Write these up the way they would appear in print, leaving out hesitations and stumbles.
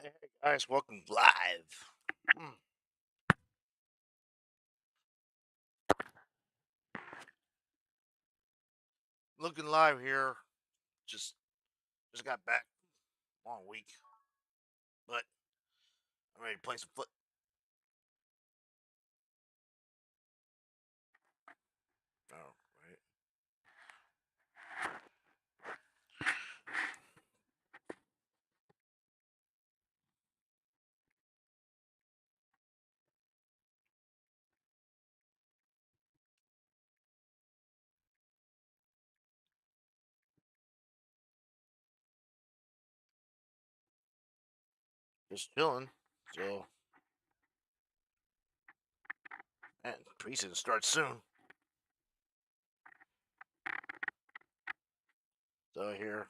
Hey guys, welcome live. Hmm. Looking live here. Just just got back. Long week, but I'm ready to play some foot. Oh, right. Just chilling. So, and preseason starts soon. So here.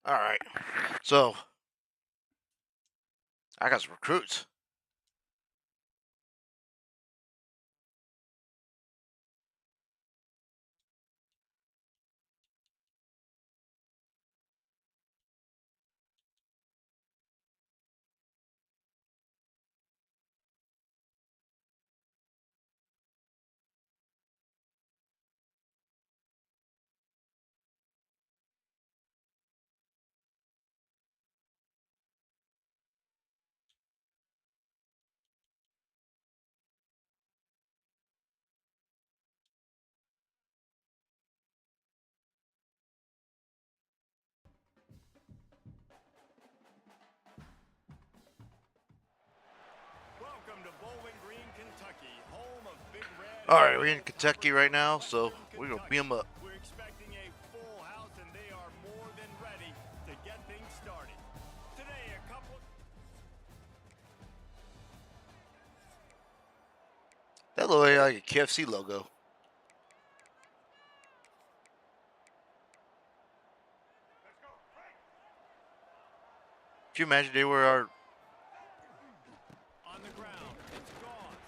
All right. So I got some recruits. Welcome to Bowling Green, Kentucky, home of Big Red. All right, we're in Kentucky right now, so we're gonna beat them up. We're expecting a full house, and they are more than ready to get things started. Today, a couple. That looks like a KFC logo. Could you imagine they were our On the ground, it's Gauze.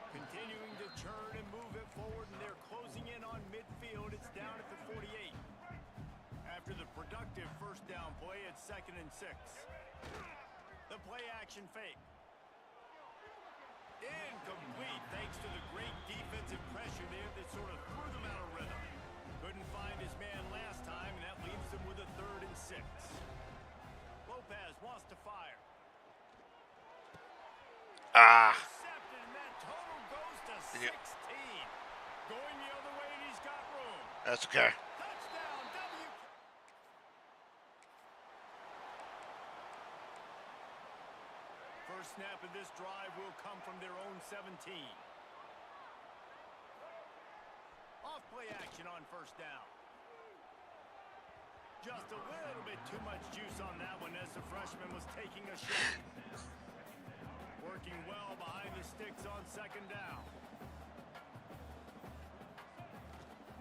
Continuing to churn and move it forward, and they're closing in on midfield. It's down at the 48. After the productive first down play, it's 2nd and 6. The play action fake. Incomplete, thanks to the great defensive pressure there that sort of threw them out of rhythm. Couldn't find his man last time, and that leaves them with a 3rd and 6. Lopez wants to fire. Intercepted, and that total goes to 16. Going the other way, and he's got room. That's okay. Touchdown, W. First snap of this drive will come from their own 17. Off play action on first down. Just a little bit too much juice on that one as the freshman was taking a shot. Working well behind the sticks on 2nd down.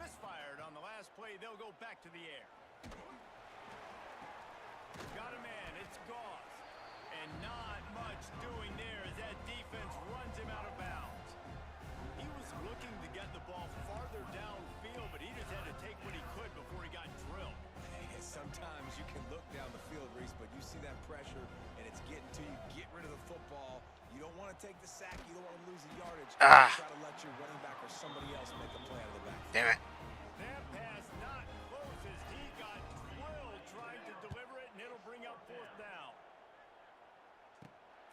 Misfired on the last play. They'll go back to the air. Got a man. It's Gauze. And not much doing there as that defense runs him out of bounds. He was looking to get the ball farther downfield, but he just had to take what he could before he got drilled. Sometimes you can look down the field, Reese, but you see that pressure, and it's getting to you. Get rid of the football. You don't want to take the sack. You don't want to lose the yardage. Try to let your running back or somebody else make the play out of the back. Damn it. That pass not close as he got drilled trying to deliver it, and it'll bring up 4th down.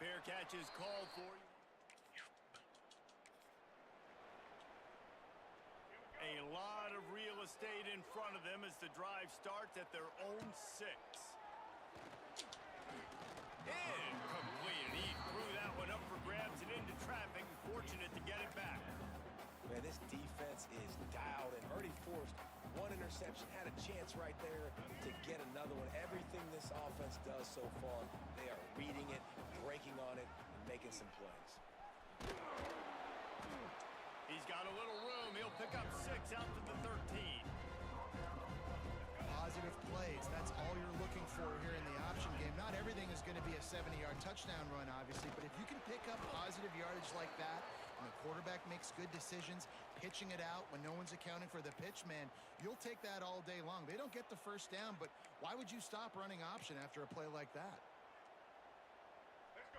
Fair catch is called for. A lot of real estate in front of them as the drive starts at their own 6. Incomplete. He threw that one up for grabs and into traffic. Fortunate to get it back. Man, this defense is dialed in. Already forced one interception. Had a chance right there to get another one. Everything this offense does so far, they are reading it, breaking on it, and making some plays. He's got a little room. He'll pick up 6 out to the 13. Positive plays. That's all you're looking for here in the option game. Not everything is going to be a 70-yard touchdown run, obviously, but if you can pick up positive yardage like that, and the quarterback makes good decisions, pitching it out when no one's accounting for the pitch, man, you'll take that all day long. They don't get the first down, but why would you stop running option after a play like that?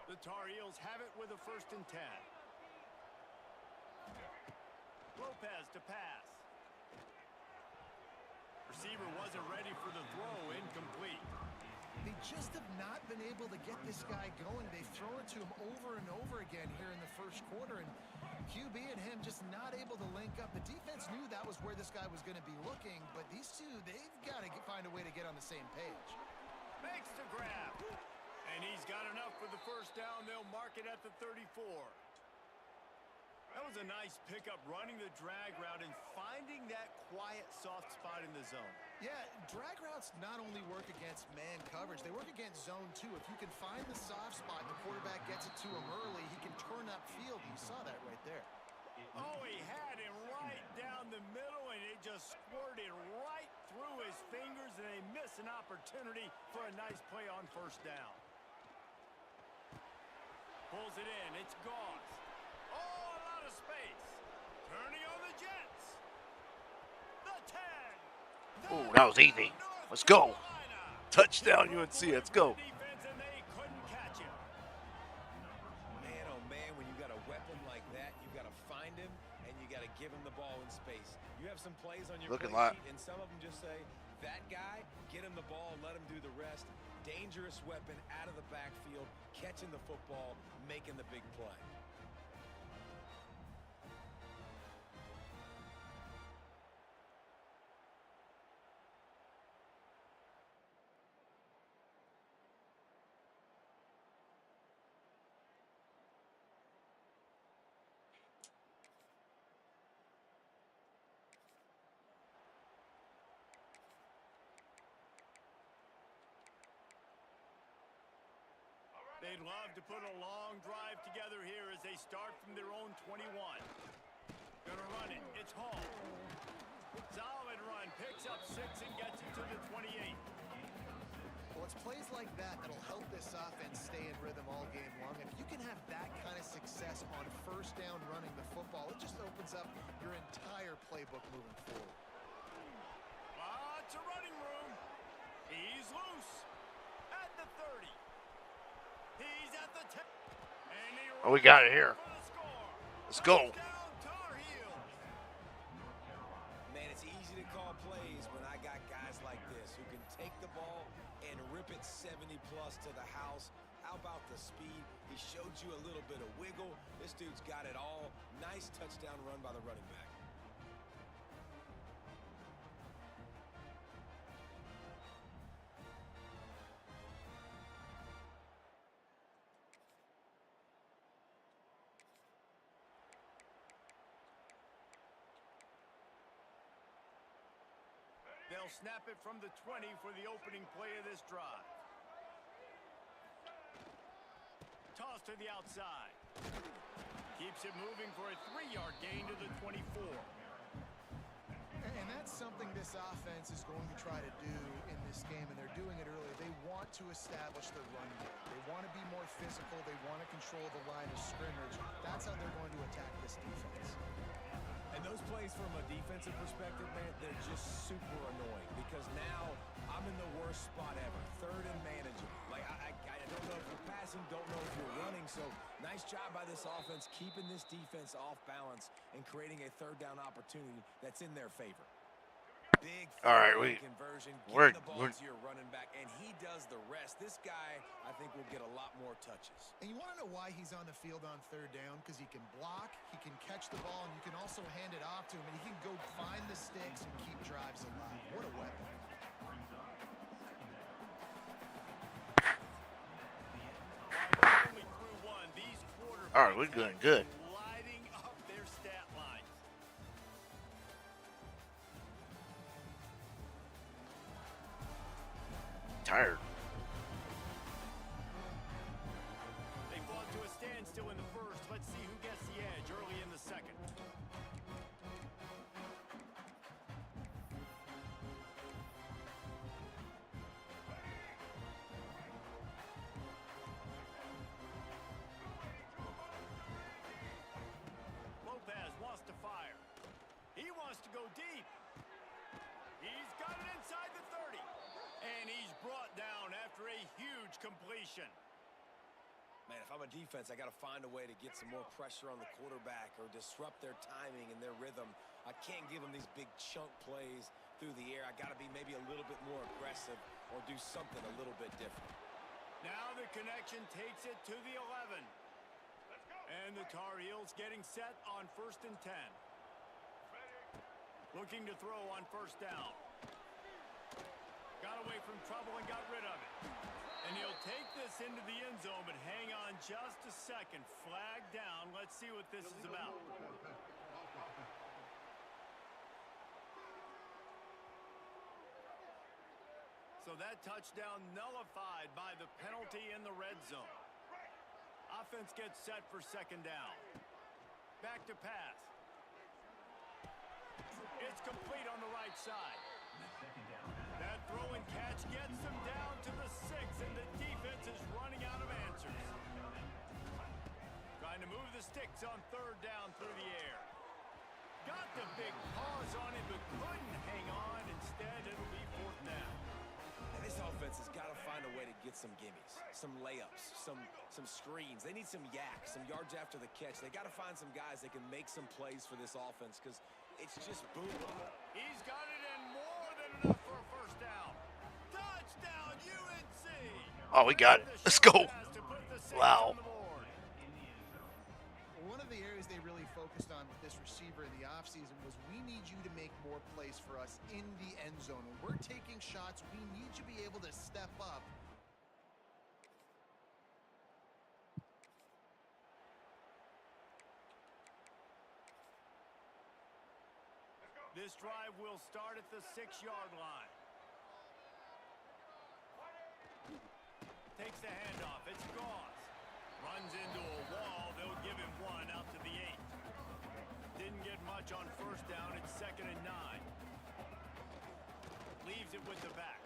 The Tar Heels have it with a 1st and 10. Lopez to pass. Receiver wasn't ready for the throw, incomplete. They just have not been able to get this guy going. They've thrown it to him over and over again here in the first quarter, and QB and him just not able to link up. The defense knew that was where this guy was going to be looking, but these two, they've got to find a way to get on the same page. Makes the grab. And he's got enough for the first down. They'll mark it at the 34. That was a nice pickup, running the drag route and finding that quiet, soft spot in the zone. Yeah, drag routes not only work against man coverage, they work against zone too. If you can find the soft spot and the quarterback gets it to him early, he can turn upfield. You saw that right there. Oh, he had him right down the middle, and it just squirted right through his fingers, and they miss an opportunity for a nice play on first down. Pulls it in. It's Goss. Oh, a lot of space. Turning on the Jets. The 10. Oh, that was easy. Let's go. Touchdown, UNC. Let's go. Defense, and they couldn't catch him. Man, oh man, when you got a weapon like that, you got to find him and you got to give him the ball in space. You have some plays on your Looking play like sheet, and some of them just say, that guy, get him the ball and let him do the rest. Dangerous weapon out of the backfield, catching the football, making the big play. They'd love to put a long drive together here as they start from their own 21. Gonna run it. It's Hall. Solid run. Picks up 6 and gets it to the 28. Well, it's plays like that that'll help this offense stay in rhythm all game long. If you can have that kind of success on first down running the football, it just opens up your entire playbook moving forward. Lots of running room. He's loose at the 30. He's at the 10. And he Oh, we got it here. for the score. Let's go. Touchdown, Tar Heels. Man, it's easy to call plays when I got guys like this who can take the ball and rip it 70-plus to the house. How about the speed? He showed you a little bit of wiggle. This dude's got it all. Nice touchdown run by the running back. They'll snap it from the 20 for the opening play of this drive. Toss to the outside. Keeps it moving for a 3-yard gain to the 24. And that's something this offense is going to try to do in this game, and they're doing it early. They want to establish the run game. They want to be more physical. They want to control the line of scrimmage. That's how they're going to attack this defense. And those plays from a defensive perspective, man, they're just super annoying because now I'm in the worst spot ever. Third and manageable. Like, I don't know if you're passing, don't know if you're running. So nice job by this offense keeping this defense off balance and creating a third down opportunity that's in their favor. Big All right, conversion, we're- getting the ball to your running back, and he does the rest. This guy, I think, will get a lot more touches. And you want to know why he's on the field on third down? Because he can block, he can catch the ball, and you can also hand it off to him, and he can go find the sticks and keep drives alive. What a weapon. Only through one. These quarterbacks All right, we're doing good. lighting up their stat lines. Tired. They fought to a still in the first. Let's see who gets the edge early in the second. Lopez wants to fire. He wants to go deep. He's got it inside the 30. And he's brought down after a huge completion. Man, if I'm a defense, I got to find a way to get some more pressure on the quarterback or disrupt their timing and their rhythm. I can't give them these big chunk plays through the air. I got to be maybe a little bit more aggressive or do something a little bit different. Now the connection takes it to the 11. And the Tar Heels getting set on 1st and 10. Looking to throw on 1st down. Got away from trouble and got rid of it. And he'll take this into the end zone, but hang on just a second. Flag down. Let's see what this is about. So that touchdown nullified by the penalty in the red zone. Offense gets set for 2nd down. Back to pass. It's complete on the right side. That throw and catch gets them down to the 6, and the defense is running out of answers. Trying to move the sticks on 3rd down through the air. Got the big pause on it, but couldn't hang on. Instead, it'll be 4th down. And this offense has got to find a way to get some gimmies, some layups, some screens. They need some yak, some yards after the catch. They got to find some guys that can make some plays for this offense because it's just boom. He's got it in more than enough for a 1st down. Touchdown, UNC! Oh, we got it. Let's go. Wow. One of the areas they really focused on with this receiver in the offseason was we need you to make more plays for us in the end zone. When we're taking shots, we need you to be able to step up. This drive will start at the 6-yard line. Takes the handoff. It's Goss. Runs into a wall. They'll give him 1 out to the 8. Didn't get much on 1st down. It's 2nd and 9. Leaves it with the back.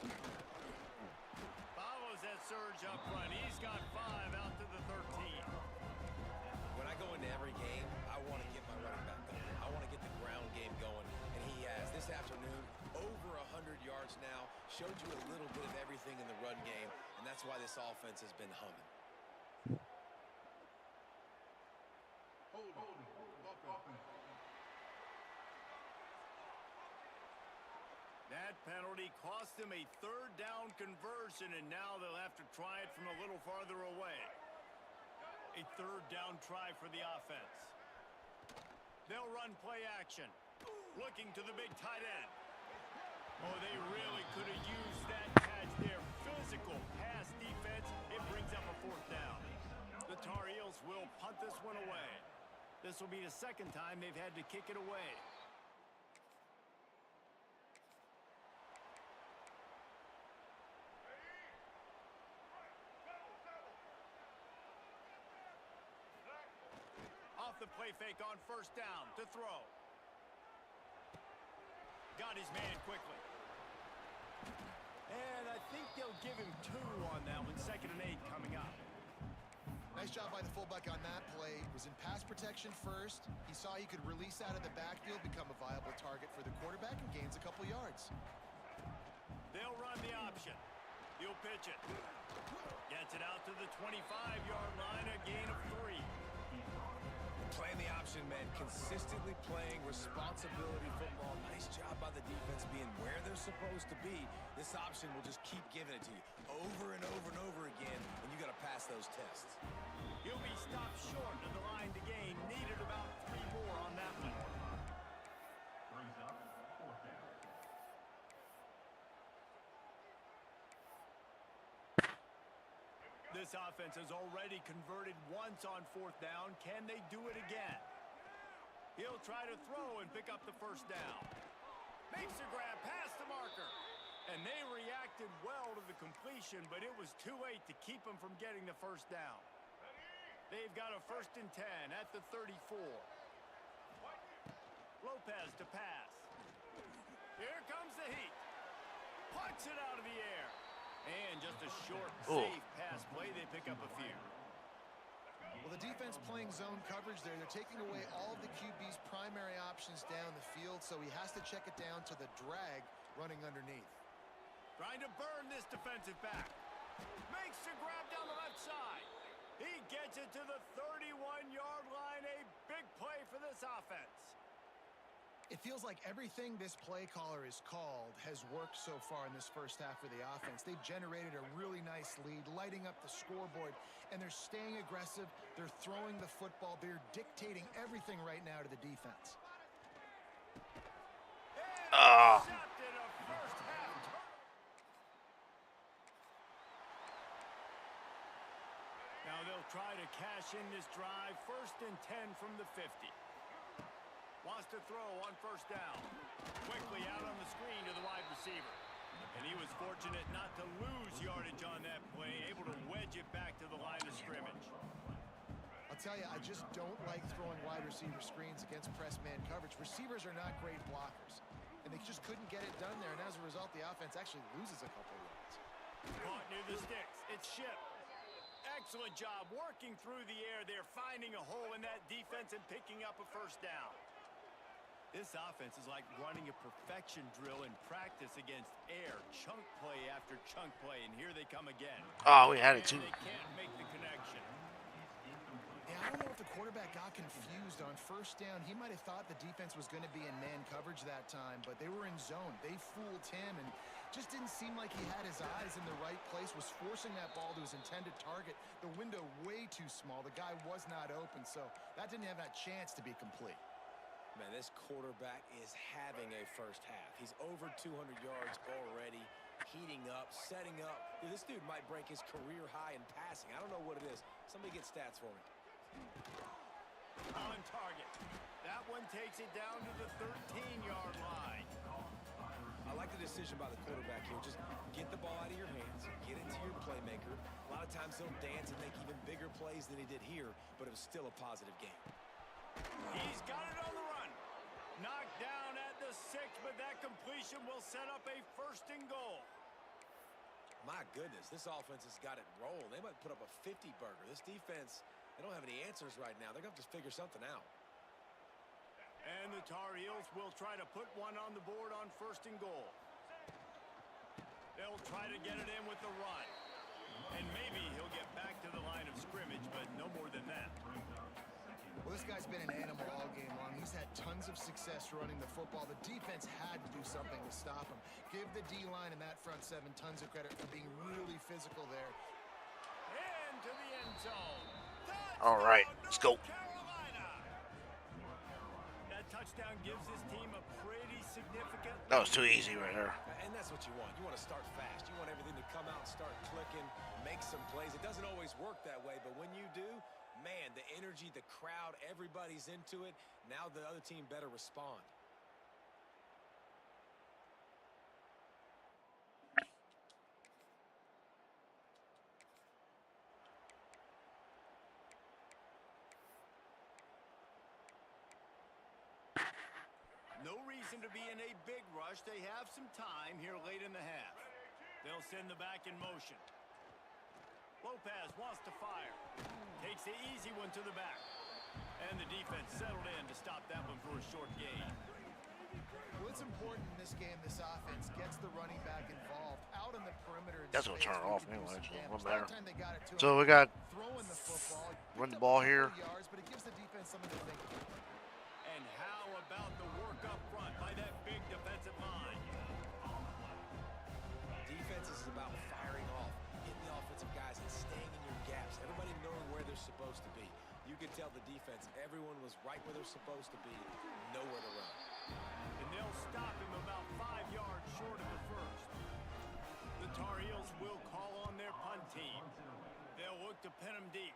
Follows that surge up front. He's got 5 out to the 13. When I go into every game, I want to get my running back going. I want to get the ground game going, and he has. This afternoon, over 100 yards now, showed you a little bit of everything in the run game, and that's why this offense has been humming. That penalty cost them a 3rd down conversion, and now they'll have to try it from a little farther away. A 3rd down try for the offense. They'll run play action. Looking to the big tight end. Oh, they really could have used that catch there. Physical pass defense. It brings up a 4th down. The Tar Heels will punt this one away. This will be the 2nd time they've had to kick it away. Off the play fake on 1st down to throw. Got his man quickly. And I think they'll give him 2 on that one. 2nd and 8 coming up. Nice job by the fullback on that play. Was in pass protection first. He saw he could release out of the backfield, become a viable target for the quarterback, and gains a couple yards. They'll run the option. He'll pitch it. Gets it out to the 25-yard line, a gain of 3. Playing the option, man. Consistently playing responsibility football. Nice job by the defense being where they're supposed to be. This option will just keep giving it to you over and over and over again, and you got to pass those tests. He'll be stopped short of the line to gain. Needed about 3 more on that one. Brings up 4th down. This offense has already converted once on 4th down. Can they do it again? He'll try to throw and pick up the 1st down. Makes a grab past the marker. And they reacted well to the completion, but it was too late to keep him from getting the 1st down. They've got a 1st and 10 at the 34. Lopez to pass. Here comes the heat. Punts it out of the air. And just a short, safe pass play. They pick up a few. Well, the defense playing zone coverage there. They're taking away all of the QB's primary options down the field, so he has to check it down to the drag running underneath. Trying to burn this defensive back. Makes the grab down the left side. He gets it to the 31-yard line. A big play for this offense. It feels like everything this play caller has called has worked so far in this first half of the offense. They've generated a really nice lead, lighting up the scoreboard, and they're staying aggressive. They're throwing the football. They're dictating everything right now to the defense. Intercepted a first half turnover. Now they'll try to cash in this drive. 1st and 10 from the 50. Wants to throw on 1st down. Quickly out on the screen to the wide receiver. And he was fortunate not to lose yardage on that play, able to wedge it back to the line of scrimmage. I'll tell you, I just don't like throwing wide receiver screens against press man coverage. Receivers are not great blockers, and they just couldn't get it done there, and as a result, the offense actually loses a couple of yards. Caught near the sticks. It's Ship. Excellent job working through the air there, finding a hole in that defense and picking up a 1st down. This offense is like running a perfection drill in practice against air. Chunk play after chunk play, and here they come again. Oh, we had it too. They can't make the connection. Yeah, I don't know if the quarterback got confused on 1st down. He might have thought the defense was going to be in man coverage that time, but they were in zone. They fooled him and just didn't seem like he had his eyes in the right place, was forcing that ball to his intended target. The window way too small. The guy was not open, so that didn't have that chance to be complete. Man, this quarterback is having a first half. He's over 200 yards already, heating up, setting up. Dude, this dude might break his career high in passing. I don't know what it is. Somebody get stats for me. On target. That one takes it down to the 13-yard line. I like the decision by the quarterback here. Just get the ball out of your hands, get it to your playmaker. A lot of times he'll dance and make even bigger plays than he did here, but it was still a positive game. He's got it on the run. Knocked down at the 6, but that completion will set up a 1st and goal. My goodness, this offense has got it rolling. They might put up a 50-burger. This defense, they don't have any answers right now. They're going to have to figure something out. And the Tar Heels will try to put one on the board on 1st and goal. They'll try to get it in with the run. And maybe he'll get back to the line of scrimmage, but no more than that. Well, this guy's been an animal all game long. He's had tons of success running the football. The defense had to do something to stop him. Give the D-line and that front 7 tons of credit for being really physical there. Into the end zone. All right, let's go. Carolina. That touchdown gives this team a pretty significant... That was too easy right there. And that's what you want. You want to start fast. You want everything to come out and start clicking, make some plays. It doesn't always work that way, but when you do, man, the energy, the crowd, everybody's into it. Now the other team better respond. No reason to be in a big rush. They have some time here late in the half. They'll send the back in motion. Lopez wants to fire. Takes the easy one to the back. And the defense settled in to stop that one for a short gain. Well, it's important in this game, this offense gets the running back involved out on the perimeter. That's gonna turn it off anyway, so it won't matter. So So we got throwing the football, run the ball here. yards, but it gives the defense something to think about. And how about the work up front by that big defensive line? Defense is about firing off, hitting the offensive guys and staying in your gaps. Everybody knowing where they're supposed to be. You could tell the defense, everyone was right where they're supposed to be, nowhere to run. And they'll stop him about 5 yards short of the first. The Tar Heels will call on their punt team. They'll look to pin him deep.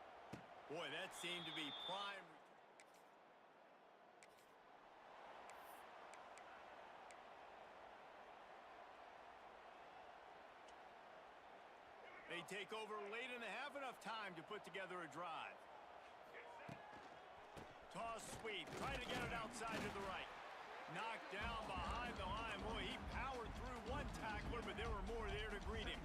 Boy, that seemed to be prime. They take over late in the half, enough time to put together a drive. toss sweep. Trying to get it outside to the right. Knocked down behind the line. Boy, he powered through one tackler, but there were more there to greet him.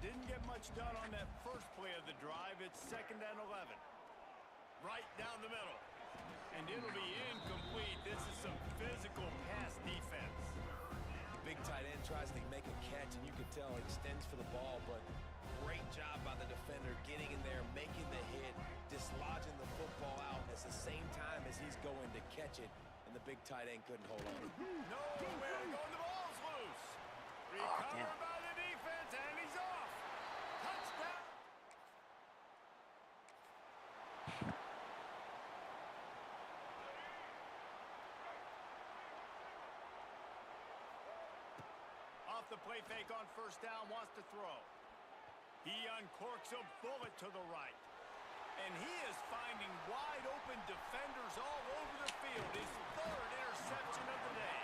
Didn't get much done on that first play of the drive. It's 2nd and 11. Right down the middle. And it'll be incomplete. This is some physical pass defense. Big tight end tries to make a catch, and you can tell he extends for the ball, but great job by the defender getting in there, making the hit, dislodging the football out at the same time as he's going to catch it, and the big tight end couldn't hold on. Nowhere to go, and the ball's loose. damn. Recovered by the defense, and he's off. Touchdown. Off the play fake on 1st down, wants to throw. He uncorks a bullet to the right. And he is finding wide open defenders all over the field. His 3rd interception of the day.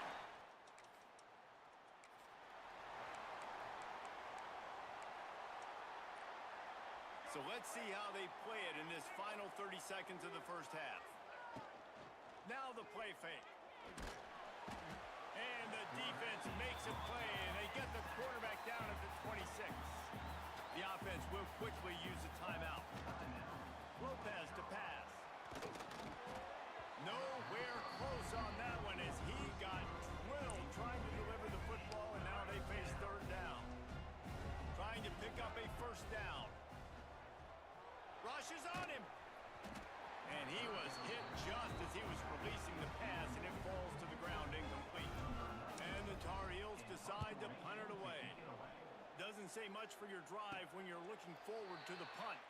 So let's see how they play it in this final 30 seconds of the first half. Now the play fake. And the defense makes a play, and they get the quarterback down at the 26. The offense will quickly use a timeout. Lopez to pass. Nowhere close on that one as he got drilled trying to deliver the football, and now they face 3rd down. Trying to pick up a 1st down. Rushes on him. And he was hit just as he was releasing the pass, and it falls to the ground incomplete. And the Tar Heels decide to punt it away. Doesn't say much for your drive when you're looking forward to the punt.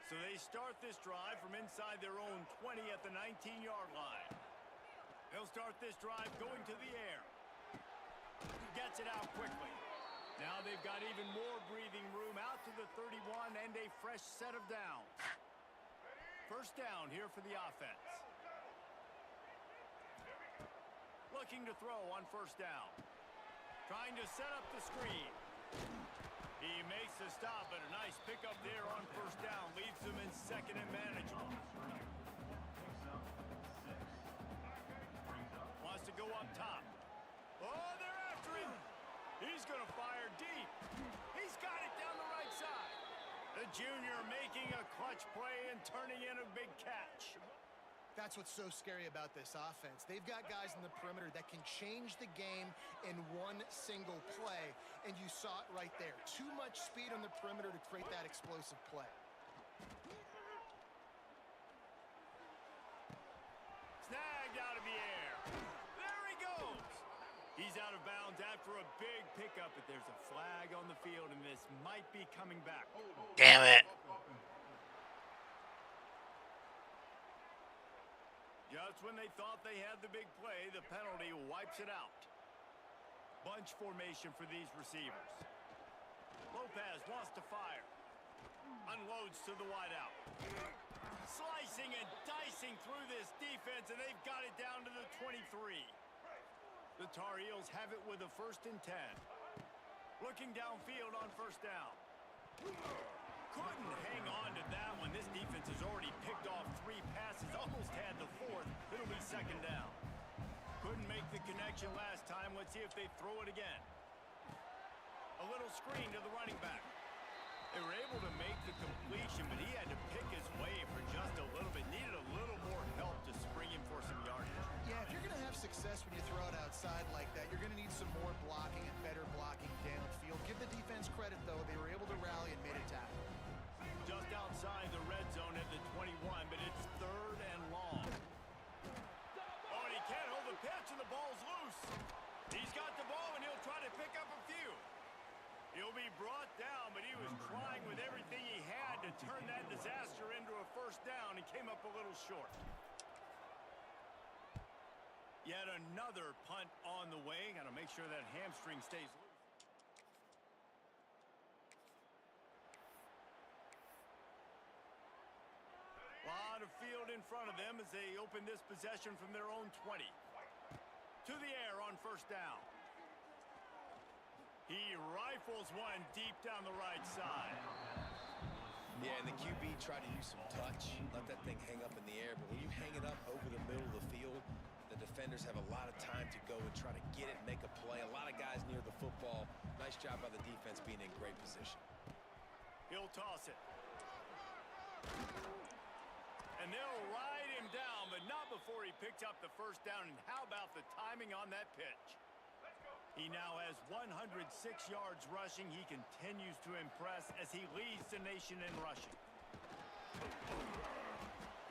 So they start this drive from inside their own 20 at the 19-yard line. They'll start this drive going to the air. Gets it out quickly. Now they've got even more breathing room out to the 31 and a fresh set of downs. 1st down here for the offense. Looking to throw on 1st down. Trying to set up the screen. He makes the stop, but a nice pickup there on 1st down. Leaves them in 2nd and manageable. Wants to go up top. Oh, they're after him. He's going to fire deep. He's got it down the right side. The junior making a clutch play and turning in a big catch. That's what's so scary about this offense. They've got guys in the perimeter that can change the game in one single play, and you saw it right there. Too much speed on the perimeter to create that explosive play. Snagged out of the air. There he goes. He's out of bounds after a big pickup, but there's a flag on the field, and this might be coming back. Damn it. Just when they thought they had the big play, the penalty wipes it out. Bunch formation for these receivers. Lopez wants to fire. Unloads to the wideout. Slicing and dicing through this defense, and they've got it down to the 23. The Tar Heels have it with a 1st and 10. Looking downfield on 1st down. Couldn't hang on to that one. This defense has already picked off 3 passes, almost had the 4th. It'll be 2nd down. Couldn't make the connection last time. Let's see if they throw it again. A little screen to the running back. They were able to make the completion, but he had to pick his way for just a little bit. Needed a little more help to spring him for some yardage. Yeah, if you're going to have success when you throw it outside like that, you're going to need some more blocking and better blocking downfield. Give the defense credit, though. They were able to rally and made a tackle. Just outside the red zone at the 21, but it's 3rd and long. Oh, and he can't hold the pitch, and the ball's loose. He's got the ball, and he'll try to pick up a few. He'll be brought down, but he was trying with everything he had to turn that disaster into a 1st down and came up a little short. Yet another punt on the way. Got to make sure that hamstring stays loose. Lot of field in front of them as they open this possession from their own 20. To the air on 1st down. He rifles one deep down the right side. Yeah, and the QB tried to use some touch, let that thing hang up in the air. But when you hang it up over the middle of the field, the defenders have a lot of time to go and try to get it, make a play. A lot of guys near the football. Nice job by the defense being in great position. He'll toss it. And they'll ride him down, but not before he picks up the first down. And how about the timing on that pitch? He now has 106 yards rushing. He continues to impress as he leads the nation in rushing.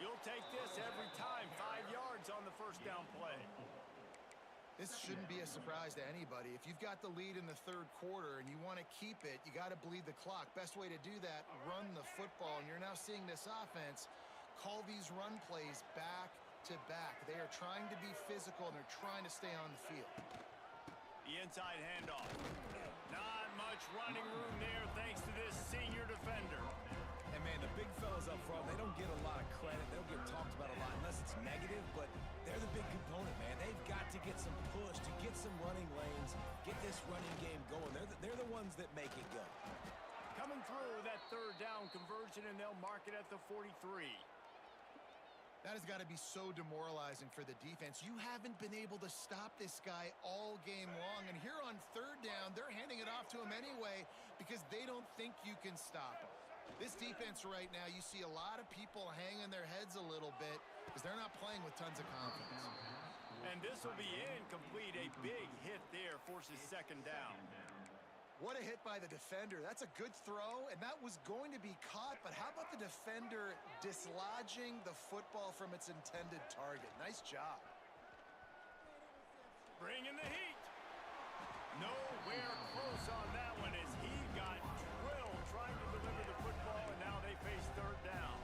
You'll take this every time. 5 yards on the first down play. This shouldn't be a surprise to anybody. If you've got the lead in the third quarter and you want to keep it, you got to bleed the clock. Best way to do that, run the football. And you're now seeing this offense call these run plays back to back. They are trying to be physical and they're trying to stay on the field. The inside handoff. Not much running room there thanks to this senior defender. And, man, the big fellas up front, they don't get a lot of credit. They don't get talked about a lot unless it's negative, but they're the big component, man. They've got to get some push, to get some running lanes, get this running game going. They're the ones that make it go. Coming through that third down conversion, and they'll mark it at the 43. That has got to be so demoralizing for the defense. You haven't been able to stop this guy all game long. And here on third down, they're handing it off to him anyway because they don't think you can stop him. This defense right now, you see a lot of people hanging their heads a little bit because they're not playing with tons of confidence. And this will be incomplete. A big hit there forces second down. What a hit by the defender. That's a good throw, and that was going to be caught, but how about the defender dislodging the football from its intended target? Nice job. Bringing the heat. Nowhere close on that one as he got drilled trying to deliver the football, and now they face third down.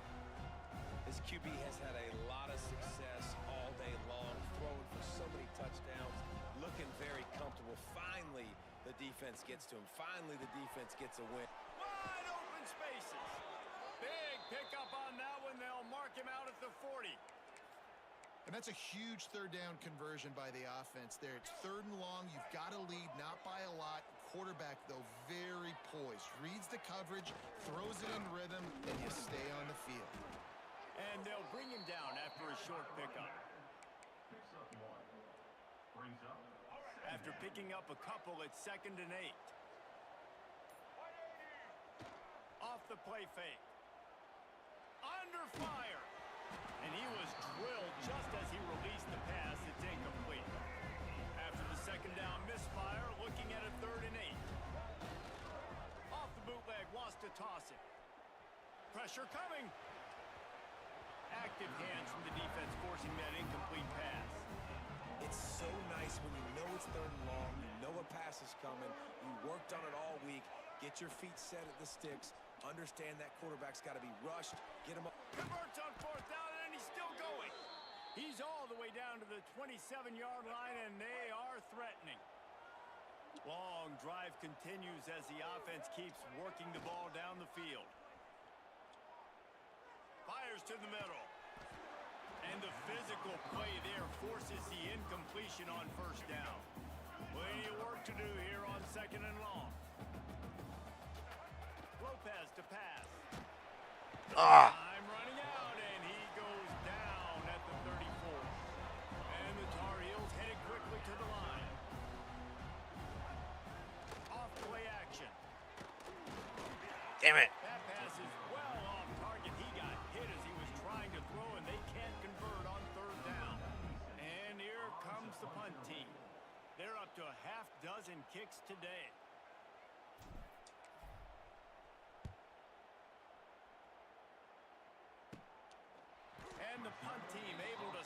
This QB has had a lot of success all day long, throwing for so many touchdowns, looking very comfortable. Finally, the defense gets to him. Finally, the defense gets a win. Wide open spaces. Big pickup on that one. They'll mark him out at the 40. And that's a huge third down conversion by the offense there. It's third and long. You've got to lead, not by a lot. Quarterback, though, very poised. Reads the coverage, throws it in rhythm, and you stay on the field. And they'll bring him down after a short pickup. Picks up 1. Brings up After picking up a couple, it's 2nd and 8. Off the play fake. Under fire. And he was drilled just as he released the pass. It's incomplete. After the second down misfire, looking at a 3rd and 8. Off the bootleg, wants to toss it. Pressure coming. Active hands from the defense forcing that incomplete pass. It's so nice when you know it's third and long, you know a pass is coming, you worked on it all week, get your feet set at the sticks, understand that quarterback's got to be rushed, get him up. Converts on 4th down, and he's still going. He's all the way down to the 27-yard line, and they are threatening. Long drive continues as the offense keeps working the ball down the field. Fires to the middle. And the physical play there forces the incompletion on first down. Plenty of work to do here on 2nd and long. Lopez to pass. Time running out, and he goes down at the 34. And the Tar Heels headed quickly to the line. Off play action. Damn it. That pass is well off target. He got hit as he was trying to throw, and they can't convert on 3rd down. And here comes the punt team. They're up to a half dozen kicks today. And the punt team able to...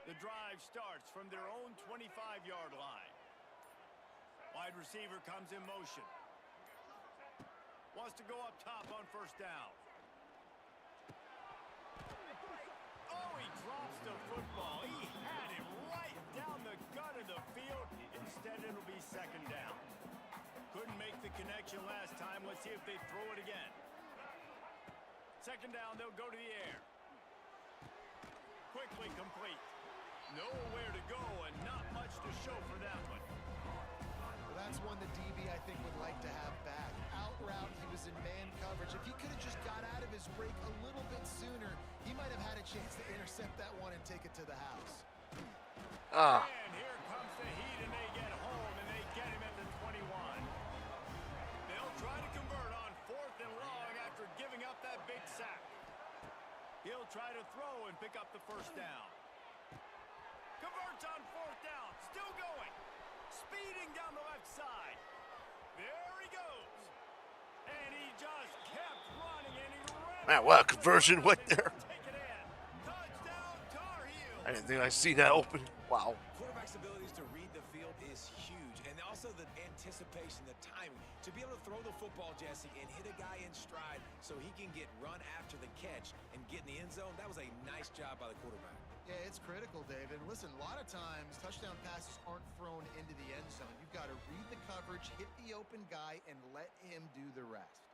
The drive starts from their own 25-yard line. Wide receiver comes in motion. Wants to go up top on first down. Oh, he drops the football. He had it right down the gut of the field. Instead, it'll be second down. Couldn't make the connection last time. Let's see if they throw it again. Second down, they'll go to the air. Quickly complete. Nowhere to go and not much to show for that one. Well, that's one the DB, I think, would like to have back. Out route, he was in man coverage. If he could have just got out of his break a little bit sooner, he might have had a chance to intercept that one and take it to the house. And here comes the heat, and they get home, and they get him at the 21. They'll try to convert on 4th and long after giving up that big sack. He'll try to throw and pick up the first down. Converts on 4th down, still going. Speeding down the left side. There he goes. And he just kept running, and he ran. Man, what a conversion right there. Take it in. Touchdown, Tar Heels. I didn't think I'd see that open. Wow. Quarterback's abilities to read the field is huge, and also the anticipation, the timing. To be able to throw the football, Jesse, and hit a guy in stride so he can get run after the catch and get in the end zone, that was a nice job by the quarterback. Yeah, it's critical, David. Listen, a lot of times touchdown passes aren't thrown into the end zone. You've got to read the coverage, hit the open guy, and let him do the rest.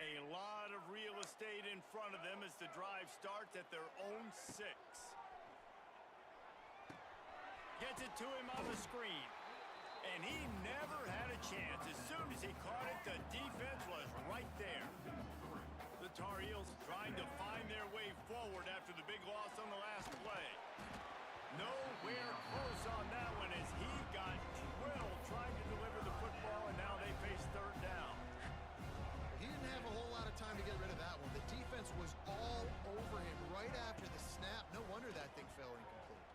A lot of real estate in front of them as the drive starts at their own 6. Gets it to him on the screen. And he never had a chance. As soon as he caught it, the defense was right there. The Tar Heels trying to find their way forward after the big loss on the last play. Nowhere close on that one as he got drilled trying to deliver the football, and now they face 3rd down. He didn't have a whole lot of time to get rid of that one. The defense was all over him right after the snap. No wonder that thing fell incomplete.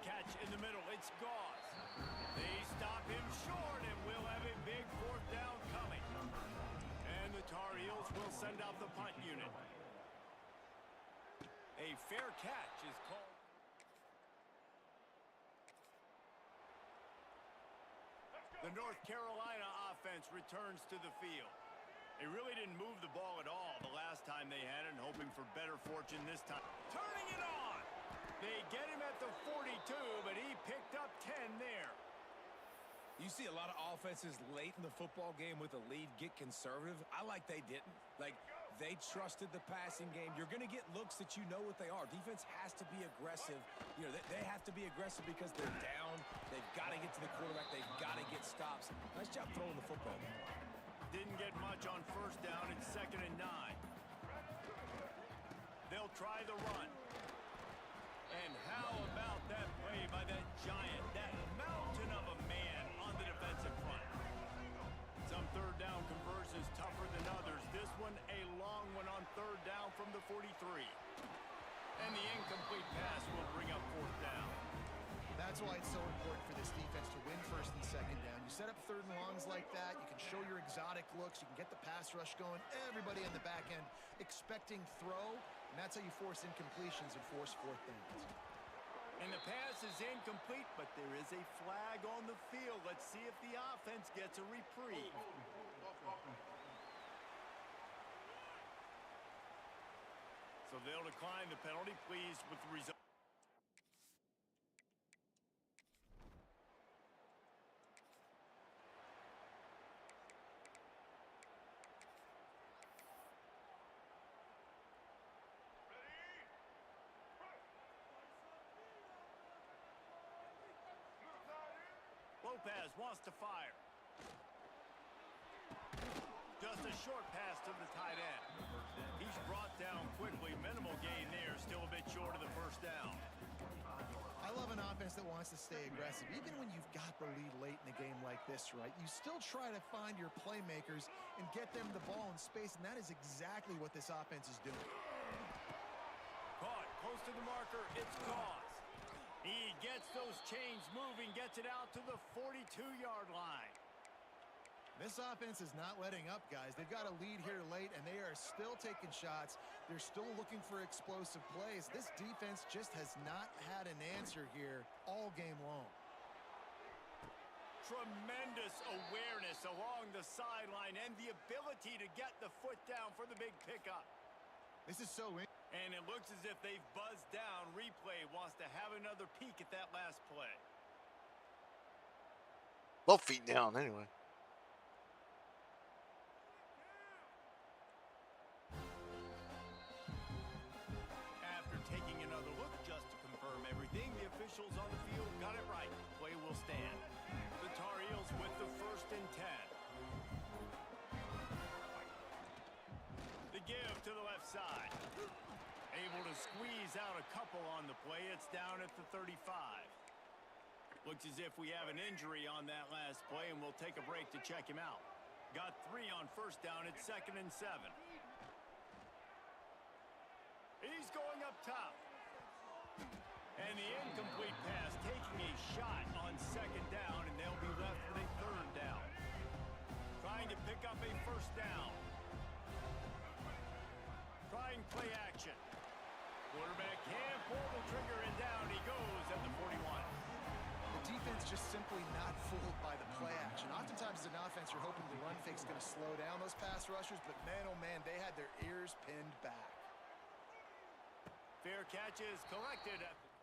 Catch in the middle. It's Gauze. They stop him short, and we'll have a big 4th down coming. And the Tar Heels will send out the punt unit. A fair catch is called. The North Carolina offense returns to the field. They really didn't move the ball at all the last time they had it, and hoping for better fortune this time. Turning it on! They get him at the 42, but he picked up 10 there. You see a lot of offenses late in the football game with a lead get conservative. I like they didn't. Like, they trusted the passing game. You're going to get looks that you know what they are. Defense has to be aggressive. You know, they have to be aggressive because they're down. They've got to get to the quarterback. They've got to get stops. Nice job throwing the football. Didn't get much on 1st down. It's 2nd and 9. They'll try the run. And how about that play by that giant, that mountain of a man on the defensive front? Some 3rd down conversions tougher than others. This one a long one on 3rd down from the 43. And the incomplete pass will bring up 4th down. That's why it's so important for this defense to win 1st and 2nd down. You set up 3rd and longs like that, you can show your exotic looks, you can get the pass rush going, everybody on the back end expecting throw, and that's how you force incompletions and force 4th downs. And the pass is incomplete, but there is a flag on the field. Let's see if the offense gets a reprieve. So they'll decline the penalty, pleased with the result. Lopez wants to fire. Just a short pass to the tight end. He's brought down quickly. Minimal gain there. Still a bit short of the 1st down. I love an offense that wants to stay aggressive. Even when you've got the lead late in a game like this, right, you still try to find your playmakers and get them the ball in space, and that is exactly what this offense is doing. Caught close to the marker. It's Gauze. He gets those chains moving, gets it out to the 42-yard line. This offense is not letting up, guys. They've got a lead here late, and they are still taking shots. They're still looking for explosive plays. This defense just has not had an answer here all game long. Tremendous awareness along the sideline and the ability to get the foot down for the big pickup. This is so in. And it looks as if they've buzzed down. Replay wants to have another peek at that last play. Both feet down, anyway. After taking another look just to confirm everything, the officials on the field got it right. Play will stand. The Tar Heels with the 1st and 10. The give to the left side. Able to squeeze out a couple on the play. It's down at the 35. Looks as if we have an injury on that last play, and we'll take a break to check him out. Got 3 on 1st down. It's 2nd and 7. He's going up top. And the incomplete pass taking a shot on 2nd down, and they'll be left with a 3rd down. Trying to pick up a 1st down. Trying play action. Quarterback can pull the trigger, and down he goes at the 41. The defense just simply not fooled by the play action. Oftentimes as an offense, you're hoping the run fake's going to slow down those pass rushers, but man, oh man, they had their ears pinned back. Fair catch is collected at the...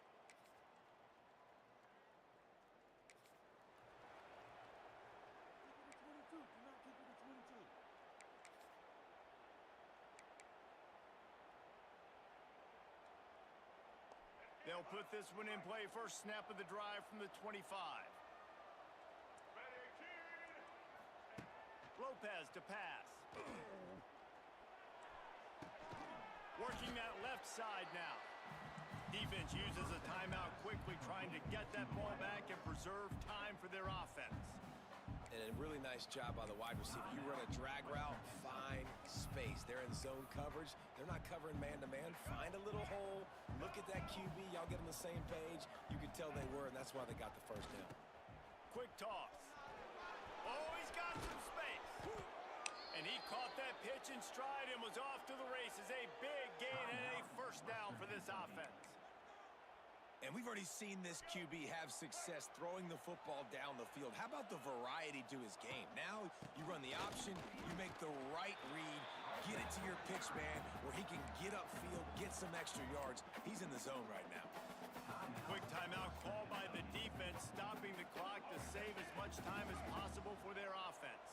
They'll put this one in play. First snap of the drive from the 25. Lopez to pass. Working that left side now. Defense uses a timeout quickly, trying to get that ball back and preserve time for their offense. And a really nice job by the wide receiver. You run a drag route, find space. They're in zone coverage. They're not covering man-to-man. Find a little hole. Look at that QB. Y'all get on the same page. You can tell they were, and that's why they got the 1st down. Quick toss. Oh, he's got some space. And he caught that pitch in stride and was off to the races. A big gain and a 1st down for this offense. And we've already seen this QB have success throwing the football down the field. How about the variety to his game? Now you run the option, you make the right read, get it to your pitch man where he can get upfield, get some extra yards. He's in the zone right now. Quick timeout call by the defense, stopping the clock to save as much time as possible for their offense.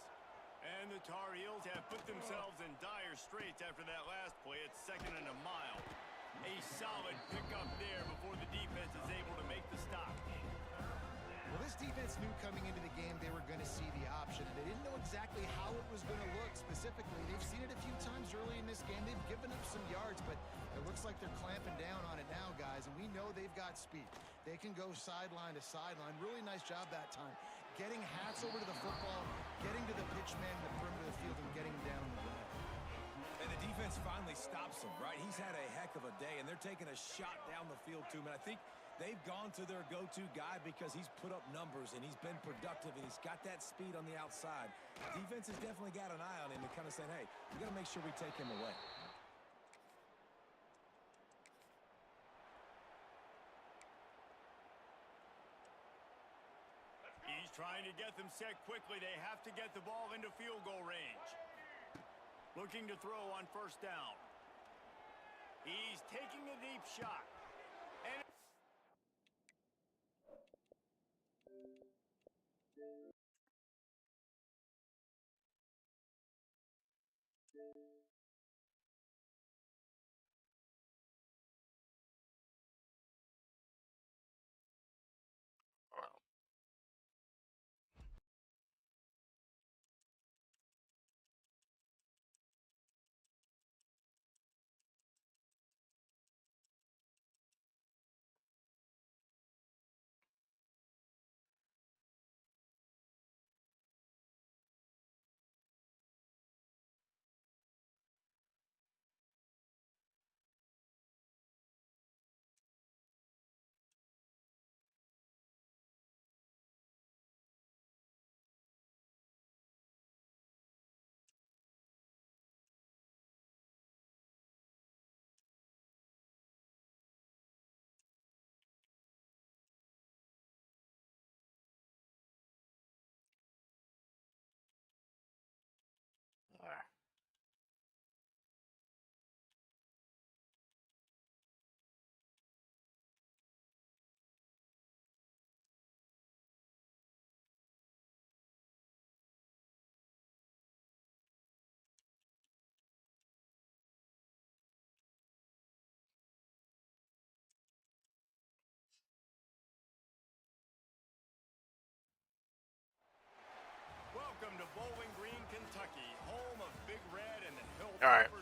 And the Tar Heels have put themselves in dire straits after that last play. It's 2nd and a mile. A solid pickup there before the defense is able to make the stop. Well, this defense knew coming into the game they were going to see the option, and they didn't know exactly how it was going to look specifically. They've seen it a few times early in this game. They've given up some yards, but it looks like they're clamping down on it now, guys, and we know they've got speed. They can go sideline to sideline. Really nice job that time. Getting hats over to the football, getting to the pitch man in the perimeter of the field, and getting him down the ground. And the defense finally stops him, right? He's had a heck of a day, and they're taking a shot down the field to him. And I think they've gone to their go-to guy because he's put up numbers, and he's been productive, and he's got that speed on the outside. Defense has definitely got an eye on him and kind of saying, hey, we got to make sure we take him away. He's trying to get them set quickly. They have to get the ball into field goal range. Looking to throw on 1st down. He's taking a deep shot. And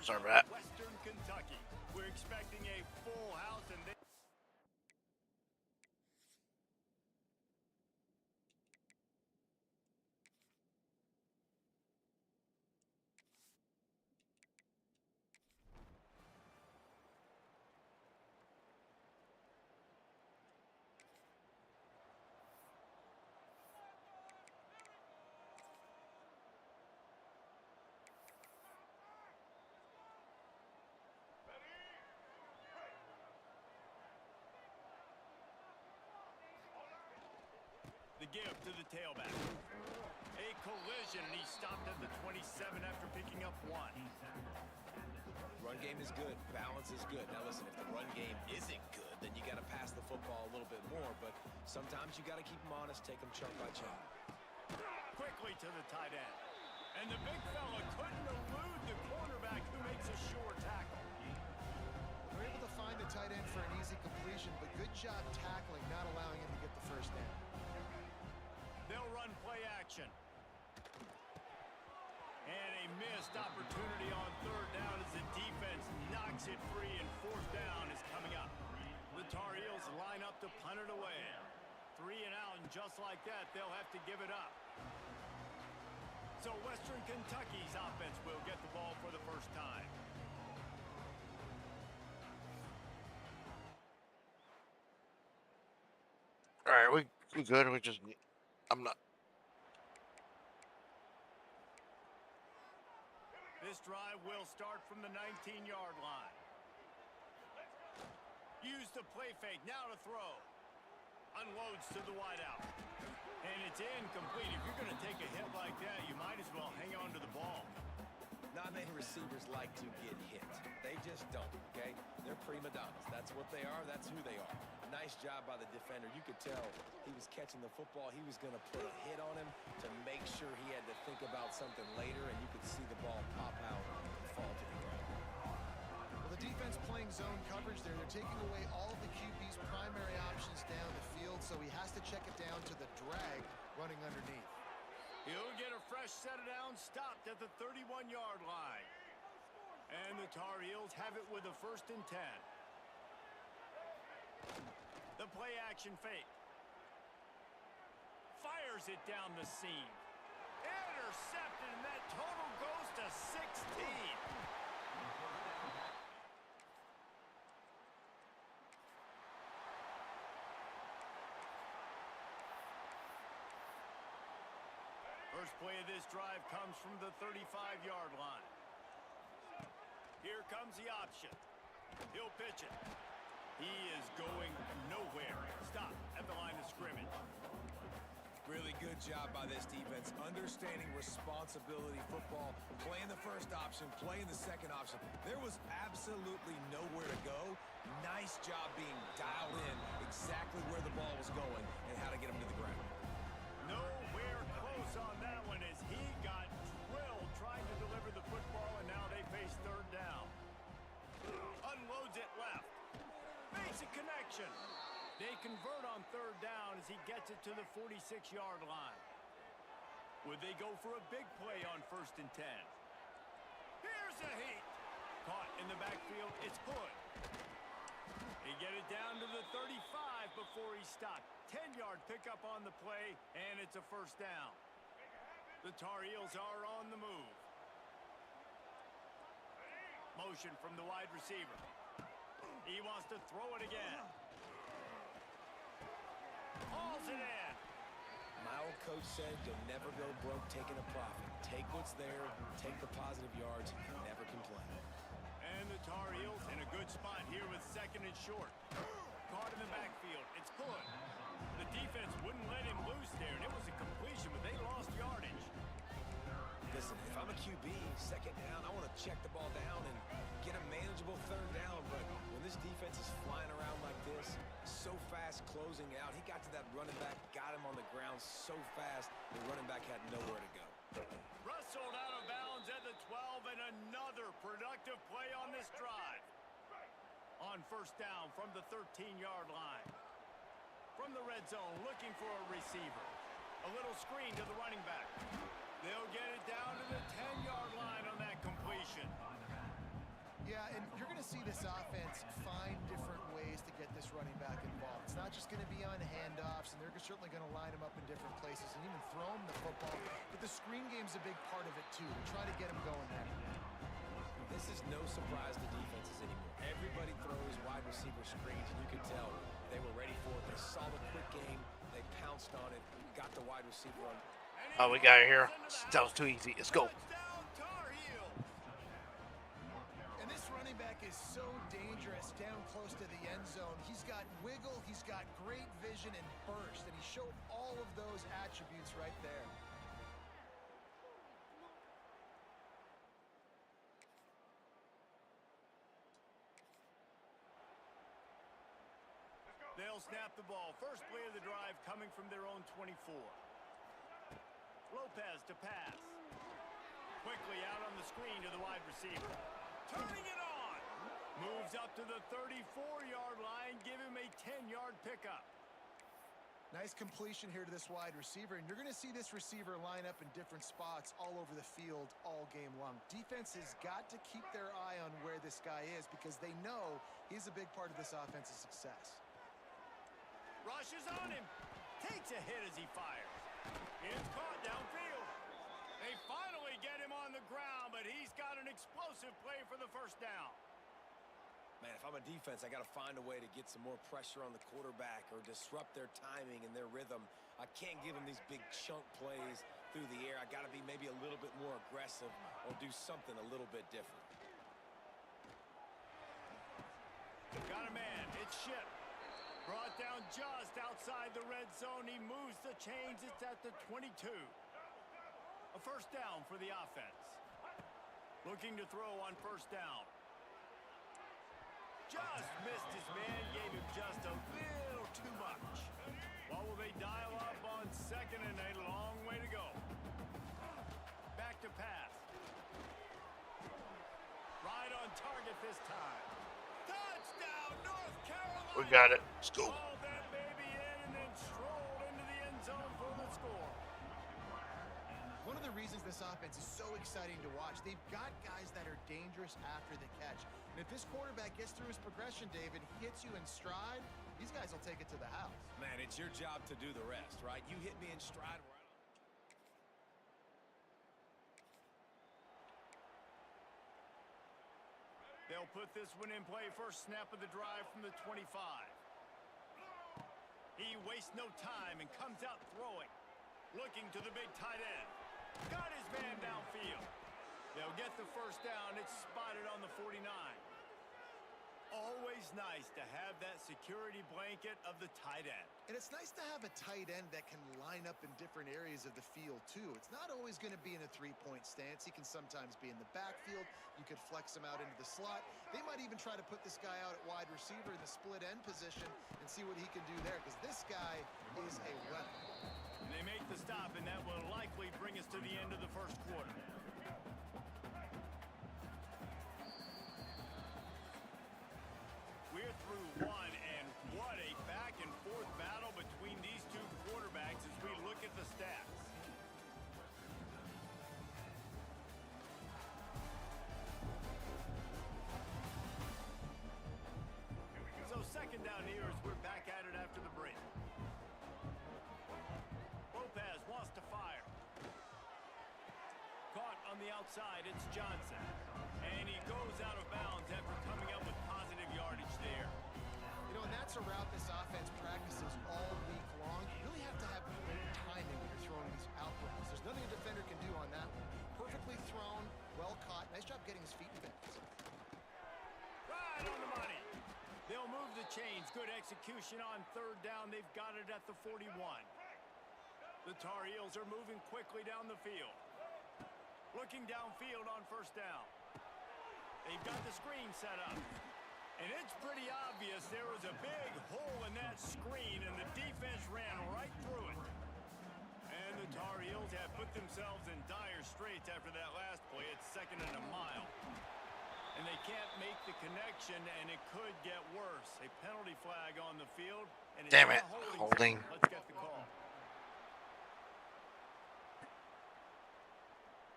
Sorry about that. Western Kentucky. We're expecting a full house, and they the give to the tailback. A collision, and he stopped at the 27 after picking up 1. Run game is good. Balance is good. Now listen, if the run game isn't good, then you got to pass the football a little bit more. But sometimes you got to keep them honest, take them chunk by chunk. Quickly to the tight end. And the big fella couldn't elude the cornerback who makes a sure tackle. They're able to find the tight end for an easy completion, but good job tackling, not allowing him to get the first down. They'll run play action. And a missed opportunity on third down as the defense knocks it free, and fourth down is coming up. The Tar Heels line up to punt it away. 3 and out, and just like that, they'll have to give it up. So Western Kentucky's offense will get the ball for the first time. All right, we good. We just I'm not. This drive will start from the 19-yard line. Use the play fake, now to throw. Unloads to the wideout. And it's incomplete. If you're going to take a hit like that, you might as well hang on to the ball. Not many receivers like to get hit. They just don't, okay? They're prima donnas. That's what they are. That's who they are. Nice job by the defender. You could tell he was catching the football. He was going to put a hit on him to make sure he had to think about something later, and you could see the ball pop out and fall to the ground. Well, the defense playing zone coverage there. They're taking away all of the QB's primary options down the field, so he has to check it down to the drag running underneath. He'll get a fresh set of downs, stopped at the 31-yard line. And the Tar Heels have it with a 1st and 10. The play action fake. Fires it down the seam. Intercepted, and that total goes to 16. First play of this drive comes from the 35-yard line. Here comes the option. He'll pitch it. He is going nowhere. Stop at the line of scrimmage. Really good job by this defense, understanding responsibility football, playing the first option, playing the second option. There was absolutely nowhere to go. Nice job being dialed in exactly where the ball was going and how to get him to the ground. Nowhere close on that one as he got drilled trying to deliver the football, and now they face third down. Unloads it left. Makes a connection. They convert on third down as he gets it to the 46-yard line. Would they go for a big play on 1st and 10? Here's a heat. Caught in the backfield. It's Hood. They get it down to the 35 before he stopped. 10-yard pickup on the play, and it's a 1st down. The Tar Heels are on the move. Motion from the wide receiver. He wants to throw it again. Hauls it in. My old coach said you'll never go broke taking a profit. Take what's there, take the positive yards, and never complain. And the Tar Heels in a good spot here with 2nd and short. Caught in the backfield. It's Hood. The defense wouldn't let him loose there, and it was a completion, but they lost yardage. Listen, if I'm a QB, 2nd down, I want to check the ball down and get a manageable 3rd down, but when this defense is flying around like this, so fast closing out, he got to that running back, got him on the ground so fast, the running back had nowhere to go. Rustled out of bounds at the 12, and another productive play on this drive. On 1st down from the 13-yard line. From the red zone, looking for a receiver. A little screen to the running back. They'll get it down to the 10-yard line on that completion. Yeah, and you're going to see this offense find different ways to get this running back involved. It's not just going to be on handoffs, and they're certainly going to line him up in different places and even throw him the football. But the screen game's a big part of it, too. Try to get him going there. This is no surprise to defenses anymore. Everybody throws wide receiver screens, and you can tell they were ready for it. They saw the quick game. They pounced on it, got the wide receiver on. Oh, we got it here. That was too easy. Let's go. And this running back is so dangerous down close to the end zone. He's got wiggle, he's got great vision and burst, and he showed all of those attributes right there. They'll snap the ball. First play of the drive coming from their own 24. Lopez to pass. Quickly out on the screen to the wide receiver. Turning it on. Moves up to the 34-yard line. Give him a 10-yard pickup. Nice completion here to this wide receiver, and you're going to see this receiver line up in different spots all over the field all game long. Defense has got to keep their eye on where this guy is because they know he's a big part of this offense's success. Rushes on him. Takes a hit as he fires. It's caught downfield. They finally get him on the ground, but he's got an explosive play for the first down. Man, if I'm a defense, I got to find a way to get some more pressure on the quarterback or disrupt their timing and their rhythm. I can't give them these big chunk plays through the air. I got to be maybe a little bit more aggressive or do something a little bit different. Got a man. It's Ship. Brought down just outside the red zone. He moves the chains. It's at the 22. A first down for the offense. Looking to throw on first down. Just missed his man. Gave him just a little too much. What will they dial up on second and a long way to go? Back to pass. Right on target this time. Touchdown, North Carolina! We got it. Let's go. Ball that baby in and then strolled into the end zone for the score. One of the reasons this offense is so exciting to watch, they've got guys that are dangerous after the catch. And if this quarterback gets through his progression, David, hits you in stride, these guys will take it to the house. Man, it's your job to do the rest, right? You hit me in stride. They'll put this one in play. First snap of the drive from the 25. He wastes no time and comes out throwing. Looking to the big tight end. Got his man downfield. They'll get the first down. It's spotted on the 49. Always nice to have that security blanket of the tight end. And it's nice to have a tight end that can line up in different areas of the field, too. It's not always going to be in a three-point stance. He can sometimes be in the backfield. You could flex him out into the slot. They might even try to put this guy out at wide receiver in the split end position and see what he can do there, because this guy is a weapon. And they make the stop, and that will likely bring us to the end of the first quarter. We're through one, and what a back-and-forth battle between these two quarterbacks as we look at the stats. So second down here as we're back at it after the break. Lopez wants to fire. Caught on the outside, it's Johnson. And he goes out of bounds after coming up with positive yardage there. You know, and that's a route this offense practices all week long. You really have to have great timing when you're throwing these out routes. There's nothing a defender can do on that one. Perfectly thrown, well caught. Nice job getting his feet in bounds. Right on the money. They'll move the chains. Good execution on third down. They've got it at the 41. The Tar Heels are moving quickly down the field. Looking downfield on first down. They've got the screen set up. And it's pretty obvious there was a big hole in that screen, and the defense ran right through it. And the Tar Heels have put themselves in dire straits after that last play. It's second and a mile. And they can't make the connection, and it could get worse. A penalty flag on the field. And Damn it. holding. Let's get the call.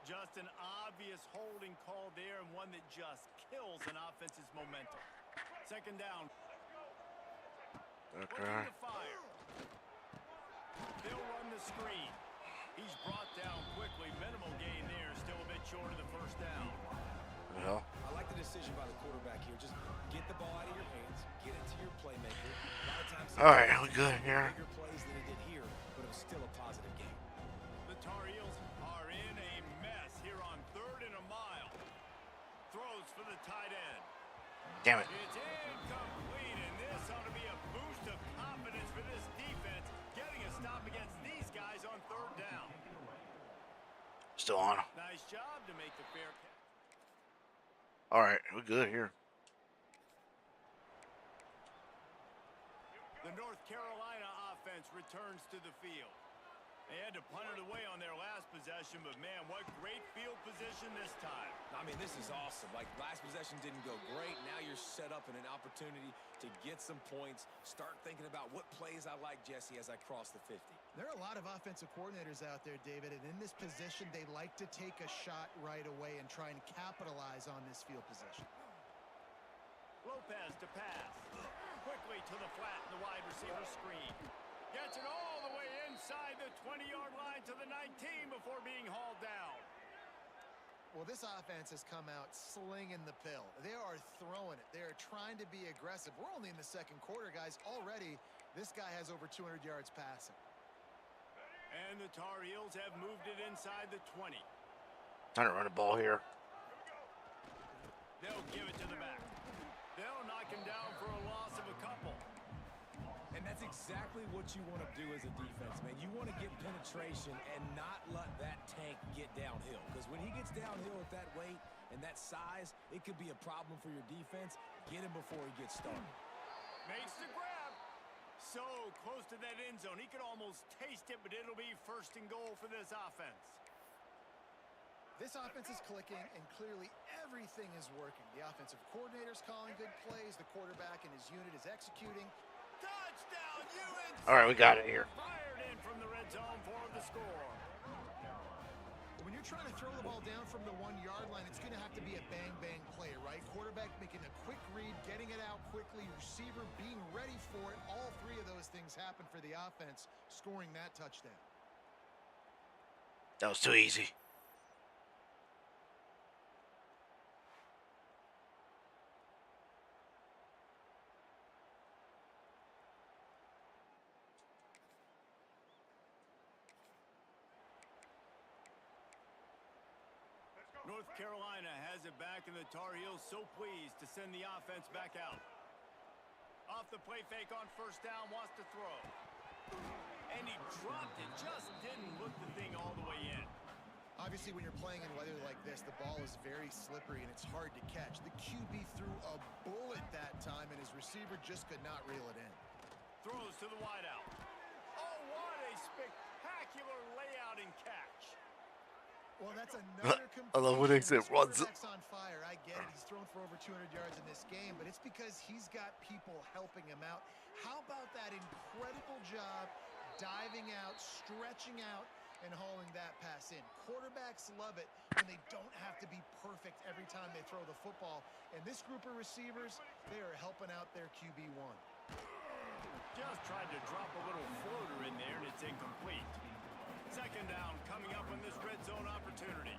Just an obvious holding call there and one that just kills an offense's momentum. Second down. Okay. Looking to fire. They'll run the screen. He's brought down quickly. Minimal gain there. Still a bit short of the first down. The hell? I like the decision by the quarterback here. Just get the ball out of your hands, get it to your playmaker. A lot of times, All right, we good here. bigger plays than it did here, but it was still a positive game. The Tar Heels are in a mess here on 3rd and a mile. Throws for the tight end. Damn it. It's incomplete, and this ought to be a boost of confidence for this defense, getting a stop against these guys on 3rd down. Still on. Nice job to make the fair catch. All right, we're good here. The North Carolina offense returns to the field. They had to punt it away on their last possession, but man, what great field position this time. I mean, this is awesome. Like, last possession didn't go great. Now you're set up in an opportunity to get some points. Start thinking about what plays I like, Jesse, as I cross the 50. There are a lot of offensive coordinators out there, David, and in this position, they like to take a shot right away and try and capitalize on this field position. Lopez to pass. Quickly to the flat in the wide receiver screen. Gets it all the way inside the 20-yard line to the 19 before being hauled down. Well, this offense has come out slinging the pill. They are throwing it. They are trying to be aggressive. We're only in the second quarter, guys. Already, this guy has over 200 yards passing. And the Tar Heels have moved it inside the 20. Trying to run the ball here. They'll give it to the back. They'll knock him down for a loss of a couple. And that's exactly what you want to do as a defense, man. You want to get penetration and not let that tank get downhill. Because when he gets downhill at that weight and that size, it could be a problem for your defense. Get him before he gets started. Makes the grab. So close to that end zone. He could almost taste it, but it'll be 1st and goal for this offense. This offense is clicking, and clearly everything is working. The offensive coordinator's calling good plays. The quarterback and his unit is executing. Touchdown, UNC! All right, we got it here. Fired in from the red zone for the score. When you're trying to throw the ball down from the 1-yard line, it's going to have to be a bang-bang play, right? Quarterback making a quick read, getting it out quickly, receiver being ready for it. All three of those things happen for the offense, scoring that touchdown. That was too easy. North Carolina has it back, and the Tar Heels so pleased to send the offense back out. Off the play fake on 1st down, wants to throw. And he dropped it, just didn't look the thing all the way in. Obviously, when you're playing in weather like this, the ball is very slippery and it's hard to catch. The QB threw a bullet that time, and his receiver just could not reel it in. Throws to the wideout. Oh, what a spectacular layout and catch. Well, that's another I love when they say This runs. quarterback's on fire. I get it. He's thrown for over 200 yards in this game, but it's because he's got people helping him out. How about that incredible job diving out, stretching out, and hauling that pass in? Quarterbacks love it when they don't have to be perfect every time they throw the football. And this group of receivers, they are helping out their QB1. Just tried to drop a little floater in there, and it's incomplete. Second down coming up on this red zone opportunity.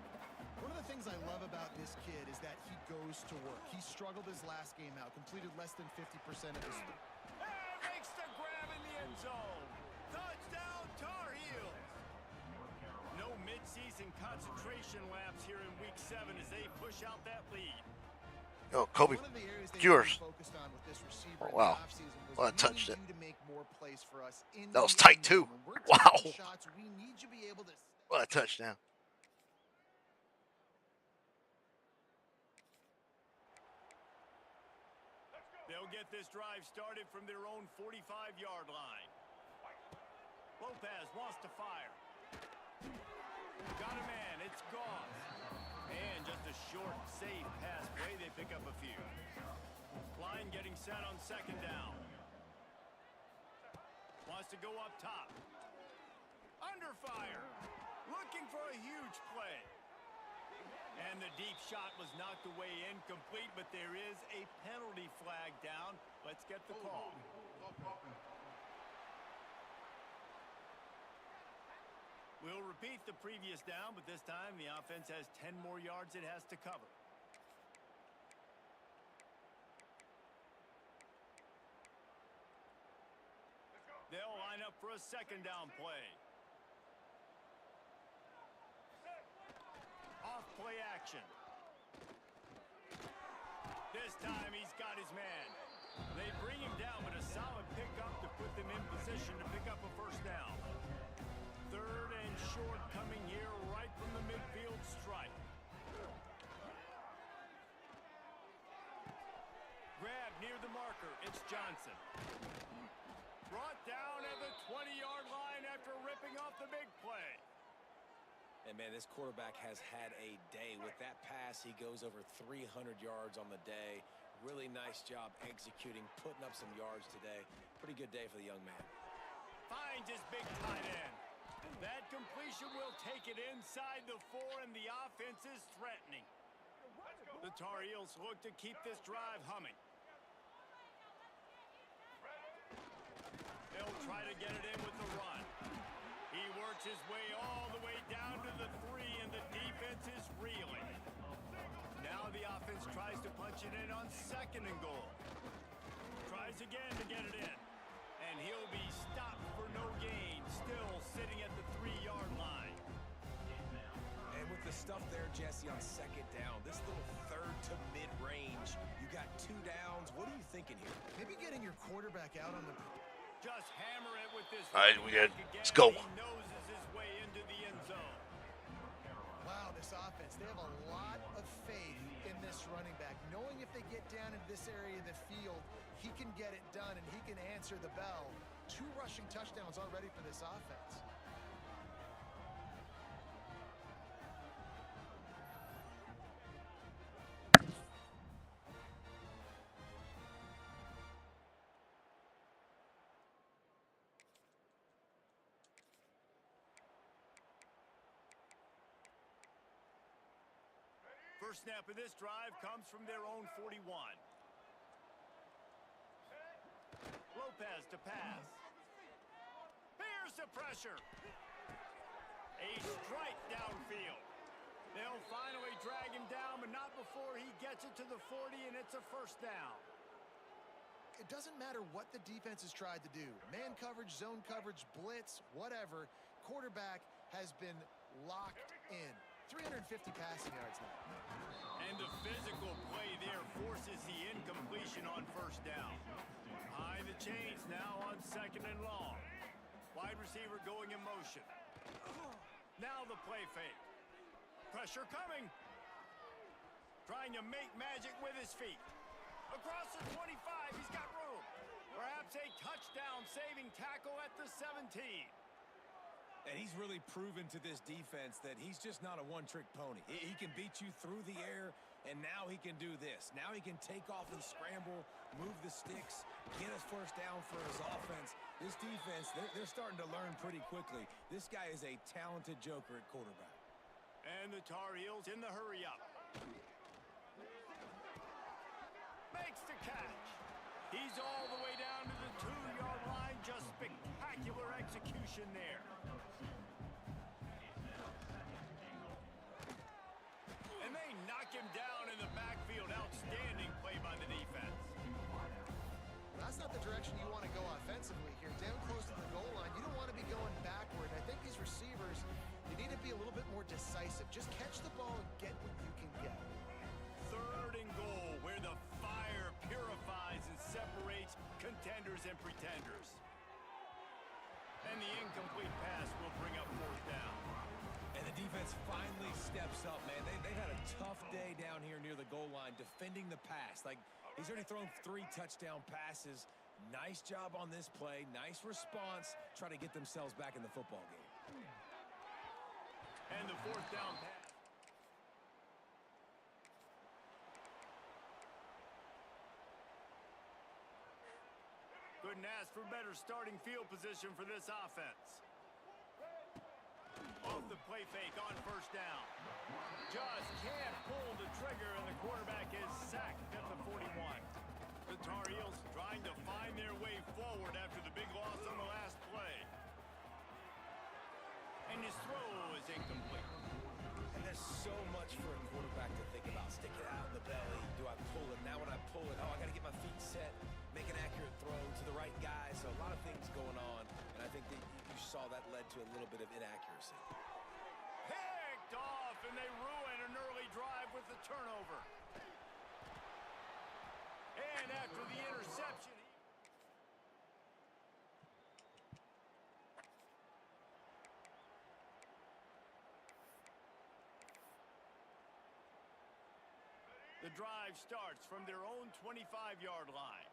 One of the things I love about this kid is that he goes to work. He struggled his last game out, completed less than 50% of his... And makes the grab in the end zone. Touchdown, Tar Heels. No midseason concentration laps here in Week 7 as they push out that lead. Yo, Kobe, One of the areas they yours. really focused on with this receiver Oh, in wow. the offseason was Well, I we touched need it. you to make more plays for us in That was the tight, end too. zone. When we're Wow. taking shots, we need you to be able to... What a touchdown. They'll get this drive started from their own 45-yard line. Lopez wants to fire. Got a man, it's gone. And just a short, safe pass play, they pick up a few. Line getting set on 2nd down. Wants to go up top. Under fire. Looking for a huge play. And the deep shot was knocked away incomplete, but there is a penalty flag down. Let's get the call. We'll repeat the previous down, but this time the offense has 10 more yards it has to cover. They'll line up for a second down play. Off play action. This time he's got his man. They bring him down, but a solid pickup to put them in position to pick up a first down. Third and short coming here right from the midfield stripe. Grab near the marker. It's Johnson. Brought down at the 20-yard line after ripping off the big play. And, man, this quarterback has had a day. With that pass, he goes over 300 yards on the day. Really nice job executing, putting up some yards today. Pretty good day for the young man. Finds his big tight end. That completion will take it inside the 4, and the offense is threatening. The Tar Heels look to keep this drive humming. They'll try to get it in with the run. He works his way all the way down to the 3, and the defense is reeling. Now the offense tries to punch it in on second and goal. Tries again to get it in. And he'll be stopped for no gain, still sitting at the 3-yard line. And with the stuff there, Jesse, on second down, this little third to mid-range, you got 2 downs. What are you thinking here? Maybe getting your quarterback out on the... Just hammer it with this. All right, we got. Let's go. He noses his way into the end zone. Wow, this offense, they have a lot of faith in this running back, knowing if they get down into this area of the field, he can get it done and he can answer the bell. 2 rushing touchdowns already for this offense. First snap of this drive comes from their own 41. Lopez to pass. Here's the pressure. A strike downfield. They'll finally drag him down, but not before he gets it to the 40, and it's a first down. It doesn't matter what the defense has tried to do. Man coverage, zone coverage, blitz, whatever. Quarterback has been locked in. 350 passing yards now. And the physical play there forces the incompletion on first down. High the chains now on second and long. Wide receiver going in motion. Now the play fake. Pressure coming. Trying to make magic with his feet. Across the 25, he's got room. Perhaps a touchdown-saving tackle at the 17. And he's really proven to this defense that he's just not a one-trick pony. He can beat you through the air, and now he can do this. Now he can take off and scramble, move the sticks, get us first down for his offense. This defense, they're starting to learn pretty quickly. This guy is a talented joker at quarterback. And the Tar Heels in the hurry-up. Makes the catch. He's all the way down to the 2-yard line. Just spectacular execution there. And they knock him down in the backfield. Outstanding play by the defense. That's not the direction you want to go offensively here. Down close to the goal line, you don't want to be going backward. I think these receivers, you need to be a little bit more decisive. Just catch the ball and get what you can get. Third and goal, where the fire purifies and separates contenders and pretenders. And the incomplete pass will bring up fourth down. And the defense finally steps up, man. They've had a tough day down here near the goal line defending the pass. Like, he's already thrown 3 touchdown passes. Nice job on this play. Nice response. Try to get themselves back in the football game. And the fourth down pass. Couldn't ask for better starting field position for this offense. Off the play fake on first down. Just can't pull the trigger, and the quarterback is sacked at the 41. The Tar Heels trying to find their way forward after the big loss on the last play. And his throw is incomplete. And there's so much for a quarterback to think about. Stick it out in the belly. Do I pull it? Now when I pull it, oh, I got to get my feet set, make an accurate throw to the right guy. So a lot of things going on. And I think that you saw that led to a little bit of inaccuracy. Picked off, and they ruin an early drive with the turnover. And after the interception, the drive starts from their own 25-yard line.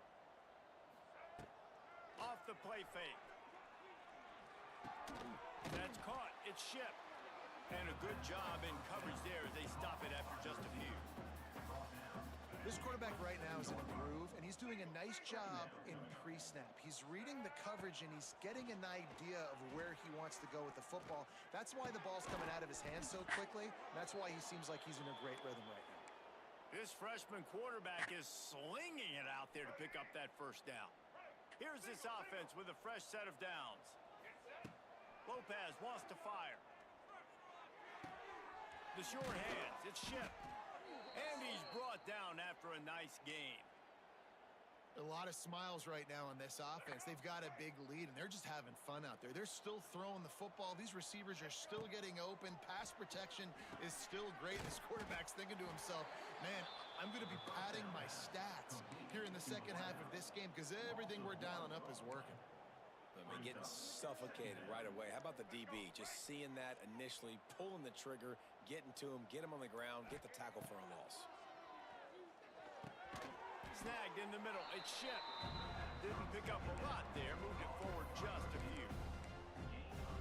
Off the play fake. That's caught. It's shipped. And a good job in coverage there as they stop it after just a few. This quarterback right now is in a groove, and he's doing a nice job in pre-snap. He's reading the coverage, and he's getting an idea of where he wants to go with the football. That's why the ball's coming out of his hands so quickly. That's why he seems like he's in a great rhythm right now. This freshman quarterback is slinging it out there to pick up that first down. Here's this offense with a fresh set of downs. Lopez wants to fire. The short hands, it's shipped. And he's brought down after a nice gain. A lot of smiles right now on this offense. They've got a big lead, and they're just having fun out there. They're still throwing the football. These receivers are still getting open. Pass protection is still great. This quarterback's thinking to himself, man, I'm going to be padding my stats here in the second half of this game because everything we're dialing up is working. I mean, getting suffocated right away. How about the DB? Just seeing that initially, pulling the trigger, getting to him, get him on the ground, get the tackle for a loss. Snagged in the middle. It's shipped. Didn't pick up a lot there. Moved it forward just a few.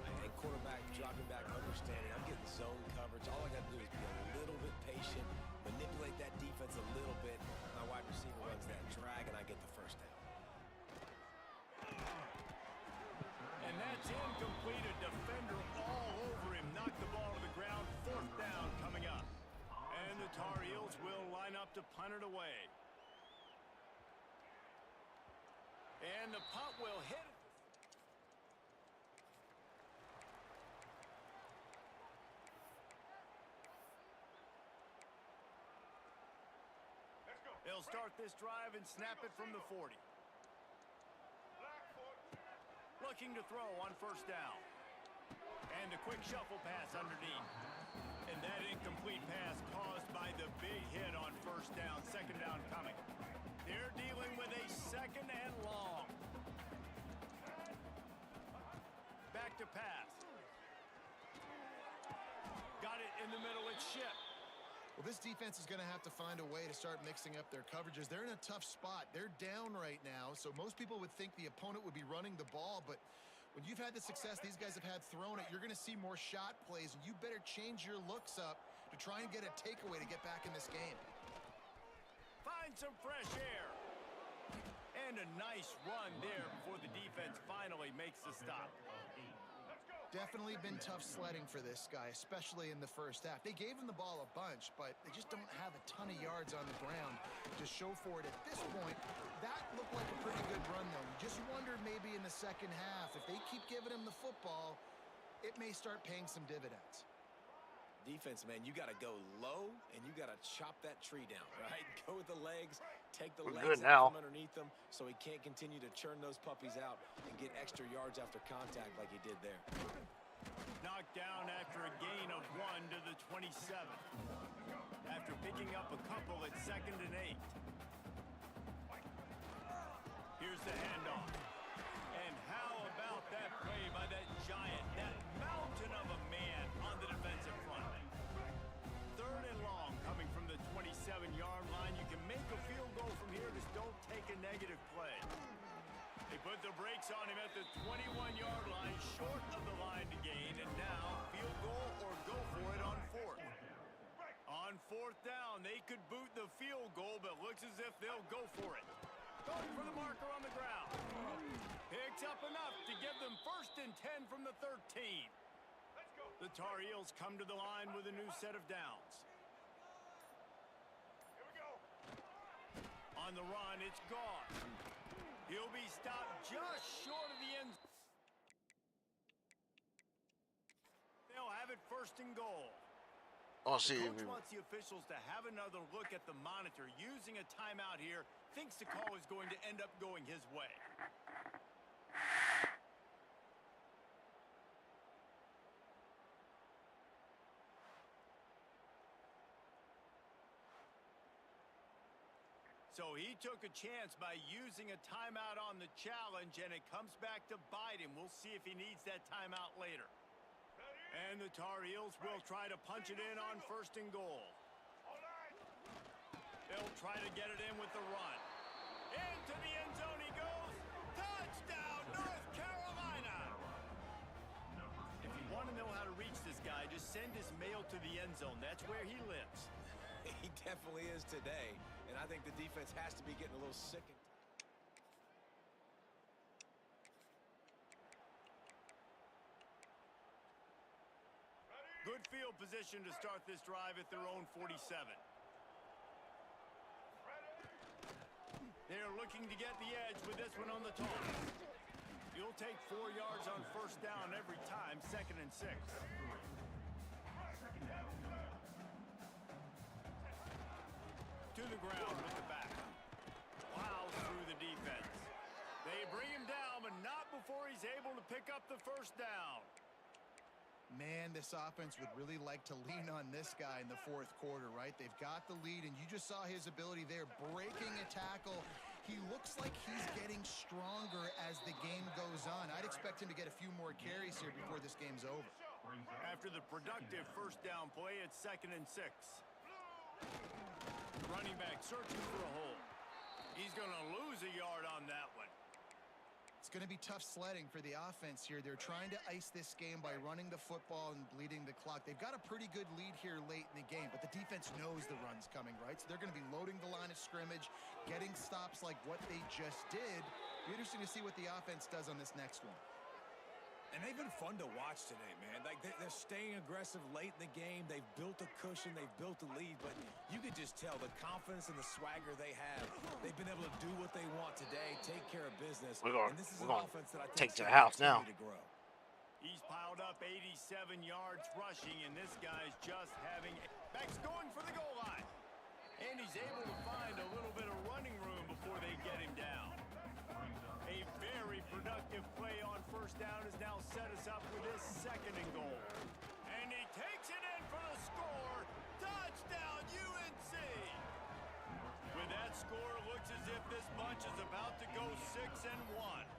And quarterback dropping back, understanding I'm getting zone coverage. All I got to do is be a little bit patient, manipulate that defense a little bit. My wide receiver runs that drag, and I get the first down. And that's incomplete. A defender all over him. Knocked the ball to the ground. Fourth down coming up. And the Tar Heels will line up to punt it away. And the punt will hit it. They'll start this drive and snap it from the 40. Looking to throw on first down. And a quick shuffle pass underneath. And that incomplete pass caused by the big hit on first down. Second down coming. They're dealing with a second and long. Back to pass. Got it in the middle. It's shipped. Well, this defense is going to have to find a way to start mixing up their coverages. They're in a tough spot. They're down right now, so most people would think the opponent would be running the ball, but when you've had the success these guys have had throwing it, you're going to see more shot plays, and you better change your looks up to try and get a takeaway to get back in this game. Find some fresh air. And a nice run there before the defense finally makes the stop. Definitely been tough sledding for this guy, especially in the first half. They gave him the ball a bunch, but they just don't have a ton of yards on the ground to show for it at this point. That looked like a pretty good run, though. You just wondered maybe in the second half, if they keep giving him the football, it may start paying some dividends. Defense, man, you got to go low, and you got to chop that tree down, right? Go with the legs, take the legs out from underneath them so he can't continue to churn those puppies out and get extra yards after contact like he did there. Knocked down after a gain of 1 to the 27. After picking up a couple at 2nd and 8. Here's the handoff. And how about that play by that giant, that mountain of a man on the defensive front? 3rd and long coming from the 27-yard line. You can make a field goal from here, just don't take a negative play. They put the brakes on him at the 21-yard line, short of the line to gain, and now field goal or go for it on 4th. On 4th down, they could boot the field goal, but looks as if they'll go for it. Going for the marker on the ground. Picks up enough to give them 1st and 10 from the 13. The Tar Heels come to the line with a new set of downs. Here we go. On the run, it's Goss. He'll be stopped just short of the end. They'll have it first and goal. I'll The see. coach wants the officials to have another look at the monitor. Using a timeout here, thinks the call is going to end up going his way. So he took a chance by using a timeout on the challenge, and it comes back to bite him. We'll see if he needs that timeout later. And the Tar Heels will try to punch it in on first and goal. They'll try to get it in with the run. Into the end zone he goes. Touchdown, North Carolina! If you want to know how to reach this guy, just send his mail to the end zone. That's where he lives. He definitely is today, and I think the defense has to be getting a little sick. Good field position to start this drive at their own 47. They're looking to get the edge with this one on the toss. You'll take 4 yards on first down every time, 2nd and 6. To the ground with the back. Plows through the defense. They bring him down, but not before he's able to pick up the first down. Man, this offense would really like to lean on this guy in the fourth quarter, right? They've got the lead, and you just saw his ability there, breaking a tackle. He looks like he's getting stronger as the game goes on. I'd expect him to get a few more carries here before this game's over. After the productive first down play, it's 2nd and 6. Running back searching for a hole. He's going to lose a yard on that one. It's going to be tough sledding for the offense here. They're trying to ice this game by running the football and bleeding the clock. They've got a pretty good lead here late in the game, but the defense knows the run's coming, right? So they're going to be loading the line of scrimmage, getting stops like what they just did. Be interesting to see what the offense does on this next one. And they've been fun to watch today, man. Like they're staying aggressive late in the game. They've built a cushion. They've built a lead. But you could just tell the confidence and the swagger they have. They've been able to do what they want today, take care of business. And this is an offense that I think take to the house now. To grow. He's piled up 87 yards rushing, and this guy's just having... Back's going for the goal line. And he's able to find a little bit of running room before they get him down. A very productive play on first down has now set us up with this 2nd and goal. And he takes it in for the score. Touchdown, UNC! With that score, it looks as if this bunch is about to go 6-1.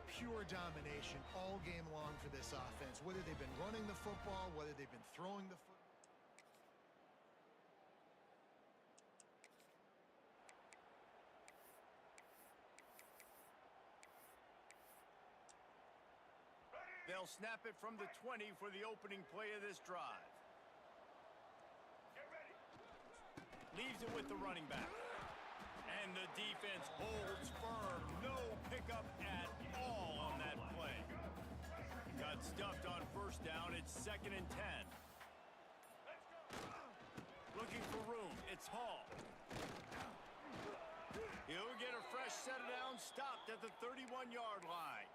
Pure domination all game long for this offense. Whether they've been running the football, whether they've been throwing the football. They'll snap it from the 20 for the opening play of this drive. Leaves it with the running back. And the defense holds firm. No pickup at all on that play. Got stuffed on first down. It's 2nd and 10. Looking for room. It's Hall. He'll get a fresh set of downs, stopped at the 31-yard line.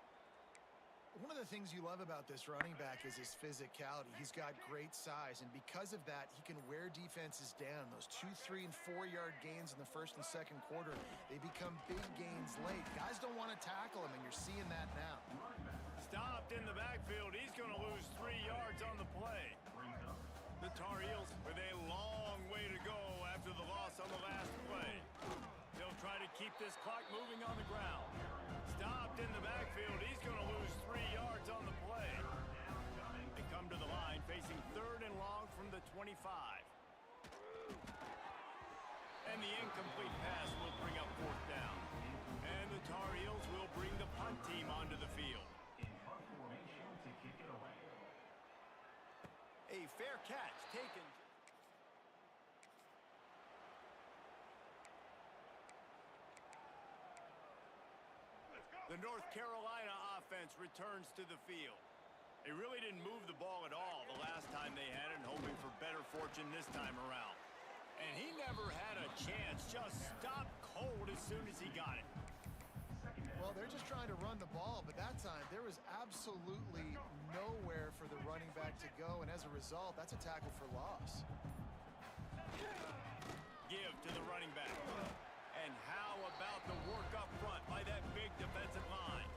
One of the things you love about this running back is his physicality. He's got great size, and because of that, he can wear defenses down. Those 2, 3, and 4-yard gains in the first and second quarter, they become big gains late. Guys don't want to tackle him, and you're seeing that now. Stopped in the backfield. He's going to lose 3 yards on the play. The Tar Heels with a long way to go after the loss on the last play. They'll try to keep this clock moving on the ground. Stopped in the backfield. He's going to lose 3 yards on the play. They come to the line facing 3rd and long from the 25. And the incomplete pass will bring up 4th down. And the Tar Heels will bring the punt team onto the field. In punt formation to kick it away. A fair catch taken. The North Carolina offense returns to the field. They really didn't move the ball at all the last time they had it, and hoping for better fortune this time around. And he never had a chance, just stopped cold as soon as he got it. Well, they're just trying to run the ball, but that time there was absolutely nowhere for the running back to go, and as a result, that's a tackle for loss. Give to the running back. And how about the work up front by that big defensive line?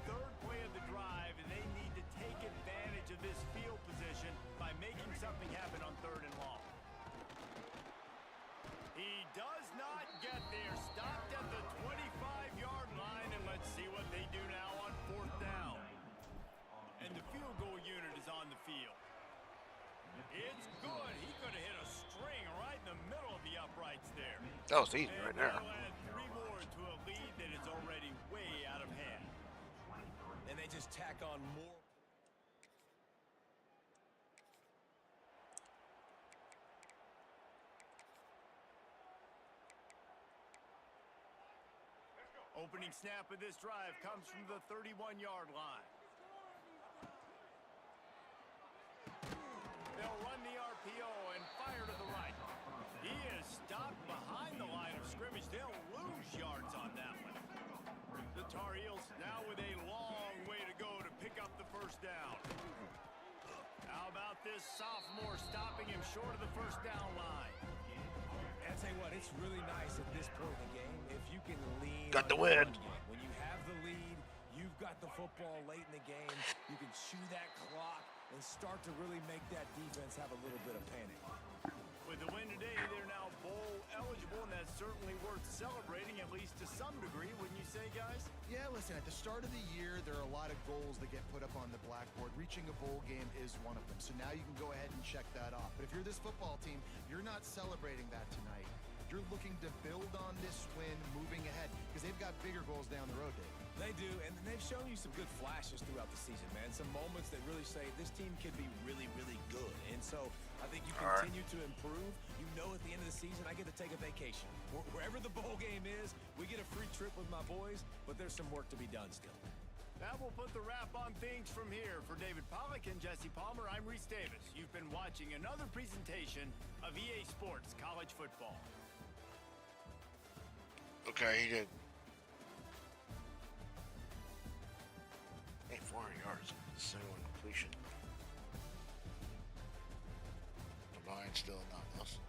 Third play of the drive, and they need to take advantage of this field position by making something happen on 3rd and long. He does not get there. Stopped at the 25-yard line, and let's see what they do now on 4th down. And the field goal unit is on the field. It's good. He could have hit a string right in the middle of the uprights there. That was easy right there. They'll add 3 more to a lead that is already way out of hand. And they just tack on more. Opening snap of this drive comes from the 31-yard line. They'll run the RPO and fire to the right. He is stopped behind the line of scrimmage. They'll lose yards on that one. The Tar Heels now with a long way to go to pick up the first down. How about this sophomore stopping him short of the first down line? And I tell you what, it's really nice at this point in the game if you can lean Got the on your win. run game. When you have the lead, you've got the football late in the game, you can chew that clock and start to really make that defense have a little bit of panic. With the win today, they're now bowl eligible, and that's certainly worth celebrating, at least to some degree, wouldn't you say, guys? Yeah, listen, at the start of the year, there are a lot of goals that get put up on the blackboard. Reaching a bowl game is one of them. So now you can go ahead and check that off. But if you're this football team, you're not celebrating that tonight. You're looking to build on this win moving ahead because they've got bigger goals down the road, Dave. They do, and they've shown you some good flashes throughout the season, man. Some moments that really say this team can be really, really good. And so I think you continue to improve. You know at the end of the season, I get to take a vacation. Wherever the bowl game is, we get a free trip with my boys, but there's some work to be done still. That will put the wrap on things from here. For David Pollack and Jesse Palmer, I'm Reese Davis. You've been watching another presentation of EA Sports College Football. Okay, he did. Hey, 400 yards. Single completion. Combined still not us.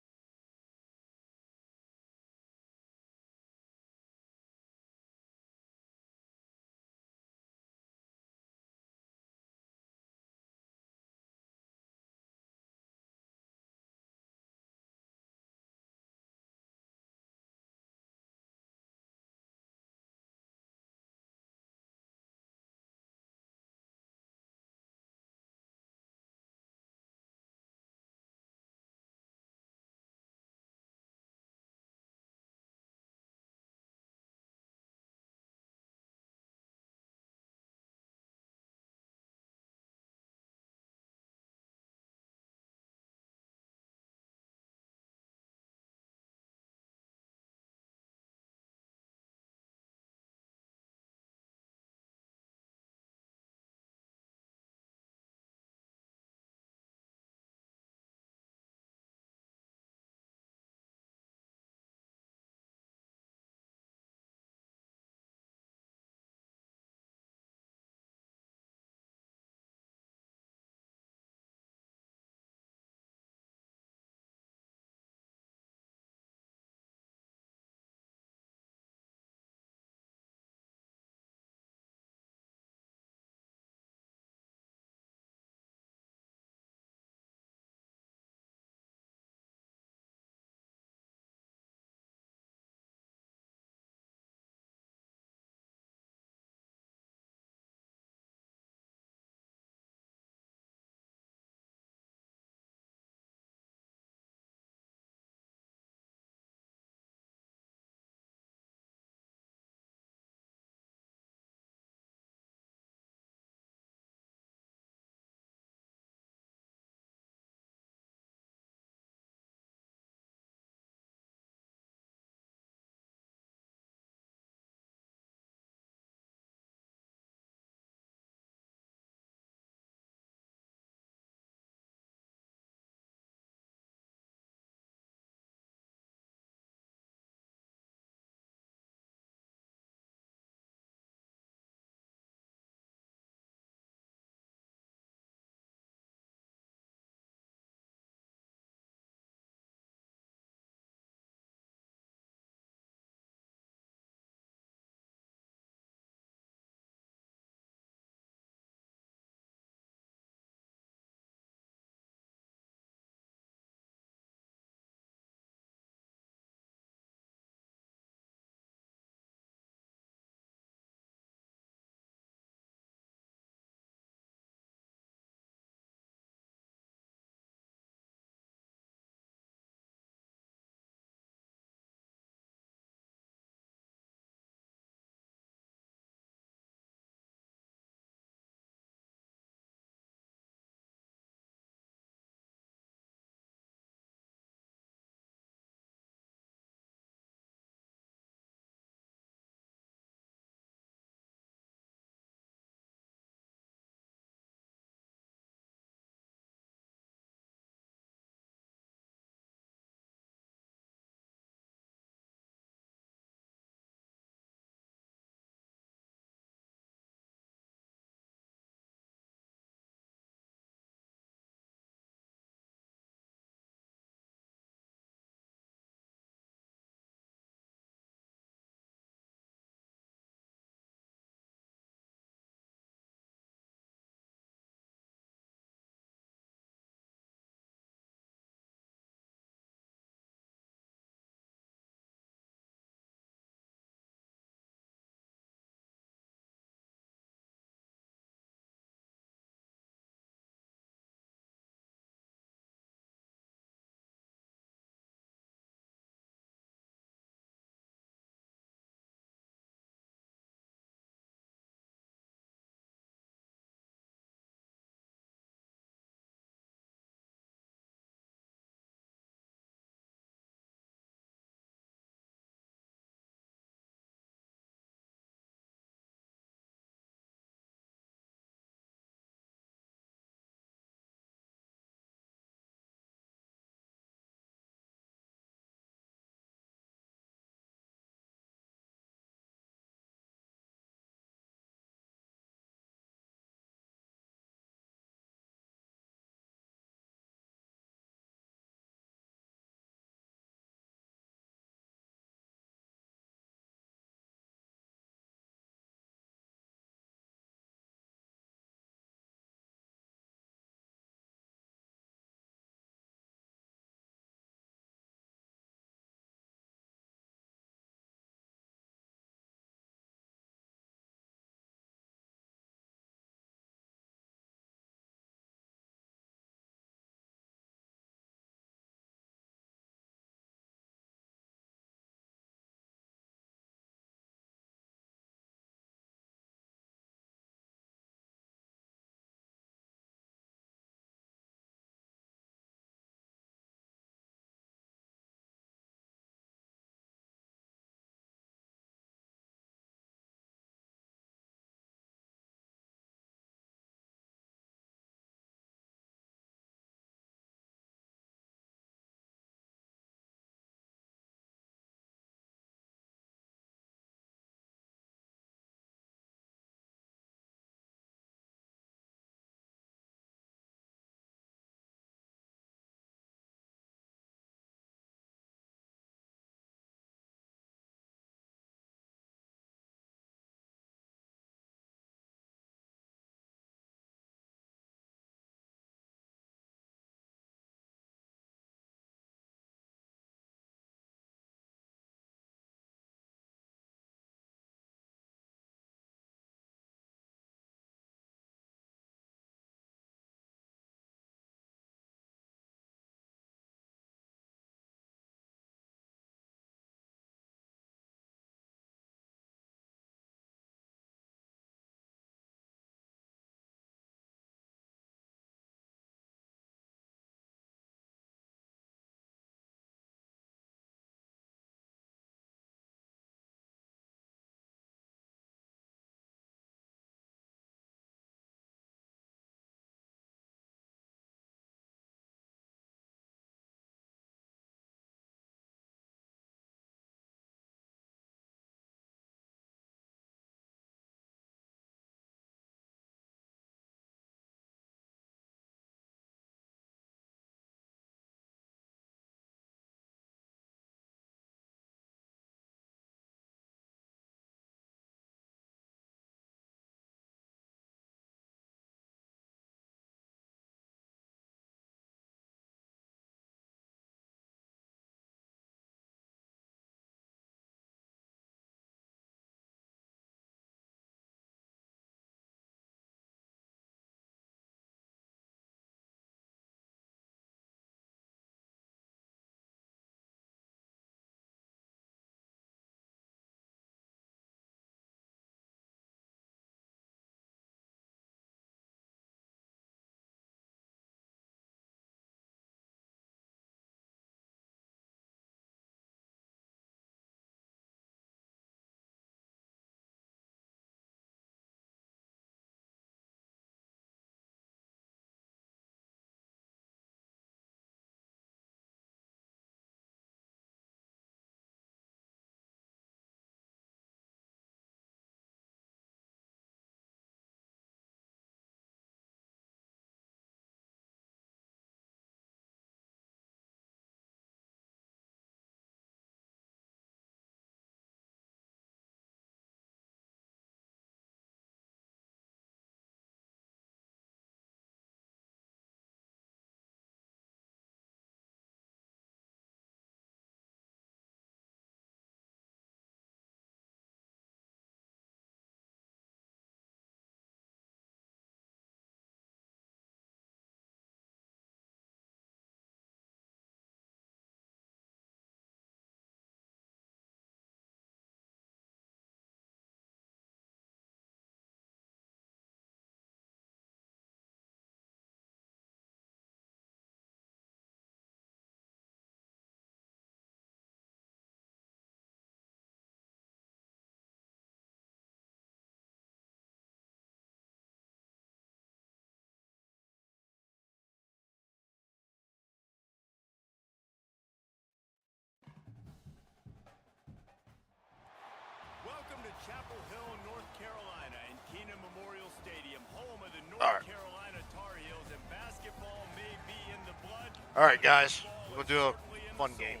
All right, guys, Football we'll is do a certainly in the fun soul. game.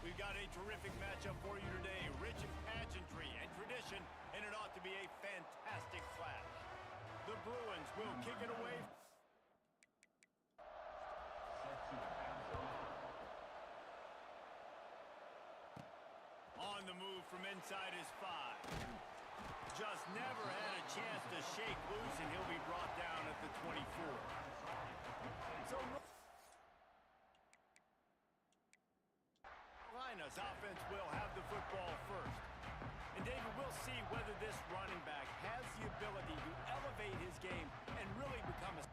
We've got a terrific matchup for you today, rich in pageantry and tradition, and it ought to be a fantastic clash. The Bruins will kick it away. On the move from inside his 5. Just never had a chance to shake loose, and he'll be brought down at the 24. So Carolina's offense will have the football first. And David, we'll see whether this running back has the ability to elevate his game and really become a...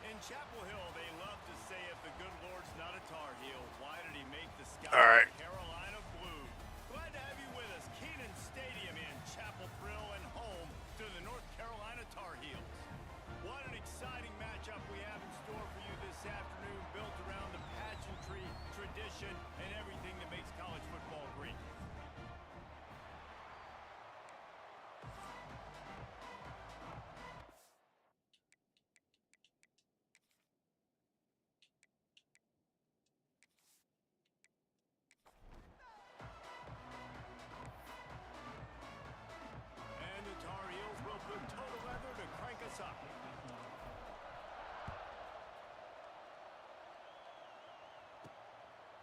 In Chapel Hill, they love to say if the good Lord's not a Tar Heel, why did he make the sky All right. Carolina blue? Glad to have you with us. Kenan Stadium in Chapel Thrill and home to the North Carolina Tar Heels. What an exciting matchup we have in store for you this afternoon, built around the pageantry, tradition, and everything that makes college football great. And the Tar Heels will put total leather to crank us up.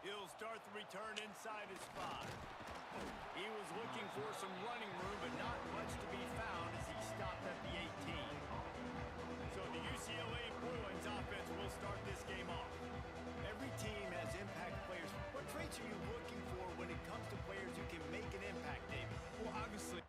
He'll start the return inside his 5. He was looking for some running room, but not much to be found as he stopped at the 18. So the UCLA Bruins offense will start this game off. Every team has impact players. What traits are you looking for when it comes to players who can make an impact, David? Well, obviously...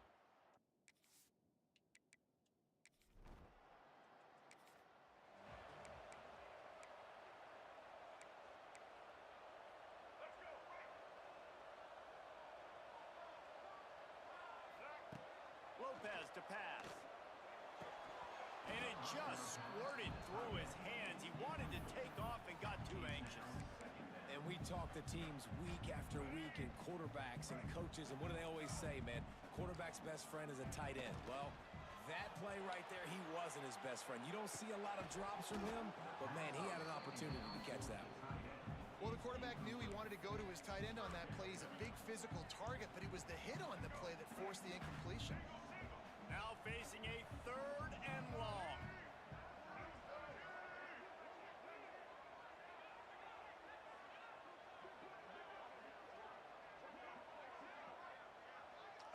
Lopez to pass. And it just squirted through his hands. He wanted to take off and got too anxious. And we talk to teams week after week and quarterbacks and coaches, and what do they always say, man? Quarterback's best friend is a tight end. Well, that play right there, he wasn't his best friend. You don't see a lot of drops from him, but, man, he had an opportunity to catch that one. Well, the quarterback knew he wanted to go to his tight end on that play. He's a big physical target, but it was the hit on the play that forced the incompletion. Now facing a 3rd and long.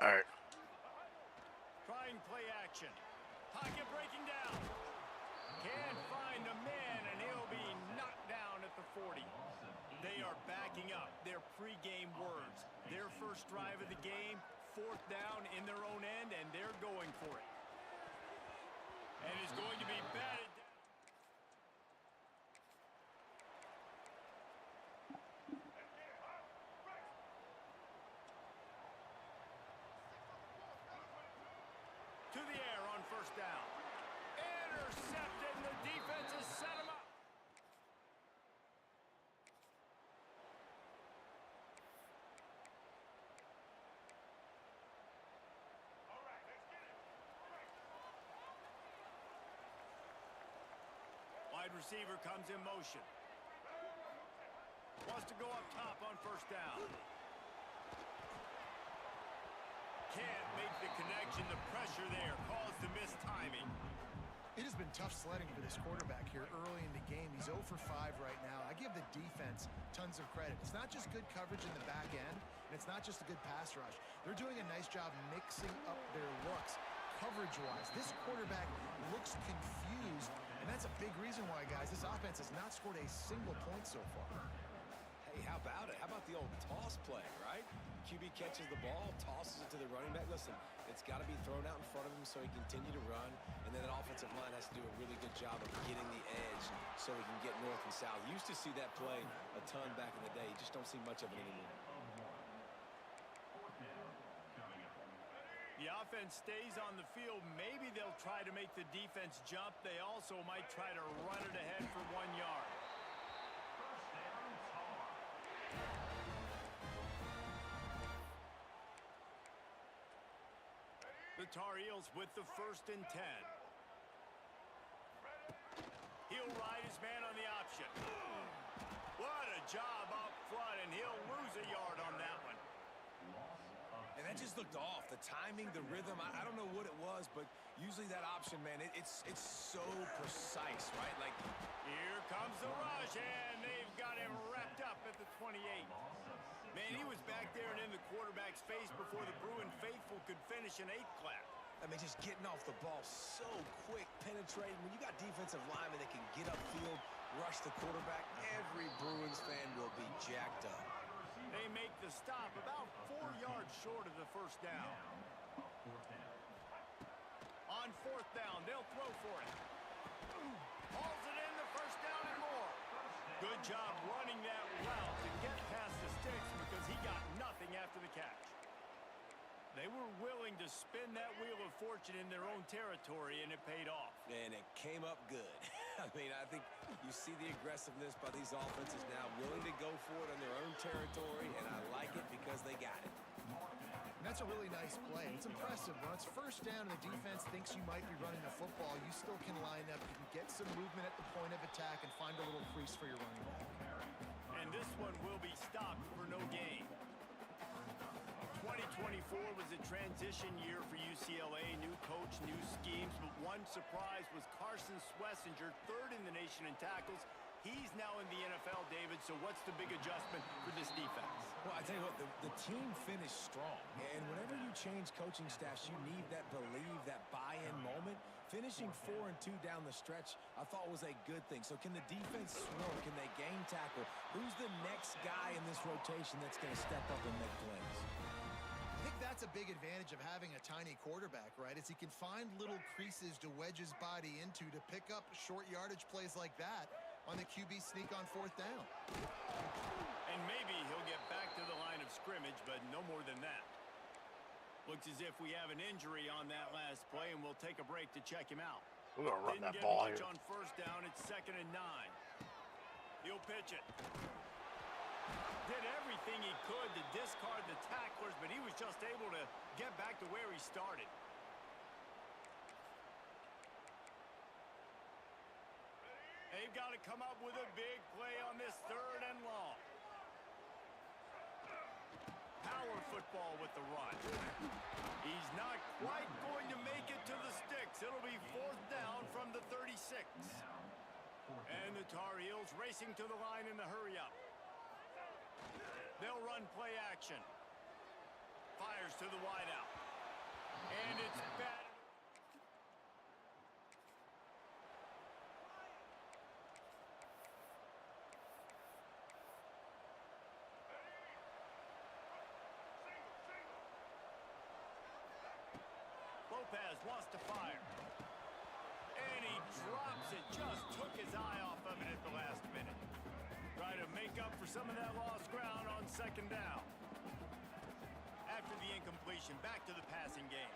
All right. Trying play action. Pocket breaking down. Can't find a man, and he'll be knocked down at the 40. They are backing up their pregame words. Their first first drive of the game, 4th down in their own end, and they're going for it. And it's going to be batted down. To the air on 1st down. Intercepted, and the defense has set him up. Wide receiver comes in motion. Wants to go up top on 1st down. Can't make the connection. The pressure there caused the missed timing. It has been tough sledding for this quarterback here early in the game. He's 0 for 5 right now. I give the defense tons of credit. It's not just good coverage in the back end, and it's not just a good pass rush. They're doing a nice job mixing up their looks coverage-wise. This quarterback looks confused, and that's a big reason why, guys, this offense has not scored a single point so far. Hey, how about it? How about the old toss play, right? QB catches the ball, tosses it to the running back. Listen, it's got to be thrown out in front of him so he can continue to run, and then that offensive line has to do a really good job of getting the edge so he can get north and south. You used to see that play a ton back in the day. You just don't see much of it anymore. The offense stays on the field. Maybe they'll try to make the defense jump. They also might try to run it ahead for 1 yard. The Tar Heels with the 1st and 10. He'll ride his man on the option. What a job up front, and he'll lose a yard on that one. And that just looked off. The timing, the rhythm, I don't know what it was, but usually that option, man, it's so precise, right? Like, here comes the rush, and they've got him wrapped up at the 28. Man, he was back there and in the quarterback's face before the Bruin faithful could finish an 8 clap. I mean, just getting off the ball so quick, penetrating. When you got defensive linemen that can get upfield, rush the quarterback, every Bruins fan will be jacked up. They make the stop about 4 yards short of the 1st down. On 4th down, they'll throw for it. Hauls it in, the 1st down and more. Good job running that route to get past the sticks because he got nothing after the catch. They were willing to spin that wheel of fortune in their own territory, and it paid off. And it came up good. I mean, I think you see the aggressiveness by these offenses now, willing to go for it in their own territory, and I like it because they got it. And that's a really nice play. It's impressive. When it's 1st down and the defense thinks you might be running the football, you still can line up. You can get some movement at the point of attack and find a little crease for your running back. And this one will be stopped for no gain. 2024 was a transition year for UCLA. New coach, new schemes, but one surprise was Carson Schlesinger, 3rd in the nation in tackles. He's now in the NFL, David, so what's the big adjustment for this defense? Well, I tell you what, the team finished strong. And whenever you change coaching staffs, you need that believe, that buy-in moment. Finishing 4-2 down the stretch, I thought was a good thing. So can the defense swarm? Can they game tackle? Who's the next guy in this rotation that's going to step up and make plays? I think that's a big advantage of having a tiny quarterback, right? Is he can find little creases to wedge his body into to pick up short yardage plays like that on the QB sneak on 4th down. And maybe he'll get back to the line of scrimmage, but no more than that. Looks as if we have an injury on that last play, and we'll take a break to check him out. We're going to run Didn't that get ball much here. on 1st down. It's 2nd and 9. He'll pitch it. Did everything he could to discard the tacklers, but he was just able to get back to where he started. They've got to come up with a big play on this 3rd and long. Power football with the run. He's not quite going to make it to the sticks. It'll be 4th down from the 36. And the Tar Heels racing to the line in the hurry-up. They'll run play action. Fires to the wideout. And it's bad. Lopez wants to fire. And he drops it. Just took his eye off of it at the last minute. Try to make up for some of that lost ground on second down. After the incompletion, back to the passing game.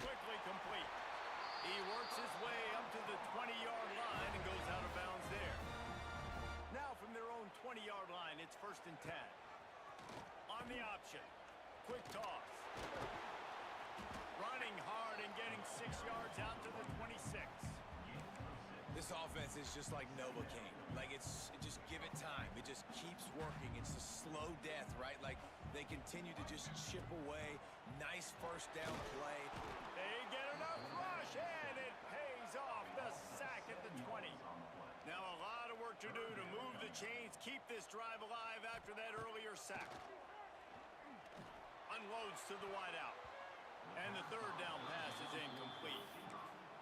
Quickly complete. He works his way up to the 20-yard line and goes out of bounds there. Now from their own 20-yard line, it's 1st and 10. On the option. Quick toss. Running hard and getting 6 yards out to the 26. This offense is just like Novocaine. Like, just give it time. It just keeps working. It's a slow death, right? Like, they continue to just chip away. Nice first down play. They get enough rush, and it pays off. The sack at the 20. Now a lot of work to do to move the chains, keep this drive alive after that earlier sack. Unloads to the wideout. And the 3rd down pass is incomplete.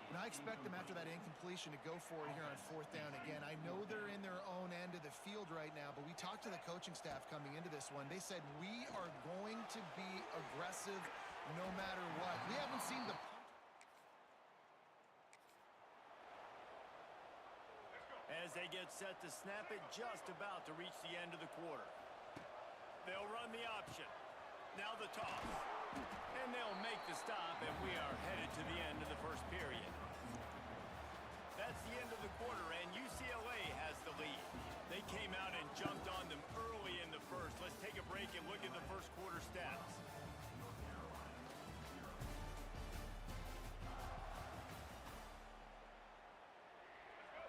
And I expect them after that incompletion to go for it here on 4th down again. I know they're in their own end of the field right now, but we talked to the coaching staff coming into this one. They said, we are going to be aggressive no matter what. We haven't seen the... As they get set to snap it, just about to reach the end of the quarter. They'll run the option. Now the toss. And they'll make the stop, and we are headed to the end of the first period. That's the end of the quarter, and UCLA has the lead. They came out and jumped on them early in the first. Let's take a break and look at the first quarter stats.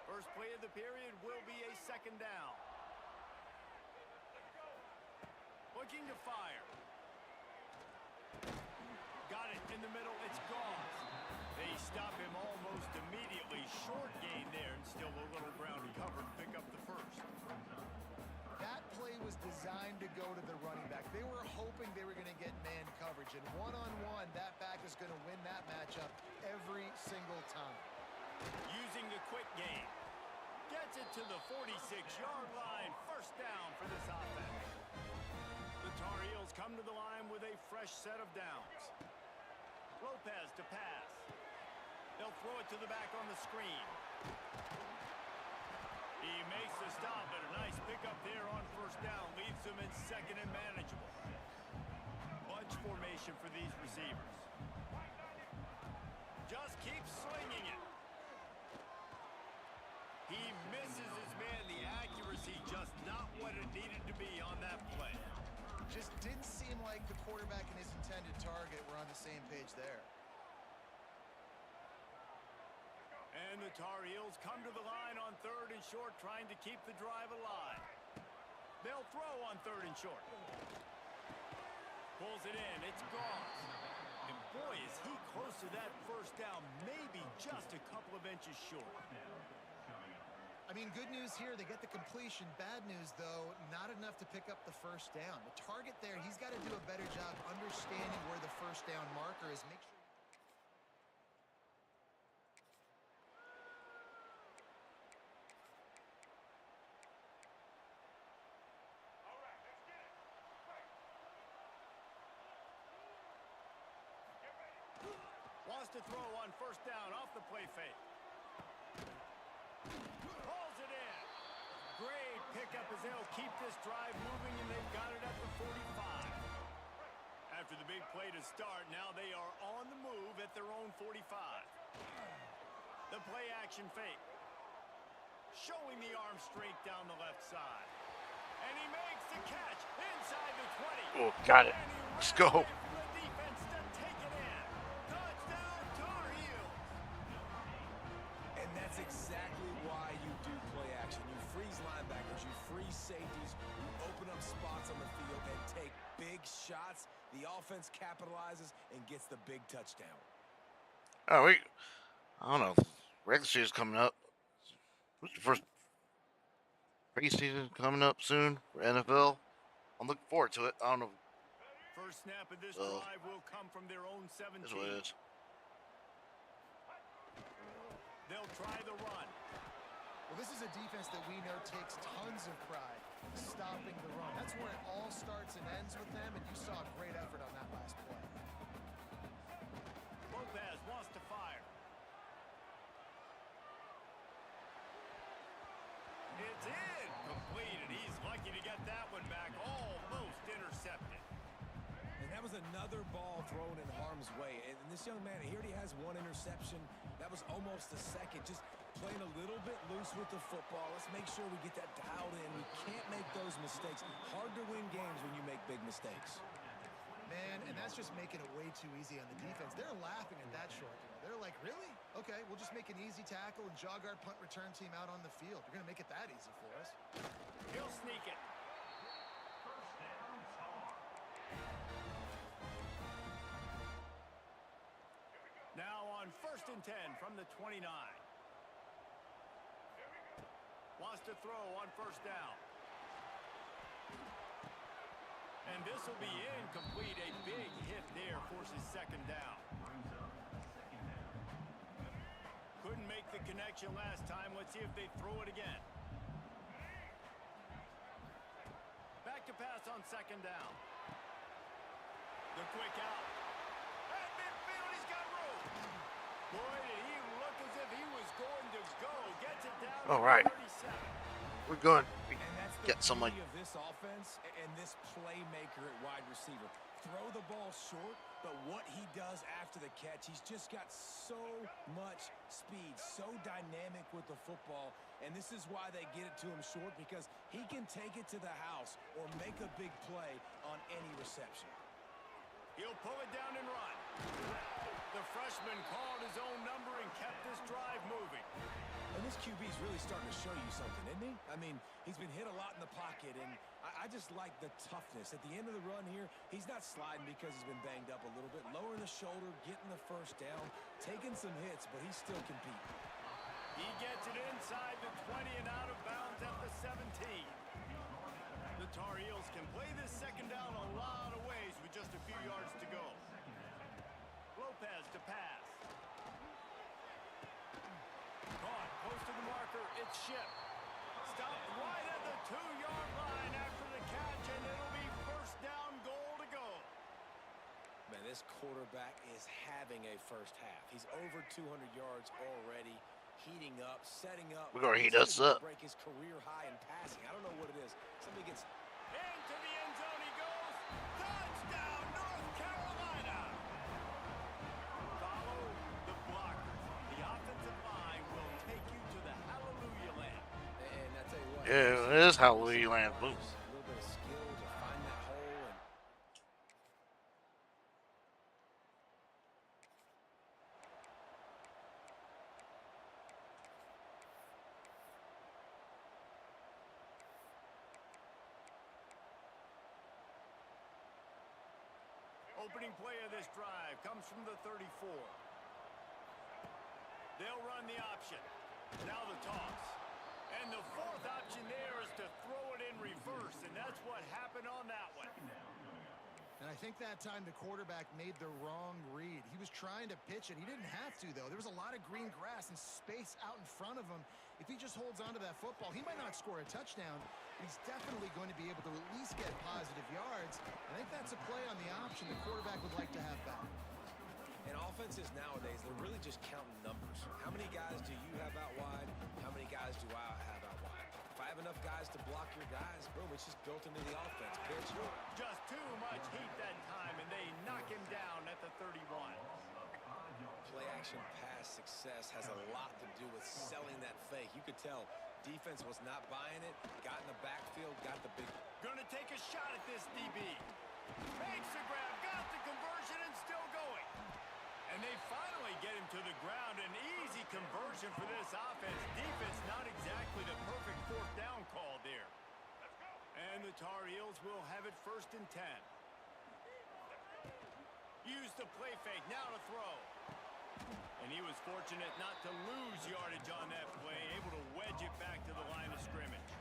First play of the period will be a 2nd down. Looking to fire. Got it in the middle. It's gone. They stop him almost immediately. Short gain there, and still a little ground covered. Pick up the first. That play was designed to go to the running back. They were hoping they were going to get man coverage, and one-on-one, that back is going to win that matchup every single time. Using the quick game. Gets it to the 46-yard line. First down for this offense. The Tar Heels come to the line with a fresh set of downs. Lopez to pass. They'll throw it to the back on the screen. He makes the stop, but a nice pickup there on first down. Leaves them in 2nd and manageable. Bunch formation for these receivers. Just keeps slinging it. He misses his man. The accuracy just not what it needed to be on that play. Just didn't seem like the quarterback and his intended target were on the same page there. And the Tar Heels come to the line on 3rd and short, trying to keep the drive alive. They'll throw on 3rd and short. Pulls it in. It's gone. And boy, is he close to that first down. Maybe just a couple of inches short. I mean, good news here, they get the completion. Bad news, though, not enough to pick up the first down. The target there, he's got to do a better job understanding where the first down marker is. Make sure. Wants to throw on first down off the play fake. Pulls it in. Great pickup as they'll keep this drive moving, and they've got it at the 45. After the big play to start, now they are on the move at their own 45. The play action fake. Showing the arm strength down the left side. And he makes the catch inside the 20. Oh, got it. Let's go. That's exactly why you do play action. You freeze linebackers, you freeze safeties, you open up spots on the field and take big shots. The offense capitalizes and gets the big touchdown. Oh, I don't know. Regular season's coming up. Who's the first preseason coming up soon for NFL? I'm looking forward to it. I don't know. First snap of this drive will come from their own 17. That's what it is. They'll try the run. Well, this is a defense that we know takes tons of pride stopping the run. That's where it all starts and ends with them, and you saw a great effort on that last play. Another ball thrown in harm's way. And this young man, he already has one interception. That was almost the second. Just playing a little bit loose with the football. Let's make sure we get that dialed in. We can't make those mistakes. Hard to win games when you make big mistakes. Man, and that's just making it way too easy on the defense. They're laughing at that short. They're like, really? Okay, we'll just make an easy tackle and jog our punt return team out on the field. You're going to make it that easy for us. He'll sneak it. Now on 1st and 10 from the 29. Wants to throw on 1st down. And this will be incomplete. A big hit there forces 2nd down. Couldn't make the connection last time. Let's see if they throw it again. Back to pass on 2nd down. The quick out. At midfield, he's got room. Boy, did he look as if he was going to go. Gets it down All to right. 37. We're good. And that's the Get someone. beauty of this offense and this playmaker at wide receiver. Throw the ball short, but what he does after the catch, he's just got so much speed, so dynamic with the football, and this is why they get it to him short, because he can take it to the house or make a big play on any reception. He'll pull it down and run. The freshman called his own number and kept this drive moving. And this QB's really starting to show you something, isn't he? I mean, he's been hit a lot in the pocket, and I just like the toughness. At the end of the run here, he's not sliding because he's been banged up a little bit. Lowering the shoulder, getting the 1st down, taking some hits, but he's still competing. He gets it inside the 20 and out of bounds at the 17. The Tar Heels can play this 2nd down a lot of ways with just a few yards to go. Lopez to pass. Caught close to the marker. It's Shipp. Stopped right at the 2-yard line after the catch, and it'll be 1st down, goal to go. Man, this quarterback is having a 1st half. He's over 200 yards already, heating up, setting up. We're gonna heat He's us gonna up. break his career high in passing. I don't know what it is. Somebody gets Into the end zone he goes. Touchdown, North Carolina. Follow the blockers. The offensive line will take you to the hallelujah land. and I tell you what. Yeah, it is Hallelujah Land. Boom. A little bit of skill to find that hole and Opening play of this drive comes from the 34. They'll run the option. Now the toss. And the 4th option there is to throw it in reverse, and that's what happened on that one. And I think that time the quarterback made the wrong read. He was trying to pitch it. He didn't have to, though. There was a lot of green grass and space out in front of him. If he just holds on to that football, he might not score a touchdown, but he's definitely going to be able to at least get positive yards. I think that's a play on the option the quarterback would like to have back. And offenses nowadays, they're really just counting numbers. How many guys do you have out wide? How many guys do I have out wide? If I have enough guys to block your guys, boom, it's just built into the offense. Pitch. Just too much heat that time, and they knock him down at the 31. Play action pass success has a lot to do with selling that fake. You could tell defense was not buying it, got in the backfield, got the big. Gonna take a shot at this DB. Makes the grab, got the conversion, and still going. And they finally get him to the ground. An easy conversion for this offense. Defense not exactly the perfect 4th down call there. And the Tar Heels will have it 1st and 10. Use the play fake, now to throw. And he was fortunate not to lose yardage on that play, able to wedge it back to the line of scrimmage.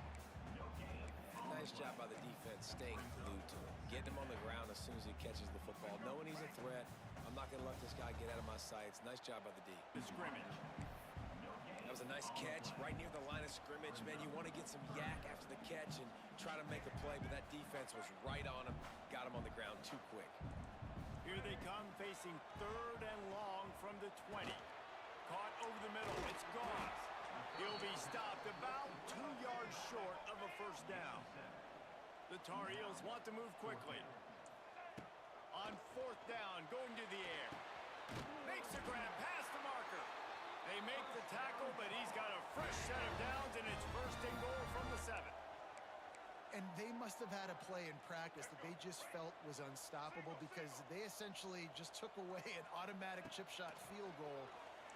Nice job by the defense staying glued to him. Getting him on the ground as soon as he catches the football. Knowing he's a threat. I'm not going to let this guy get out of my sights. Nice job by the D. The scrimmage. That was a nice catch right near the line of scrimmage. Man, you want to get some yak after the catch and try to make a play, but that defense was right on him. Got him on the ground too quick. Here they come, facing 3rd and long from the 20. Caught over the middle. It's Goss. He'll be stopped about 2 yards short of a 1st down. The Tar Heels want to move quickly. On 4th down, going to the air. Makes the grab past the marker. They make the tackle, but he's got a fresh set of downs, and it's first and goal from the 7. And they must have had a play in practice that they just felt was unstoppable because they essentially just took away an automatic chip shot field goal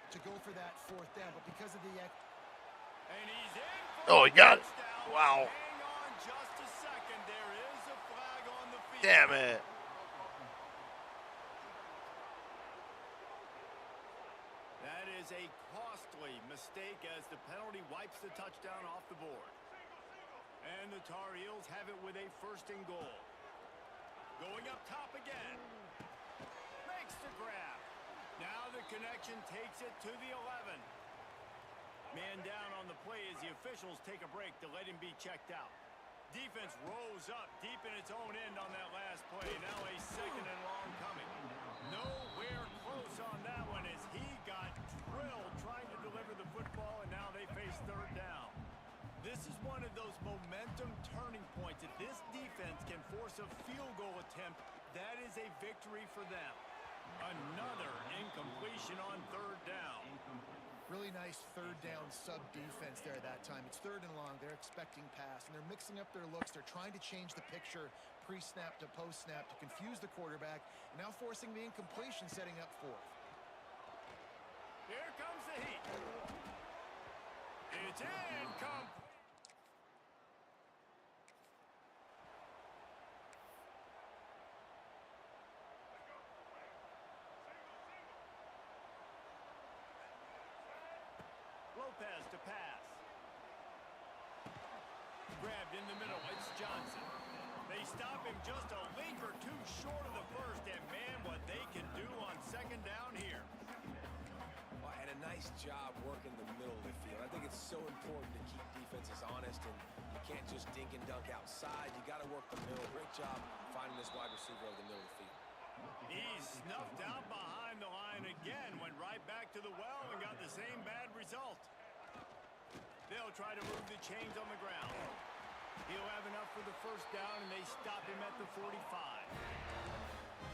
to go for that 4th down. But because of the... And he's in for Oh, he got it. touchdown. Wow. Hang on just a second. There is a flag on the field. Damn it. That is a costly mistake as the penalty wipes the touchdown off the board. And the Tar Heels have it with a first and goal. Going up top again. Makes the grab. Now the connection takes it to the 11. Man down on the play as the officials take a break to let him be checked out. Defense rose up deep in its own end on that last play. Now a second and long coming. Nowhere close on that one as he got drilled trying to deliver the football, and now they face 3rd down. This is one of those momentum turning points. If this defense can force a field goal attempt, that is a victory for them. Another incompletion on 3rd down. Really nice 3rd down sub-defense there that time. It's 3rd and long. They're expecting pass, and they're mixing up their looks. They're trying to change the picture pre-snap to post-snap to confuse the quarterback, and now forcing the incompletion, setting up 4th. Here comes the heat. It's incomplete. Lopez to pass. Grabbed in the middle. It's Johnson. They stop him just a link or two short of the first, and man, what they can do on 2nd down here. Well, and a nice job working the middle of the field. I think it's so important to keep defenses honest, and you can't just dink and dunk outside. You got to work the middle. Great job finding this wide receiver over the middle of the field. He's snuffed out behind the line again, went right back to the well and got the same bad result. They'll try to move the chains on the ground. He'll have enough for the first down, and they stop him at the 45.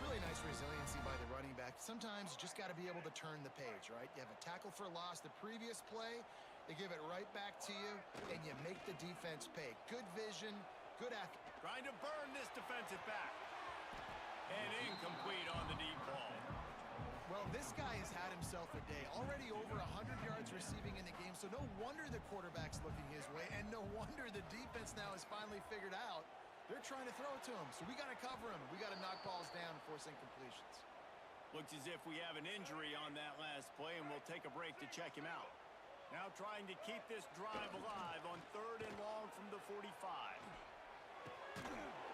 Really nice resiliency by the running back. Sometimes you just got to be able to turn the page, right? You have a tackle for loss the previous play, they give it right back to you, and you make the defense pay. Good vision, good accuracy. Trying to burn this defensive back. And incomplete on the deep ball. Well, this guy has had himself a day. Already over 100 yards receiving in the game, so no wonder the quarterback's looking his way, and no wonder the defense now has finally figured out they're trying to throw it to him. So we got to cover him. We got to knock balls down and force incompletions. Looks as if we have an injury on that last play, and we'll take a break to check him out. Now trying to keep this drive alive on 3rd and long from the 45.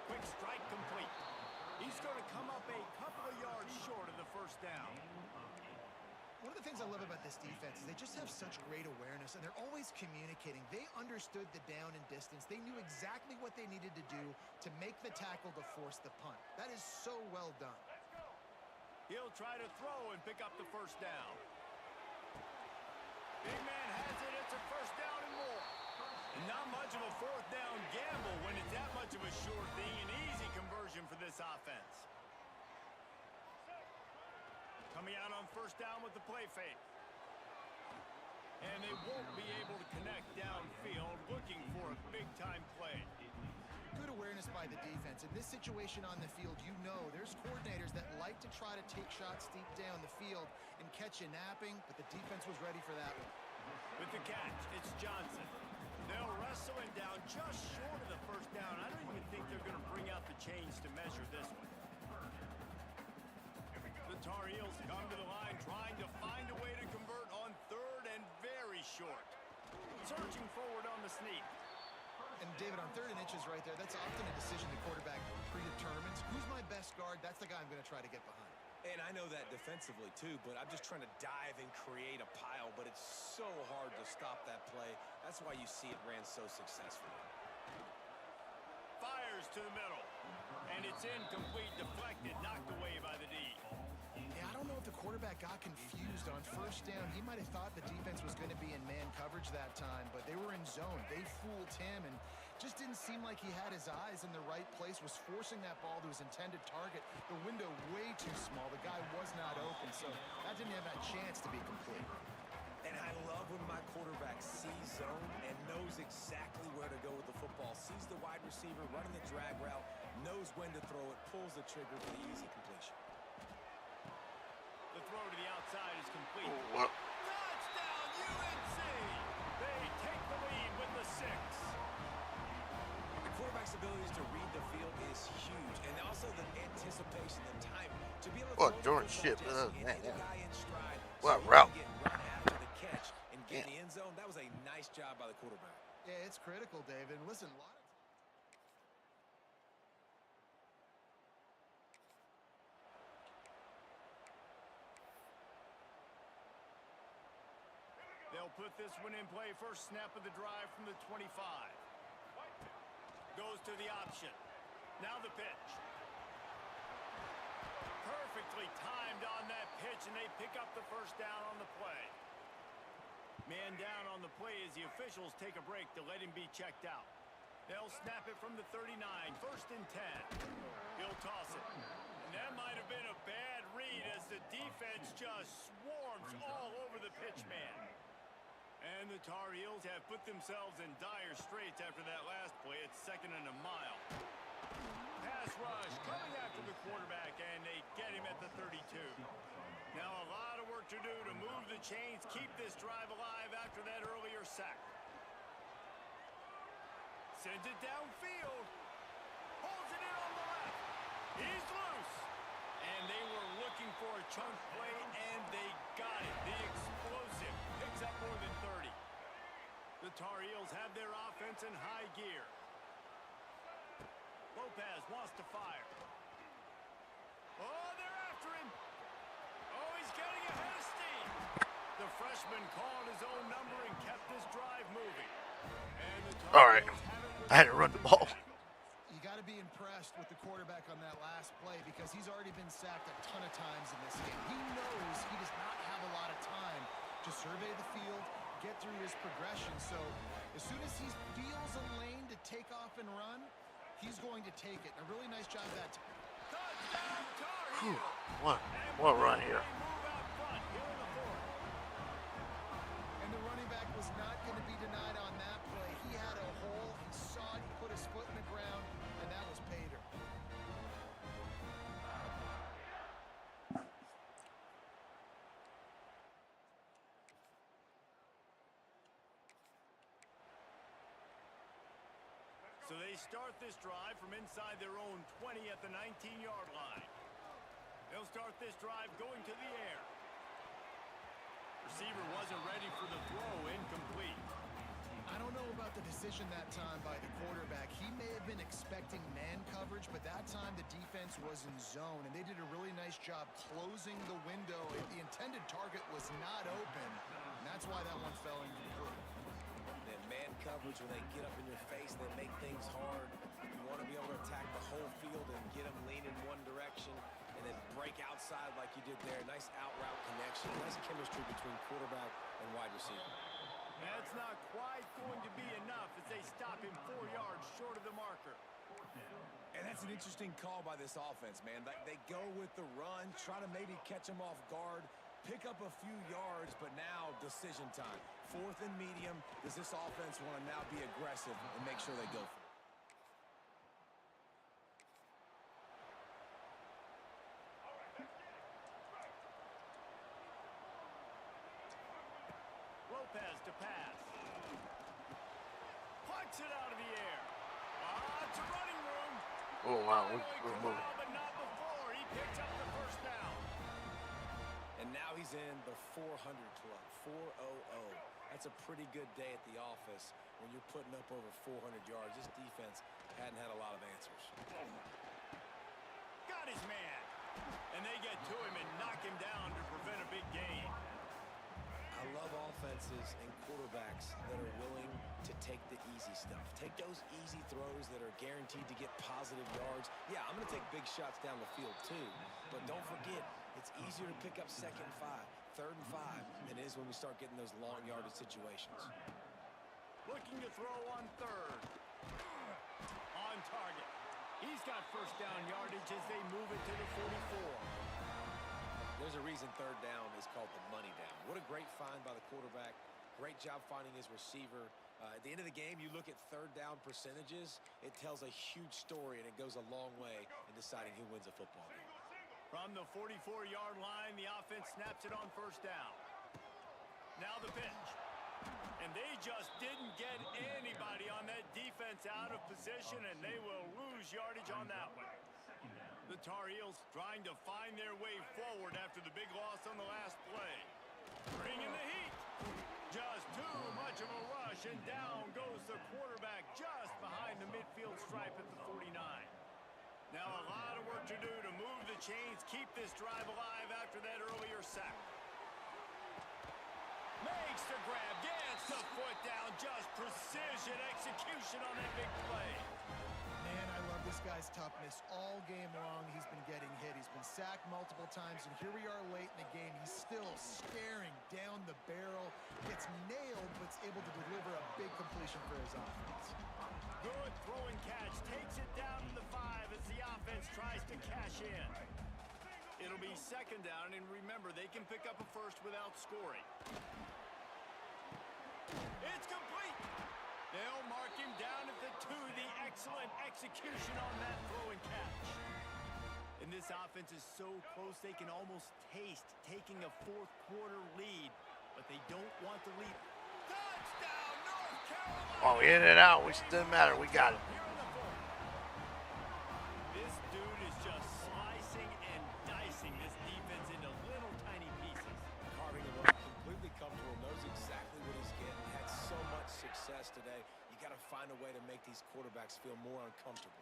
Quick strike complete. He's going to come up a couple of yards short of the first down. One of the things I love about this defense is they just have such great awareness, and they're always communicating. They understood the down and distance. They knew exactly what they needed to do to make the tackle to force the punt. That is so well done. He'll try to throw and pick up the first down. Big man has it. It's a first down and more. And not much of a 4th down gamble when it's that much of a sure thing. An easy conversion for this offense. Coming out on first down with the play fake. And they won't be able to connect downfield, looking for a big-time play. Good awareness by the defense. In this situation on the field, you know there's coordinators that like to try to take shots deep down the field and catch you napping, but the defense was ready for that one. With the catch, it's Johnson. They'll wrestle him down just short of the first down. I don't even think they're going to bring out the chains to measure this one. The Tar Heels come to the line trying to find a way to convert on 3rd and very short. Searching forward on the sneak. And David, on 3rd and inches right there, that's often a decision the quarterback predetermines. Who's my best guard? That's the guy I'm going to try to get behind. And I know that defensively, too, but I'm just trying to dive and create a pile, but it's so hard to stop that play. That's why you see it ran so successfully. Fires to the middle. And it's incomplete, deflected, knocked away by the D. Yeah, I don't know if the quarterback got confused on first down. He might have thought the defense was going to be in man coverage that time, but they were in zone. They fooled him, and Just didn't seem like he had his eyes in the right place, was forcing that ball to his intended target. The window way too small. The guy was not open, so that didn't have a chance to be complete. And I love when my quarterback sees zone and knows exactly where to go with the football. Sees the wide receiver running the drag route, knows when to throw it, pulls the trigger for the easy completion. The throw to the outside is complete. Oh, what? Touchdown, UNC! They take the lead with the 6. The quarterback's abilities to read the field is huge, and also the anticipation, the time to be able to What, throw Jordan the shit, football just man, hit the guy in stride. What so he route? can get right after the catch and get in the end zone. That was a nice job by the quarterback. Yeah, it's critical, David. And listen, a lot of They'll put this one in play. First snap of the drive from the 25. Goes to the option. Now the pitch. Perfectly timed on that pitch, and they pick up the first down on the play. Man down on the play as the officials take a break to let him be checked out. They'll snap it from the 39. First and 10. He'll toss it. And that might have been a bad read as the defense just swarms all over the pitch man. And the Tar Heels have put themselves in dire straits after that last play. It's 2nd and a mile. Pass rush coming after the quarterback, and they get him at the 32. Now a lot of work to do to move the chains, keep this drive alive after that earlier sack. Sends it downfield. Holds it in on the left. He's loose. And they were looking for a chunk play, and they got it. The explosive picks up more than 30. The Tar Heels have their offense in high gear. Lopez wants to fire. Oh, they're after him. Oh, he's getting ahead of steam. The freshman called his own number and kept this drive moving. And the All right. I had to run the ball. You got to be impressed with the quarterback on that last play because he's already been sacked a ton of times in this game. He knows he does not have a lot of time to survey the field, get through his progression. So as soon as he feels a lane to take off and run, he's going to take it. A really nice job that time. Touchdown, Tar Heels. What run here? Move out front here in the 4th. And the running back was not going to be denied on that play. He had a hole. He saw it. He put his foot in the ground, and that was Pater. So they start this drive from inside their own 20 at the 19-yard line. They'll start this drive going to the air. Receiver wasn't ready for the throw, incomplete. I don't know about the decision that time by the quarterback. He may have been expecting man coverage, but that time the defense was in zone, and they did a really nice job closing the window. The intended target was not open, and that's why that one fell incomplete. Then man coverage, when they get up in your face, they make things hard. You want to be able to attack the whole field and get them leaning one direction and then break outside like you did there. Nice out route connection, nice chemistry between quarterback and wide receiver. That's not quite going to be enough as they stop him 4 yards short of the marker. And that's an interesting call by this offense, man. They go with the run, try to maybe catch him off guard, pick up a few yards, but now decision time. 4th and medium. Does this offense want to now be aggressive and make sure they go for it? Lopez to pass. Plucks it out of the air. It's a running room. Oh, wow. We're Well, moving. but not before. He picks up the first down. And now he's in the 400 club, 400. That's a pretty good day at the office when you're putting up over 400 yards. This defense hadn't had a lot of answers. Got his man. And they get to him and knock him down to prevent a big gain. I love offenses and quarterbacks that are willing to take the easy stuff. Take those easy throws that are guaranteed to get positive yards. Yeah, I'm going to take big shots down the field too. But don't forget, it's easier to pick up 2nd and 5, 3rd and 5 than it is when we start getting those long yardage situations. Looking to throw on 3rd. target. He's got first down yardage as they move it to the 44. There's a reason third down is called the money down. What a great find by the quarterback. Great job finding his receiver. At the end of the game, you look at third down percentages, it tells a huge story, and it goes a long way in deciding who wins a football game. From the 44-yard line, the offense snaps it on first down. Now the pitch. And they just didn't get anybody on that defense out of position, and they will lose yardage on that one. The Tar Heels trying to find their way forward after the big loss on the last play. Bringing the heat. Just too much of a rush, and down goes the quarterback just behind the midfield stripe at the 49. Now a lot of work to do to move the chains, keep this drive alive after that earlier sack. Makes the grab, gets the foot down, just precision execution on that big play. Man, I love this guy's toughness. All game long, he's been getting hit. He's been sacked multiple times, and here we are late in the game. He's still staring down the barrel, gets nailed, but's able to deliver a big completion for his offense. Good throw and catch, takes it down to the 5 as the offense tries to cash in. It'll be second down, and remember, they can pick up a first without scoring. It's complete. They'll mark him down at the 2. The excellent execution on that throw and catch. And this offense is so close they can almost taste taking a fourth quarter lead, but they don't want the lead. Touchdown, North Carolina! Oh, in and out. We still matter. We got it. This dude is just slicing and dicing this defense into little tiny pieces. Carving him up, completely comfortable, knows exactly what he's getting, had so much success today. You got to find a way to make these quarterbacks feel more uncomfortable.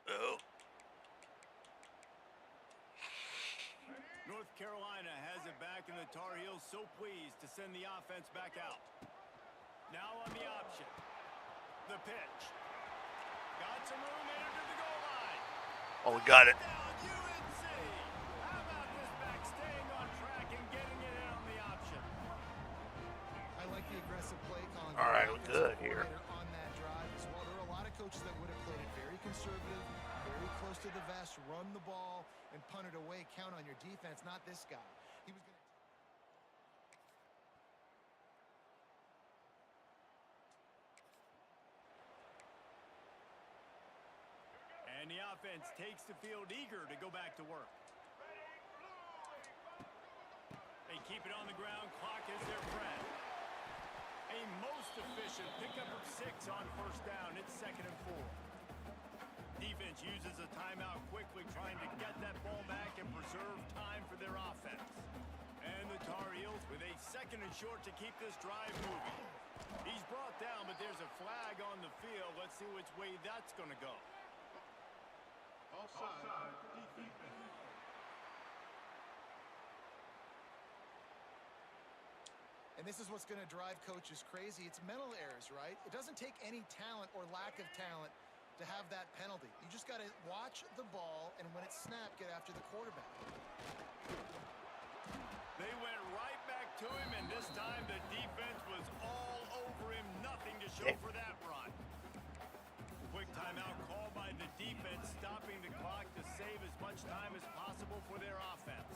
Oh. North Carolina has it back, and the Tar Heels so pleased to send the offense back out. Now on the option. The pitch. Got some room into the goal line. Oh, we got it. Down UNC. How about this back staying on track and getting it in on the option? I like the aggressive play calling. All right, we're good here. On that drive as well. There are a lot of coaches that would have played it very conservative, very close to the vest, run the ball, and punt it away. Count on your defense, not this guy. He was going to... And the offense takes the field eager to go back to work. They keep it on the ground. Clock is their friend. A most efficient pickup of 6 on first down. It's 2nd and 4. Defense uses a timeout quickly, trying to get that ball back and preserve time for their offense. And the Tar Heels with a 2nd and short to keep this drive moving. He's brought down, but there's a flag on the field. Let's see which way that's going to go. Offside, defense. And this is what's going to drive coaches crazy. It's mental errors, right? It doesn't take any talent or lack of talent to have that penalty. You just got to watch the ball, and when it's snapped, get after the quarterback. They went right back to him, and this time the defense was all over him. Nothing to show for that run. Quick timeout call by the defense, stopping the clock to save as much time as possible for their offense.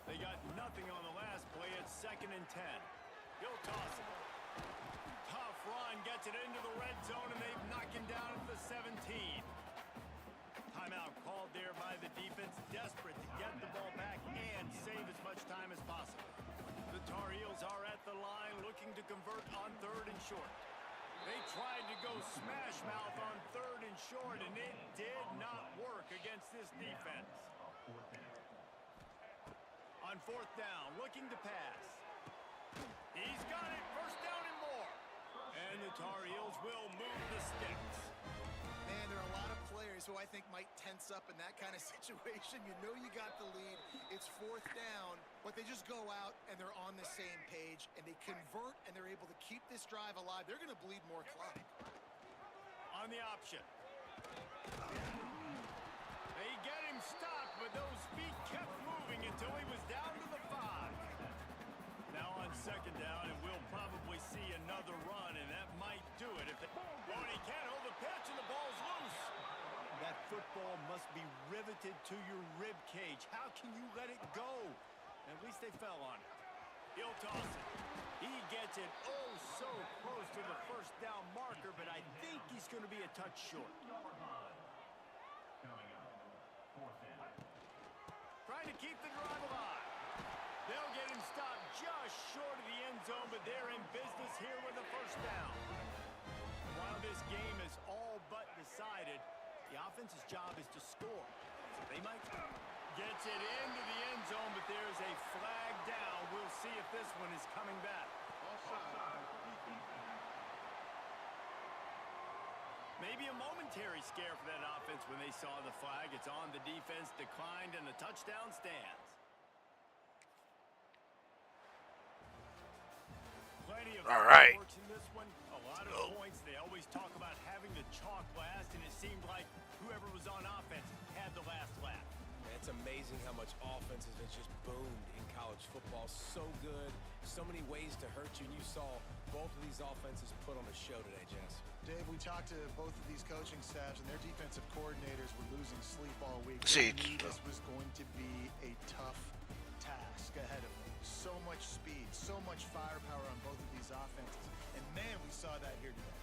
They got nothing on the last play. It's 2nd and 10. He'll toss it. Tough run, gets it into the red zone, and they've knocked him down at the 17. Timeout called there by the defense, desperate to get the ball back and save as much time as possible. The Tar Heels are at the line looking to convert on 3rd and short. They tried to go smash mouth on 3rd and short, and it did not work against this defense. On 4th down, looking to pass. He's got it, 1st down and more. And the Tar Heels will move the sticks. Man, there are a lot of players who I think might tense up in that kind of situation. You know you got the lead. It's 4th down, but they just go out and they're on the same page, and they convert, and they're able to keep this drive alive. They're going to bleed more clock. On the option. They get him stopped, but those feet kept moving until he was down to the 5. Now on second down, and we'll probably see another run, and that might do it. If they... Oh, and he can't hold the pitch, and the ball's loose. That football must be riveted to your rib cage. How can you let it go? At least they fell on it. He'll toss it. He gets it oh so close to the first down marker, but I think he's going to be a touch short. Coming up, fourth down. Trying to keep the drive alive. They'll get him stopped just short of the end zone, but they're in business here with a first down. And while this game is all but decided, the offense's job is to score. So they might... Gets it into the end zone, but there's a flag down. We'll see if this one is coming back. Maybe a momentary scare for that offense when they saw the flag. It's on, the defense declined, and the touchdown stands. Plenty of fireworks in this one. A lot of points. They always talk about having the chalk last, and it seemed like whoever was on offense had the last laugh. It's amazing how much offense has just boomed in college football. So good, so many ways to hurt you. And you saw both of these offenses put on a show today, Jess. Dave, we talked to both of these coaching staffs, and their defensive coordinators were losing sleep all week. See, They knew this was going to be a tough task ahead of them. So much speed, so much firepower on both of these offenses. And man, we saw that here today.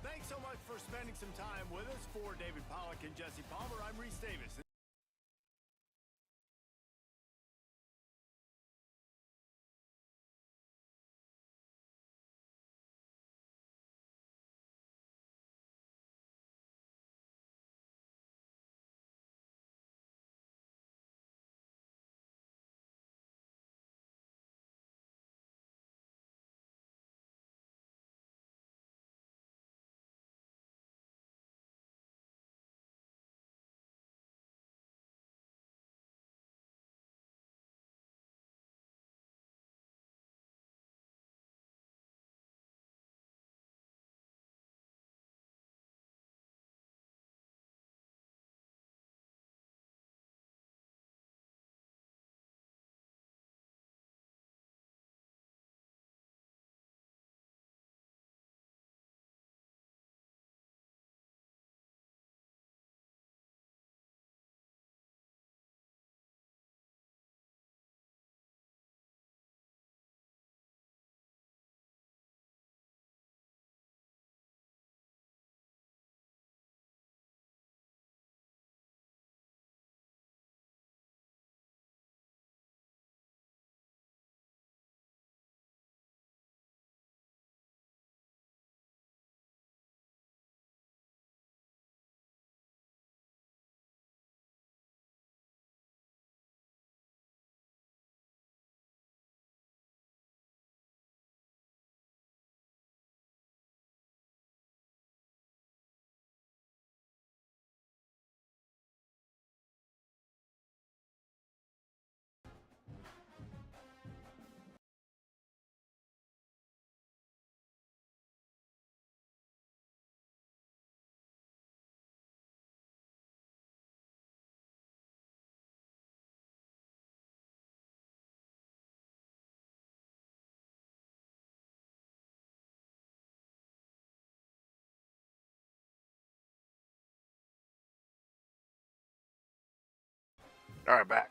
Thanks so much for spending some time with us. For David Pollack and Jesse Palmer, I'm Reese Davis. All right, back.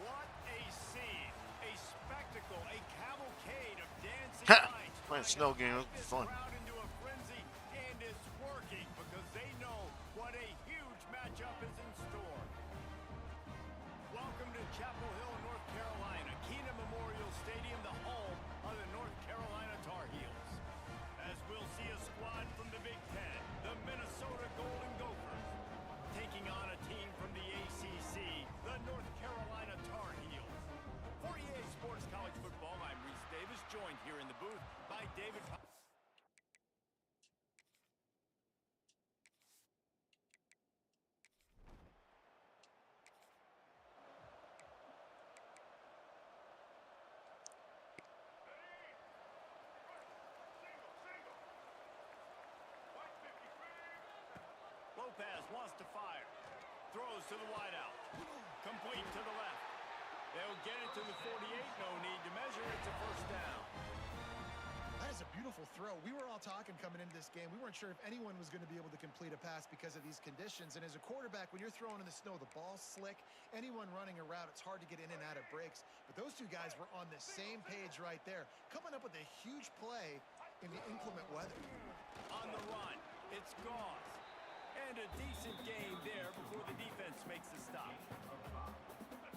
What a scene, a spectacle, a cavalcade of dancing lights. Playing snow game was fun. Crowd into a frenzy, and it's working because they know what a huge matchup is in store. Welcome to Chapel Hill, North Carolina, Keenan Memorial Stadium, the home of the North Carolina Tar Heels. As we'll see a squad from the Big Ten, the Minnesota Golden Gophers, taking on a team from the ACC, the North Carolina Tar Heels. For EA Sports College Football, I'm Reese Davis, joined here in the booth by David Lopez wants to fire. Throws to the wideout. Complete to the left. They'll get it to the 48. No need to measure. It's a first down. That is a beautiful throw. We were all talking coming into this game. We weren't sure if anyone was going to be able to complete a pass because of these conditions. And as a quarterback, when you're throwing in the snow, the ball's slick. Anyone running a route, it's hard to get in and out of breaks. But those two guys were on the same page right there, coming up with a huge play in the inclement weather. On the run, it's Gauze. And a decent game there before the defense makes the stop.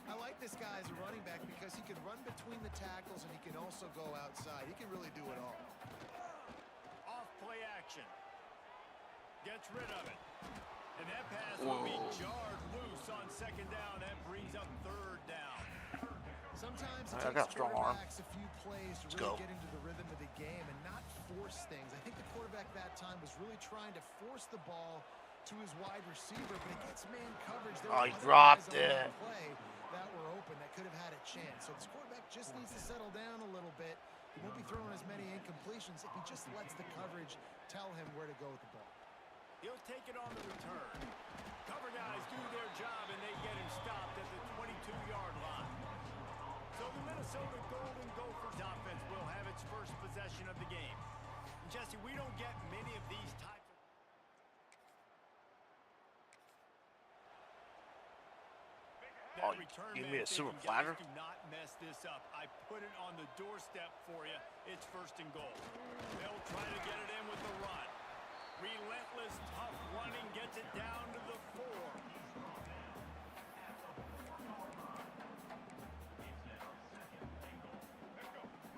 I like this guy as a running back because he can run between the tackles and he can also go outside. He can really do it all. Off play action. Gets rid of it. And that pass will be jarred loose on second down. That brings up third down. Sometimes it I got a takes strong arm. quarterbacks a few plays to Let's really go. get into the rhythm of the game and not force things. I think the quarterback that time was really trying to force the ball to his wide receiver, but it gets man coverage. There Oh, were he other dropped guys on that it. play that were open that could have had a chance. So this quarterback just needs to settle down a little bit. He won't be throwing as many incompletions if he just lets the coverage tell him where to go with the ball. He'll take it on the return. Cover guys do their job, and they get him stopped at the 22-yard line. So the Minnesota Golden Gophers offense will have its first possession of the game. And Jesse, we don't get many of these types of... Oh, That return you man mean a super thinking, platter? guys, do not mess this up. I put it on the doorstep for you. It's first and goal. They'll try to get it in with the run. Relentless, tough running gets it down to the 4.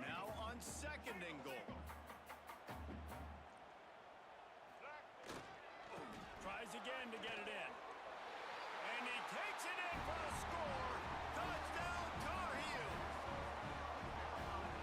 Now on second and goal. Tries again to get it in. And he takes it in for a score. Touchdown, Tar Heels.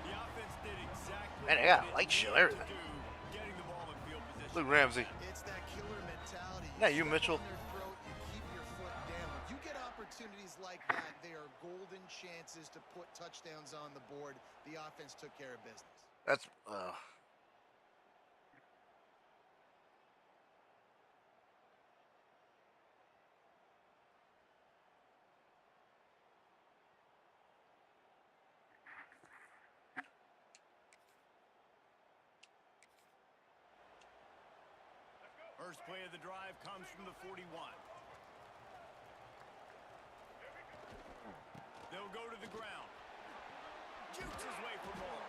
The offense did exactly Man, they got what it light show, needed to everything. do, getting the ball in field position. Luke Ramsey. It's that killer mentality. Yeah, you, step Mitchell. on their throat, you keep your foot down. When you get opportunities like that, they are golden chances to put touchdowns on the board. The offense took care of business. That's First play of the drive comes from the 41. They'll go to the ground. Jukes his way for more.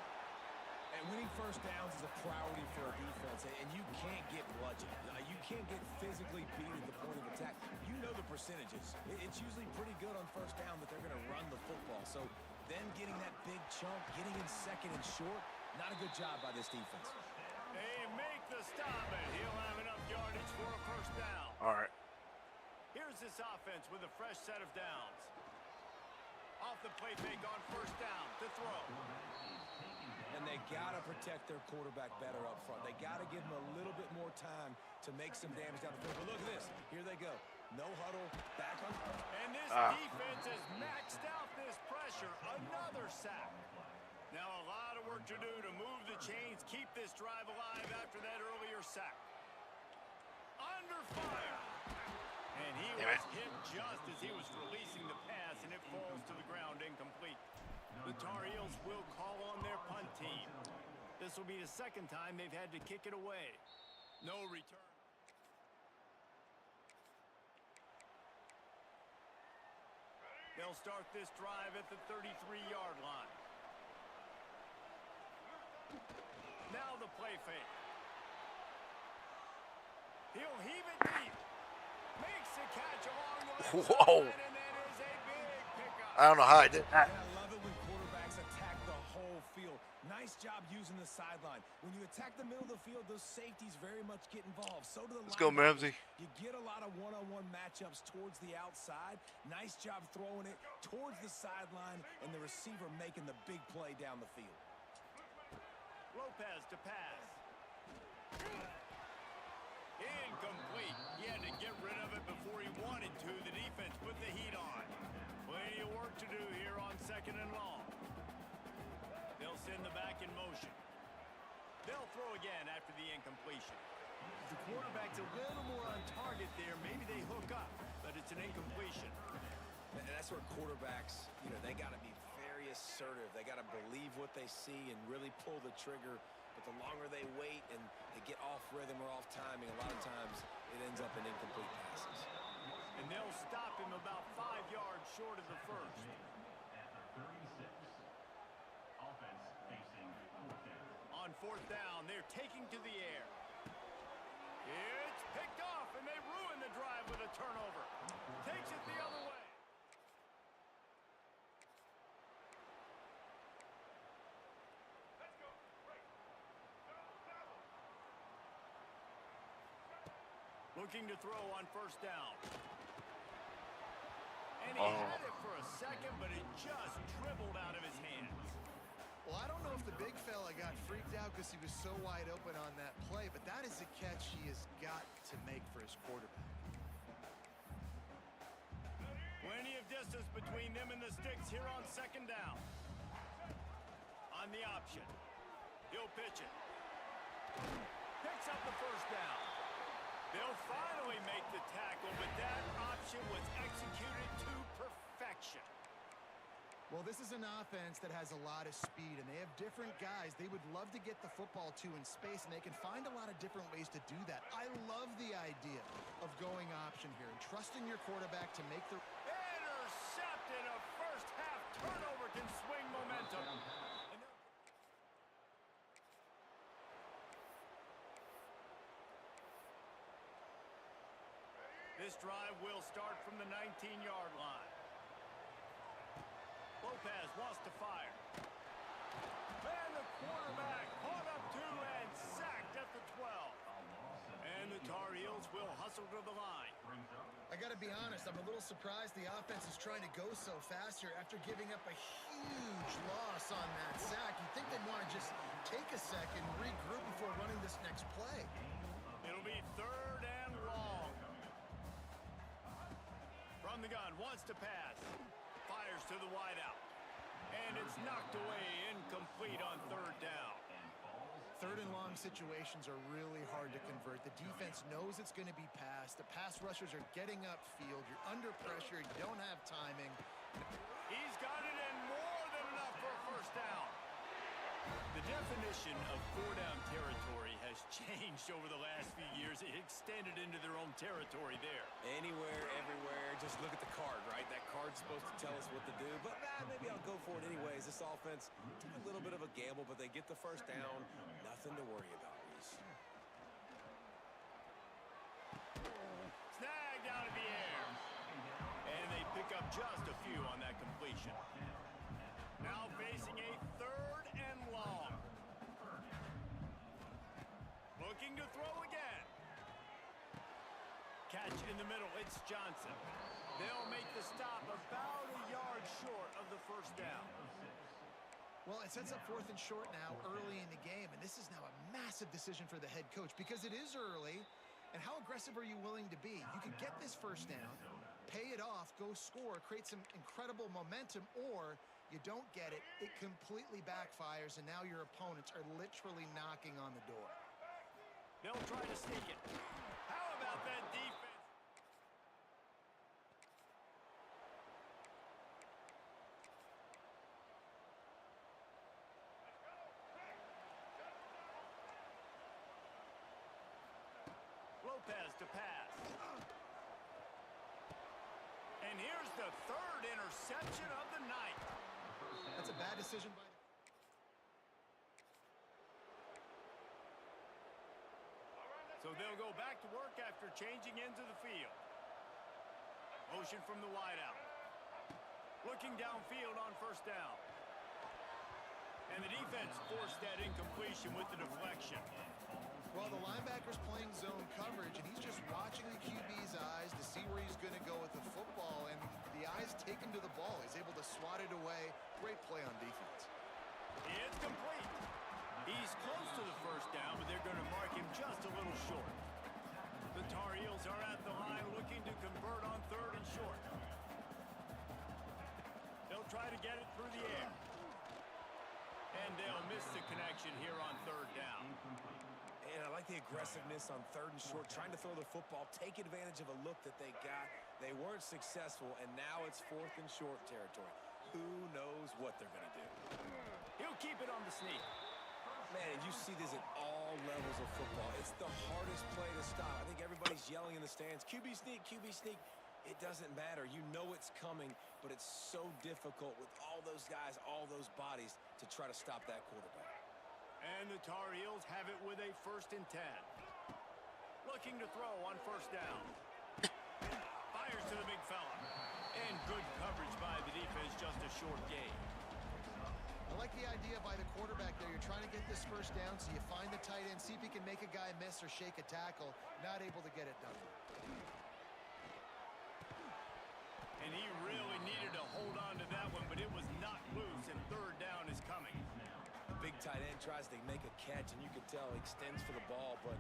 And winning first downs is a priority for a defense, and you can't get bludgeoned. You can't get physically beat at the point of attack. You know the percentages. It's usually pretty good on first down that they're going to run the football. So them getting that big chunk, getting in second and short, not a good job by this defense. They make the stop, and he'll have enough yardage for a first down. all right. Here's this offense with a fresh set of downs. Off the play fake on first down to throw. And they got to protect their quarterback better up front. They got to give him a little bit more time to make some damage down the field. But look at this. Here they go. No huddle. Back on. And this defense has maxed out this pressure. Another sack. Now a lot of work to do to move the chains, keep this drive alive after that earlier sack. Under fire. And he was hit just as he was releasing the pass, and it falls to the ground incomplete. The Tar Heels will call on their punt team. This will be the second time they've had to kick it away. No return. They'll start this drive at the 33-yard line. Now the play fake. He'll heave it deep. Makes the catch along the left Whoa. sideline, and that is a big pickup. I don't know how I did that. I love it when quarterbacks attack the whole field. Nice job using the sideline. When you attack the middle of the field, those safeties very much get involved. So do the Let's go, linebackers. Ramsey. You get a lot of one-on-one matchups towards the outside. Nice job throwing it towards the sideline, and the receiver making the big play down the field. Lopez to pass. Incomplete. He had to get rid of it before he wanted to. The defense put the heat on. Plenty of work to do here on second and long. They'll send the back in motion. They'll throw again after the incompletion. The quarterback's a little more on target there. Maybe they hook up, but it's an incompletion. And that's where quarterbacks, they got to be very assertive. They got to believe what they see and really pull the trigger. But the longer they wait and they get off rhythm or off timing, a lot of times it ends up in incomplete passes. And they'll stop him about 5 yards short of the first. At the 36. Offense facing fourth down. On fourth down, they're taking to the air. It's picked off, and they ruin the drive with a turnover. Takes it the other way. Looking to throw on first down. And he had it for a second, but it just dribbled out of his hands. Well, I don't know if the big fella got freaked out because he was so wide open on that play, but that is a catch he has got to make for his quarterback. Plenty of distance between them and the sticks here on second down. On the option. He'll pitch it. Picks up the first down. They'll finally make the tackle, but that option was executed to perfection. Well, this is an offense that has a lot of speed, and they have different guys they would love to get the football to in space, and they can find a lot of different ways to do that. I love the idea of going option here and trusting your quarterback to make the... Intercepted. A first-half turnover can swing momentum. This drive will start from the 19-yard line. Lopez wants to fire. And the quarterback caught up to and sacked at the 12. And the Tar Heels will hustle to the line. I got to be honest, I'm a little surprised the offense is trying to go so fast here after giving up a huge loss on that sack. You'd think they'd want to just take a second, regroup before running this next play. It'll be third and long. From the gun, wants to pass. Fires to the wideout. And it's knocked away, incomplete on third down. Third and long situations are really hard to convert. The defense knows it's going to be passed. The pass rushers are getting upfield. You're under pressure. You don't have timing. He's got it in more than enough for a first down. The definition of four-down territory has changed over the last few years. It extended into their own territory there. Anywhere, everywhere, just look at the card, right? That card's supposed to tell us what to do, but maybe I'll go for it anyways. This offense took a little bit of a gamble, but they get the first down. Nothing to worry about, Reese. Snagged out of the air. And they pick up just a few on that completion. Now facing a third and long. Looking to throw again. Catch in the middle, it's Johnson. They'll make the stop about a yard short of the first down. Well, it sets up fourth and short now early in the game, and this is now a massive decision for the head coach because it is early, and how aggressive are you willing to be? You could get this first down, pay it off, go score, create some incredible momentum, or you don't get it, it completely backfires, and now your opponents are literally knocking on the door. They'll try to sneak it. How about that defense? Lopez to pass. And here's the third interception of the night. That's a bad decision by... So they'll go back to work after changing into the field. Motion from the wideout. Looking downfield on first down. And the defense forced that incompletion with the deflection. Well, the linebacker's playing zone coverage, and he's just watching the QB's eyes to see where he's going to go with the football, and the eyes take him to the ball. He's able to swat it away. Great play on defense. It's complete. He's close to the first down, but they're going to mark him just a little short. The Tar Heels are at the line looking to convert on third and short. They'll try to get it through the air. And they'll miss the connection here on third down. And I like like the aggressiveness on 3rd and short, trying to throw the football, take advantage of a look that they got. They weren't successful, and now it's 4th and short territory. Who knows what they're going to do? He'll keep it on the sneak. Man, you see this at all levels of football. It's the hardest play to stop. I think everybody's yelling in the stands, QB sneak, QB sneak. It doesn't matter. You know it's coming, but it's so difficult with all those guys, all those bodies to try to stop that quarterback. And the Tar Heels have it with a 1st and 10. Looking to throw on 1st down. Fires to the big fella. And good coverage by the defense, just a short gain. I like the idea by the quarterback there. You're trying to get this 1st down, so you find the tight end, see if he can make a guy miss or shake a tackle. Not able to get it done. And he really needed to hold on to that one, but it was not loose, and 3rd down is coming. Big tight end tries to make a catch, and you can tell he extends for the ball, but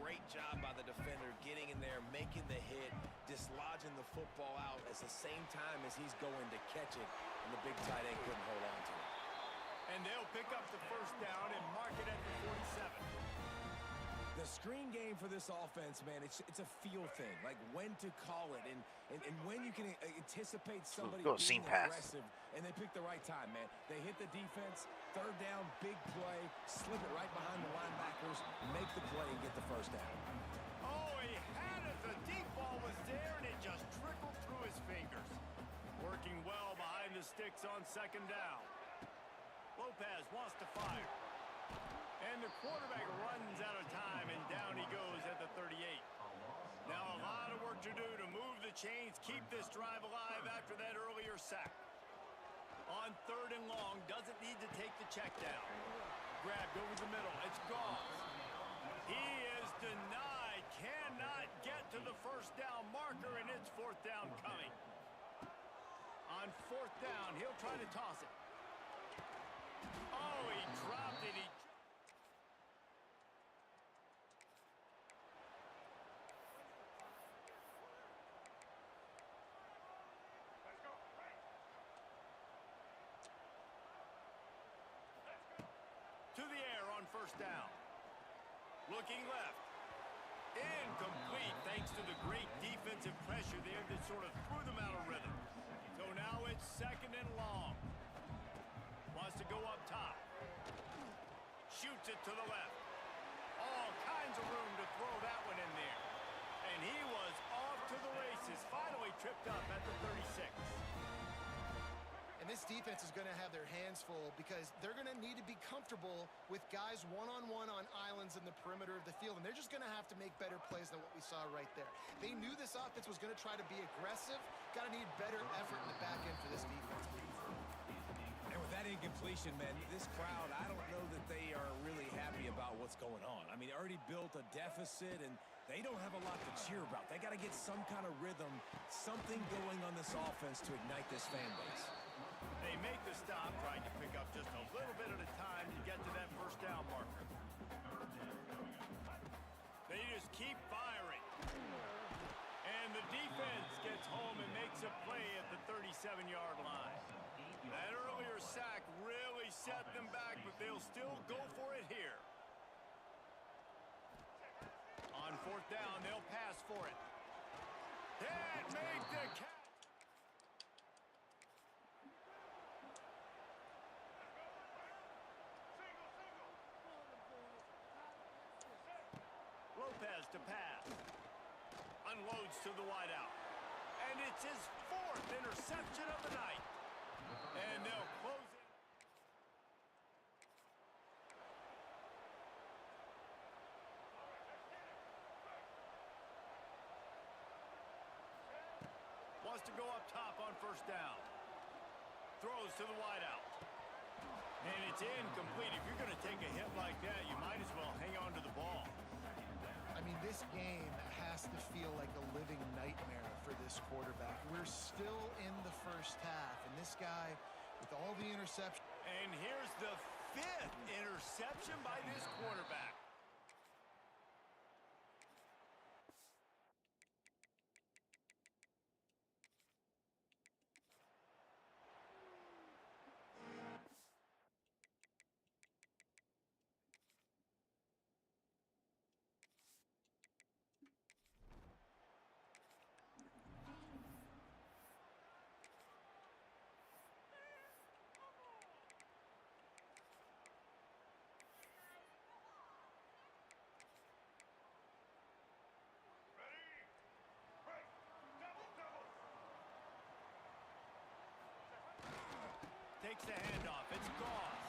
great job by the defender getting in there, making the hit, dislodging the football out at the same time as he's going to catch it, and the big tight end couldn't hold on to it. And they'll pick up the 1st down and mark it at the 47. The screen game for this offense, man, it's a feel thing, like when to call it and when you can anticipate somebody Go being seam pass. aggressive, and they pick the right time, man. They hit the defense, 3rd down, big play, slip it right behind the linebackers, make the play and get the 1st down. Oh, he had it. The deep ball was there, and it just trickled through his fingers. Working well behind the sticks on 2nd down. Lopez wants to fire. And the quarterback runs out of time, and down he goes at the 38. Now a lot of work to do to move the chains, keep this drive alive after that earlier sack. On 3rd and long, doesn't need to take the check down. Grabbed over the middle, it's Goff. He is denied, cannot get to the 1st down marker, and it's 4th down coming. On 4th down, he'll try to toss it. Oh, he dropped it. To the air on 1st down. Looking left. Incomplete thanks to the great defensive pressure there that sort of threw them out of rhythm. So now it's 2nd and long. Wants to go up top. Shoots it to the left. All kinds of room to throw that one in there. And he was off to the races. Finally tripped up at the 36. And this defense is going to have their hands full because they're going to need to be comfortable with guys one-on-one on islands in the perimeter of the field. And they're just going to have to make better plays than what we saw right there. They knew this offense was going to try to be aggressive. Got to need better effort in the back end for this defense. And with that incompletion, man, this crowd, I don't know that they are really happy about what's going on. I mean, they already built a deficit, and they don't have a lot to cheer about. They got to get some kind of rhythm, something going on this offense to ignite this fan base. They make the stop, trying to pick up just a little bit at a time to get to that 1st down marker. They just keep firing. And the defense gets home and makes a play at the 37-yard line. That earlier sack really set them back, but they'll still go for it here. On 4th down, they'll pass for it. Can't make the catch. Lopez to pass. Unloads to the wideout. And it's his 4th interception of the night. And they'll close it. Wants to go up top on 1st down. Throws to the wideout. And it's incomplete. If you're going to take a hit like that, you might as well hang on to the ball. I mean, this game has to feel like a living nightmare for this quarterback. We're still in the 1st half, and this guy, with all the interceptions. And here's the 5th interception by this quarterback. takes the handoff. It's Gauze.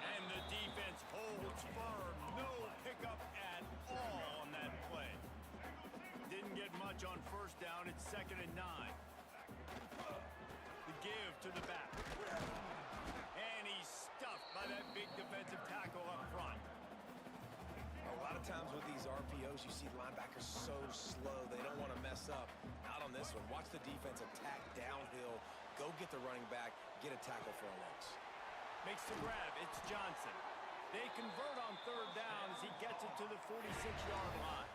And the defense holds firm. No pickup at all on that play. Didn't get much on first down. It's 2nd and 9. The give to the back. And he's stuffed by that big defensive tackle up front. A lot of times with these RPOs, you see linebackers so slow, they don't want to mess up. Not on this one. Watch the defense attack downhill, go get the running back, get a tackle for a loss. Makes the grab. It's Johnson. They convert on 3rd down as he gets it to the 46-yard line.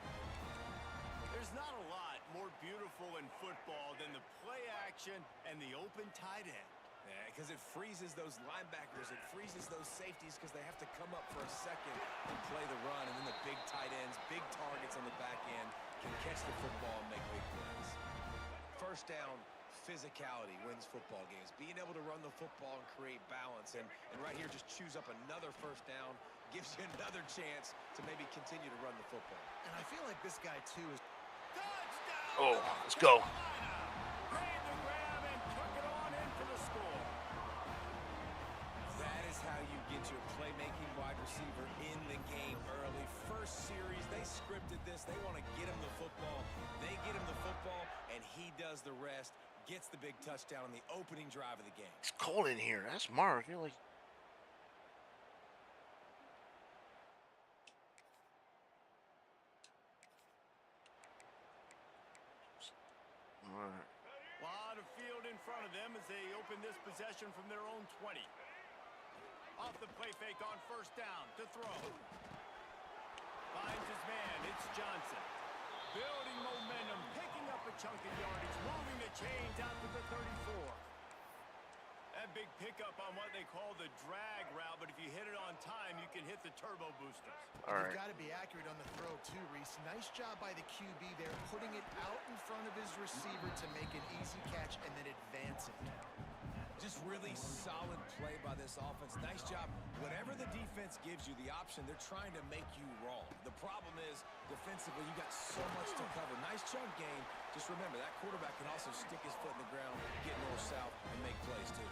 There's not a lot more beautiful in football than the play action and the open tight end. Yeah, because it freezes those linebackers, it freezes those safeties because they have to come up for a second and play the run, and then the big tight ends, big targets on the back end can catch the football and make big plays. First down, physicality wins football games. Being able to run the football and create balance, and right here just choose up another first down, gives you another chance to maybe continue to run the football. And I feel like this guy, too, is... Touchdown! Oh, let's go. Made the grab and took it on in for the score. That is how you get your playmaking wide receiver in the game early. First series, they scripted this. They want to get him the football. They get him the football, and he does the rest. Gets the big touchdown on the opening drive of the game. It's cold in here. That's Mark. You're like... Alright. Lot of field in front of them as they open this possession from their own 20. Off the play fake on first down to throw. Finds his man. It's Johnson. Building momentum, picking up a chunk of yardage, moving the chains out to the 34. That big pickup on what they call the drag route, but if you hit it on time, you can hit the turbo boosters. All right. You've got to be accurate on the throw, too, Reese. Nice job by the QB there, putting it out in front of his receiver to make an easy catch and then advancing. Just really solid play by this offense. Nice job. Whatever the defense gives you the option, they're trying to make you wrong. The problem is, defensively, you got so much to cover. Nice chunk game. Just remember, that quarterback can also stick his foot in the ground, get north-south, and make plays, too.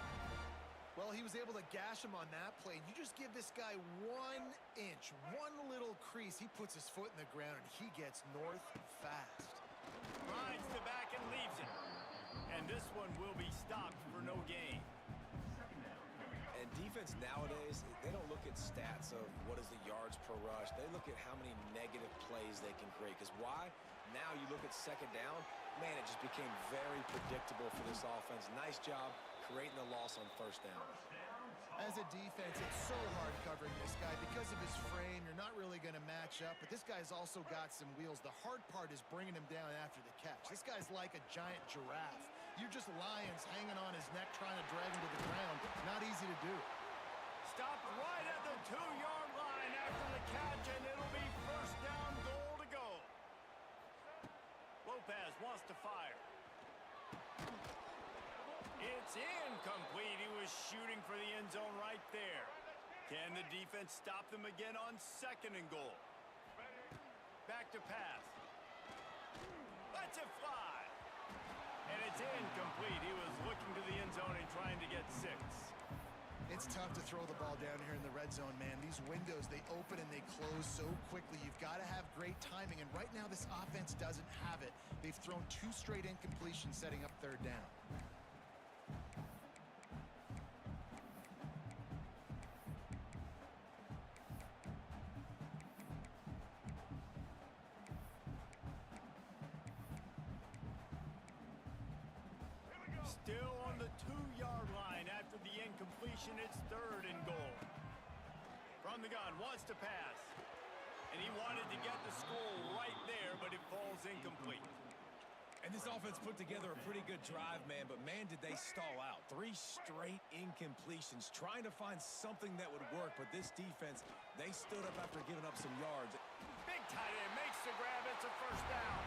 Well, he was able to gash him on that play. You just give this guy 1 inch, one little crease. He puts his foot in the ground, and he gets north fast. Rides the back and leaves it. And this one will be stopped for no gain. And defense nowadays, they don't look at stats of what is the yards per rush. They look at how many negative plays they can create. Because why? Now you look at 2nd down, man, it just became very predictable for this offense. Nice job creating the loss on first down. As a defense, it's so hard covering this guy. Because of his frame, you're not really going to match up. But this guy's also got some wheels. The hard part is bringing him down after the catch. This guy's like a giant giraffe. You're just lions hanging on his neck trying to drag him to the ground. Not easy to do. Stopped right at the 2-yard line after the catch, and it'll be first down, goal to go. Lopez wants to fire. It's incomplete. He was shooting for the end zone right there. Can the defense stop them again on 2nd and goal? Back to pass. Lets it fly. And it's incomplete. He was looking to the end zone and trying to get 6. It's tough to throw the ball down here in the red zone, man. These windows, they open and they close so quickly. You've got to have great timing, and right now this offense doesn't have it. They've thrown 2 straight incompletions setting up 3rd down. Still on the 2-yard line after the incompletion. It's 3rd and goal. From the gun, wants to pass. And he wanted to get the score right there, but it falls incomplete. And this offense put together a pretty good drive, man, but man, did they stall out. 3 straight incompletions, trying to find something that would work, but this defense, they stood up after giving up some yards. Big tight end makes the grab. It's a first down.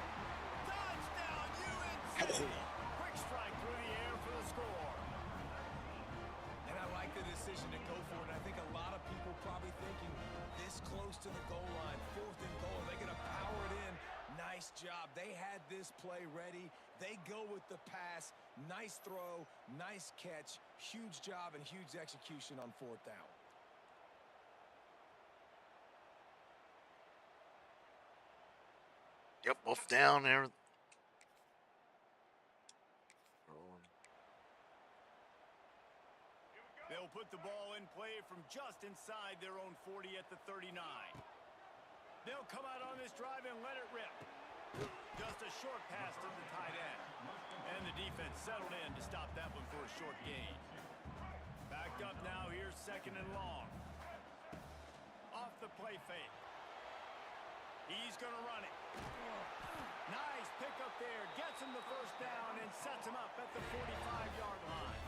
Touchdown, UNC! Quick strike through the air for the score. And I like the decision to go for it. I think a lot of people probably thinking this close to the goal line, 4th and goal, are they going to power it in? Nice job. They had this play ready. They go with the pass. Nice throw, nice catch. Huge job and huge execution on 4th down. Yep, both down there. They'll put the ball in play from just inside their own 40 at the 39. They'll come out on this drive and let it rip. Just a short pass to the tight end. And the defense settled in to stop that one for a short gain. Backed up now, here's 2nd and long. Off the play fake. He's going to run it. Nice pickup there. Gets him the 1st down and sets him up at the 45-yard line.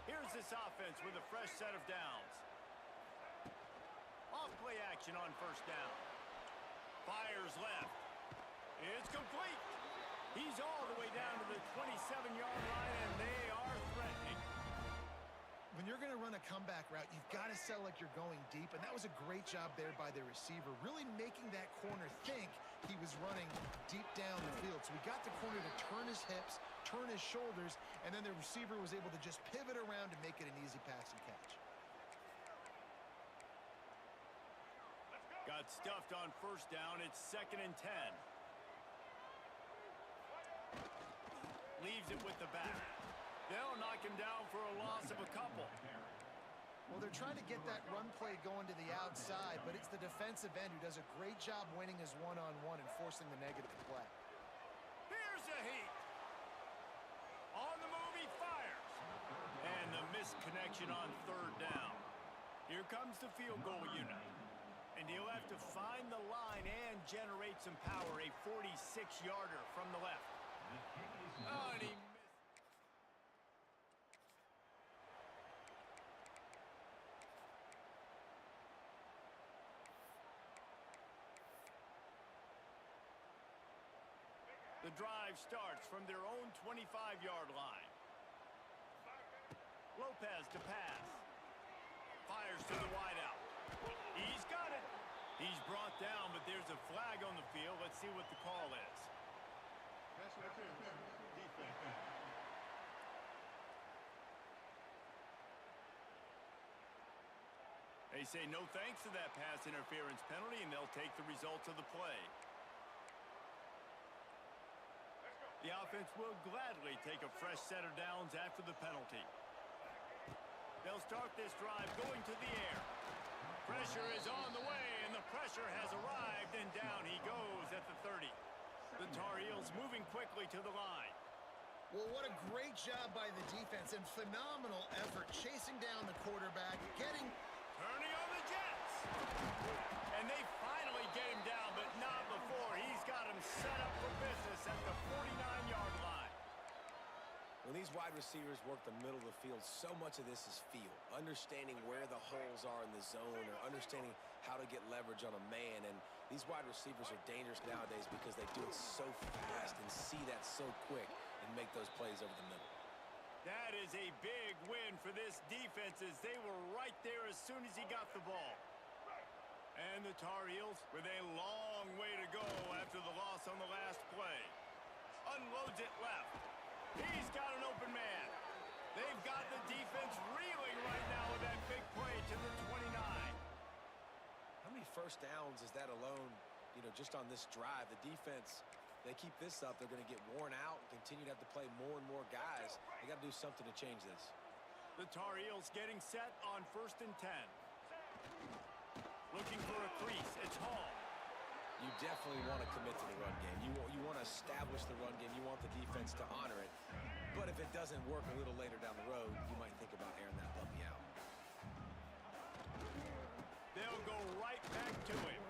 Here's this offense with a fresh set of downs. Off play action on 1st down. Fires left. It's complete. He's all the way down to the 27-yard line, and they are threatening. When you're going to run a comeback route, you've got to sell like you're going deep, and that was a great job there by the receiver, really making that corner think he was running deep down the field. So he got the corner to turn his hips, turn his shoulders, and then the receiver was able to just pivot around and make it an easy pass and catch. Got stuffed on 1st down. It's 2nd and 10. Leaves it with the back. They'll knock him down for a loss of a couple. Well, they're trying to get that run play going to the outside, but it's the defensive end who does a great job winning his one-on-one and forcing the negative play. Here's a heat. On the move, he fires. And the missed connection on 3rd down. Here comes the field goal unit. And he'll have to find the line and generate some power. A 46-yarder from the left. Oh, and he missed. The drive starts from their own 25-yard line. Lopez to pass. Fires to the wideout. He's got it. He's brought down, but there's a flag on the field. Let's see what the call is. They say no thanks to that pass interference penalty, and they'll take the results of the play. The offense will gladly take a fresh set of downs after the penalty. They'll start this drive going to the air. Pressure is on the way, and the pressure has arrived, and down he goes at the 30. The Tar Heels moving quickly to the line. Well, what a great job by the defense and phenomenal effort chasing down the quarterback, getting... Turning on the Jets. And they finally get him down, but not before. He's got him set up for business at the 49-yard line. When these wide receivers work the middle of the field, so much of this is feel. Understanding where the holes are in the zone or understanding how to get leverage on a man. And these wide receivers are dangerous nowadays because they do it so fast and see that so quick and make those plays over the middle. That is a big win for this defense as they were right there as soon as he got the ball. And the Tar Heels with a long way to go after the loss on the last play. Unloads it left. He's got an open man. They've got the defense reeling right now with that big play to the 29. How many 1st downs is that alone, just on this drive? The defense, they keep this up, they're going to get worn out and continue to have to play more and more guys. They got to do something to change this. The Tar Heels getting set on 1st and 10. Looking for a crease. It's Hall. You definitely want to commit to the run game. You want to establish the run game. You want the defense to honor it. But if it doesn't work a little later down the road, you might think about airing that puppy out. They'll go right back to him.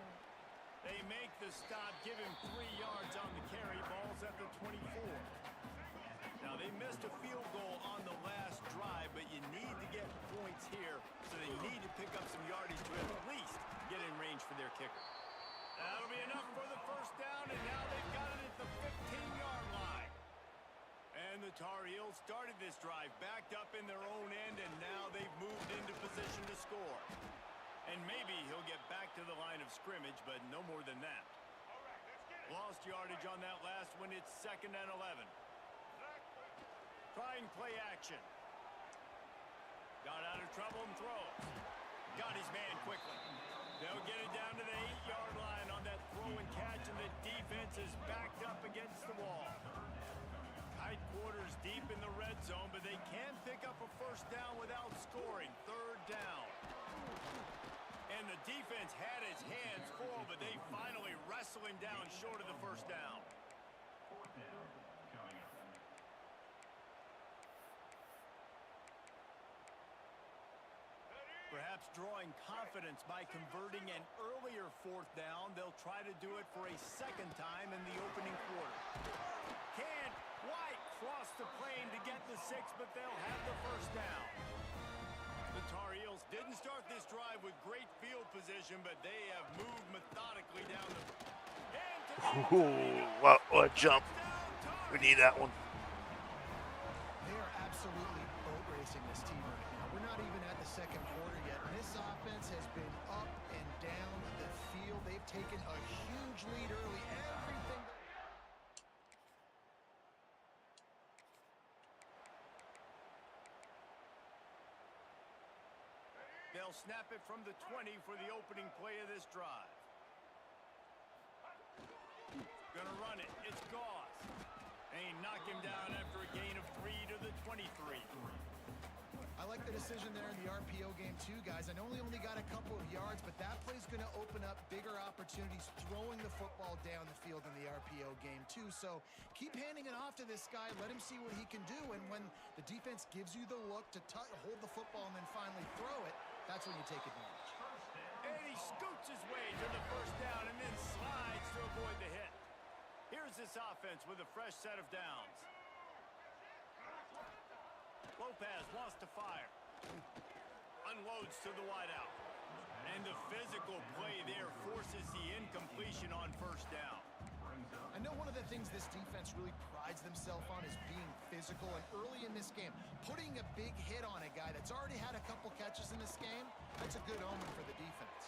They make the stop, give him 3 yards on the carry. Ball's at the 24. Now, they missed a field goal on the last drive, but you need to get points here, so they need to pick up some yardage to at least get in range for their kicker. That'll be enough for the 1st down, and now they've got it at the 15-yard line. And the Tar Heels started this drive backed up in their own end, and now they've moved into position to score. And maybe he'll get back to the line of scrimmage, but no more than that. Lost yardage on that last one. It's 2nd and 11. Trying play action. Got out of trouble and throws. Got his man quickly. They'll get it down to the 8-yard line on that throw and catch, and the defense is backed up against the wall. Tight quarters deep in the red zone, but they can pick up a first down without scoring. 3rd down. And the defense had its hands full, but they finally wrestle him down short of the first down. 4th down coming up. Perhaps drawing confidence by converting an earlier 4th down, they'll try to do it for a 2nd time in the opening quarter. Can White cross the plane to get the 6, but they'll have the first down. The Tar Heels didn't start this drive with great field position, but they have moved methodically down the... Ooh, what a jump. We need that one. They are absolutely boat racing this team right now. We're not even at the 2nd quarter yet. And this offense has been up and down the field. They've taken a huge lead early. Everything... They'll snap it from the 20 for the opening play of this drive. Gonna run it. It's Goss. And he knocked him down after a gain of 3 to the 23. I like the decision there in the RPO game too, guys. I know he only got a couple of yards, but that play's going to open up bigger opportunities throwing the football down the field in the RPO game too. So keep handing it off to this guy. Let him see what he can do. And when the defense gives you the look to hold the football and then finally throw it, that's when you take advantage. And he scoots his way to the first down and then slides to avoid the hit. Here's this offense with a fresh set of downs. Lopez wants to fire. Unloads to the wideout. And the physical play there forces the incompletion on first down. I know one of the things this defense really prides themselves on is being physical, and early in this game, putting a big hit on a guy that's already had a couple catches in this game, that's a good omen for the defense.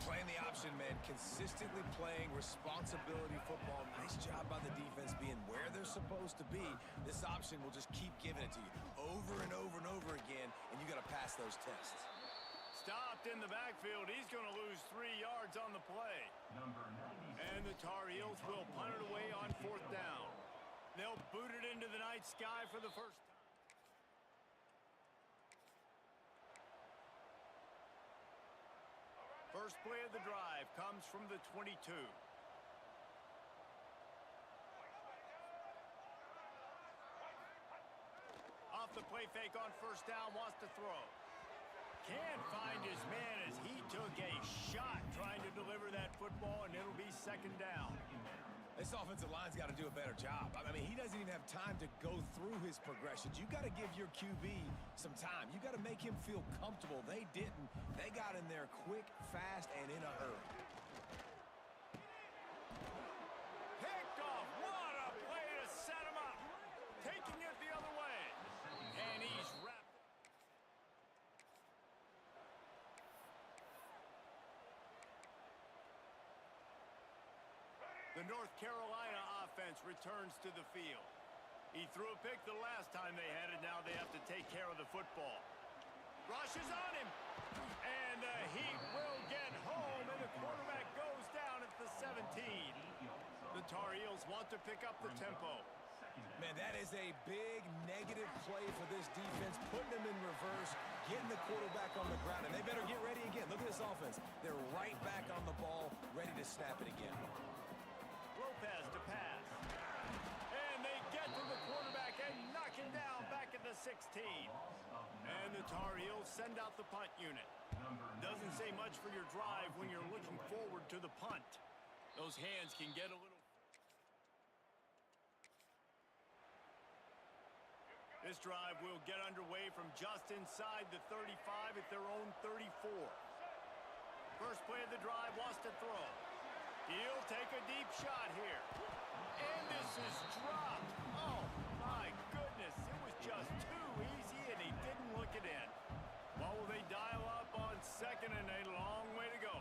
Playing the option, man, consistently playing responsibility football. Nice job by the defense being where they're supposed to be. This option will just keep giving it to you over and over and over again, and you got to pass those tests. Stopped in the backfield. He's going to lose 3 yards on the play. Number 96. And the Tar Heels will punt it away on 4th down. They'll boot it into the night sky for the first time. First play of the drive comes from the 22. Off the play fake on first down, wants to throw. Can't find his man as he took a shot trying to deliver that football, and it'll be 2nd down. This offensive line's got to do a better job. I mean, he doesn't even have time to go through his progressions. You got to give your QB some time. You got to make him feel comfortable. They didn't. They got in there quick, fast, and in a hurry. Picked off. What a play to set him up. Taking it the other way. And he's wrapped. The North Carolina offense returns to the field. He threw a pick the last time they had it. Now they have to take care of the football. Rushes on him. And the Heat will get home, and the quarterback goes down at the 17. The Tar Heels want to pick up the tempo. Man, that is a big negative play for this defense, putting them in reverse, getting the quarterback on the ground, and they better get ready again. Look at this offense. They're right back on the ball, ready to snap it again. Lopez to pass. And they get to the quarterback and knock him down back at the 16. And the Tar Heels send out the punt unit. Doesn't say much for your drive when you're looking forward to the punt. Those hands can get a little... This drive will get underway from just inside the 35 at their own 34. First play of the drive, wants to throw. He'll take a deep shot here. And this is dropped. Oh, my goodness. It was just too easy, and he didn't look it in. What will they dial up on 2nd and a long way to go?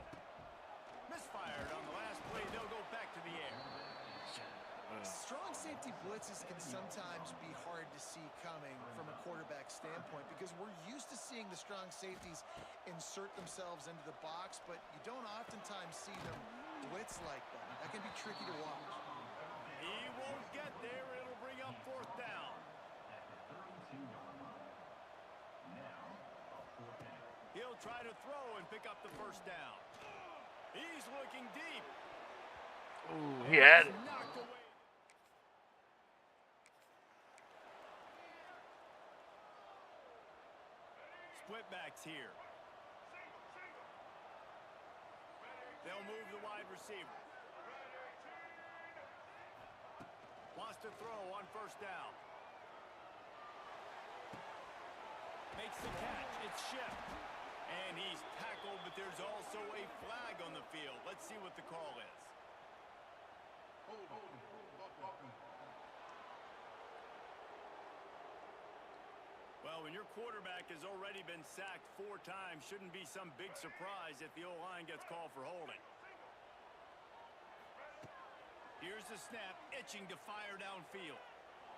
Misfired on the last play. They'll go back to the air. Strong safety blitzes can sometimes be hard to see coming from a quarterback standpoint because we're used to seeing the strong safeties insert themselves into the box, but you don't oftentimes see them blitz like that. That can be tricky to watch. He won't get there. It'll bring up fourth down. At the 32-yard line. Now, a fourth down. He'll try to throw and pick up the first down. He's looking deep. Ooh, he had it. Knocked away. Split backs here. They'll move the wide receiver. Wants to throw on first down. Makes the catch. It's Shipp. And he's tackled, but there's also a flag on the field. Let's see what the call is. Well, when your quarterback has already been sacked 4 times, shouldn't be some big surprise if the O-line gets called for holding. Here's the snap, itching to fire downfield.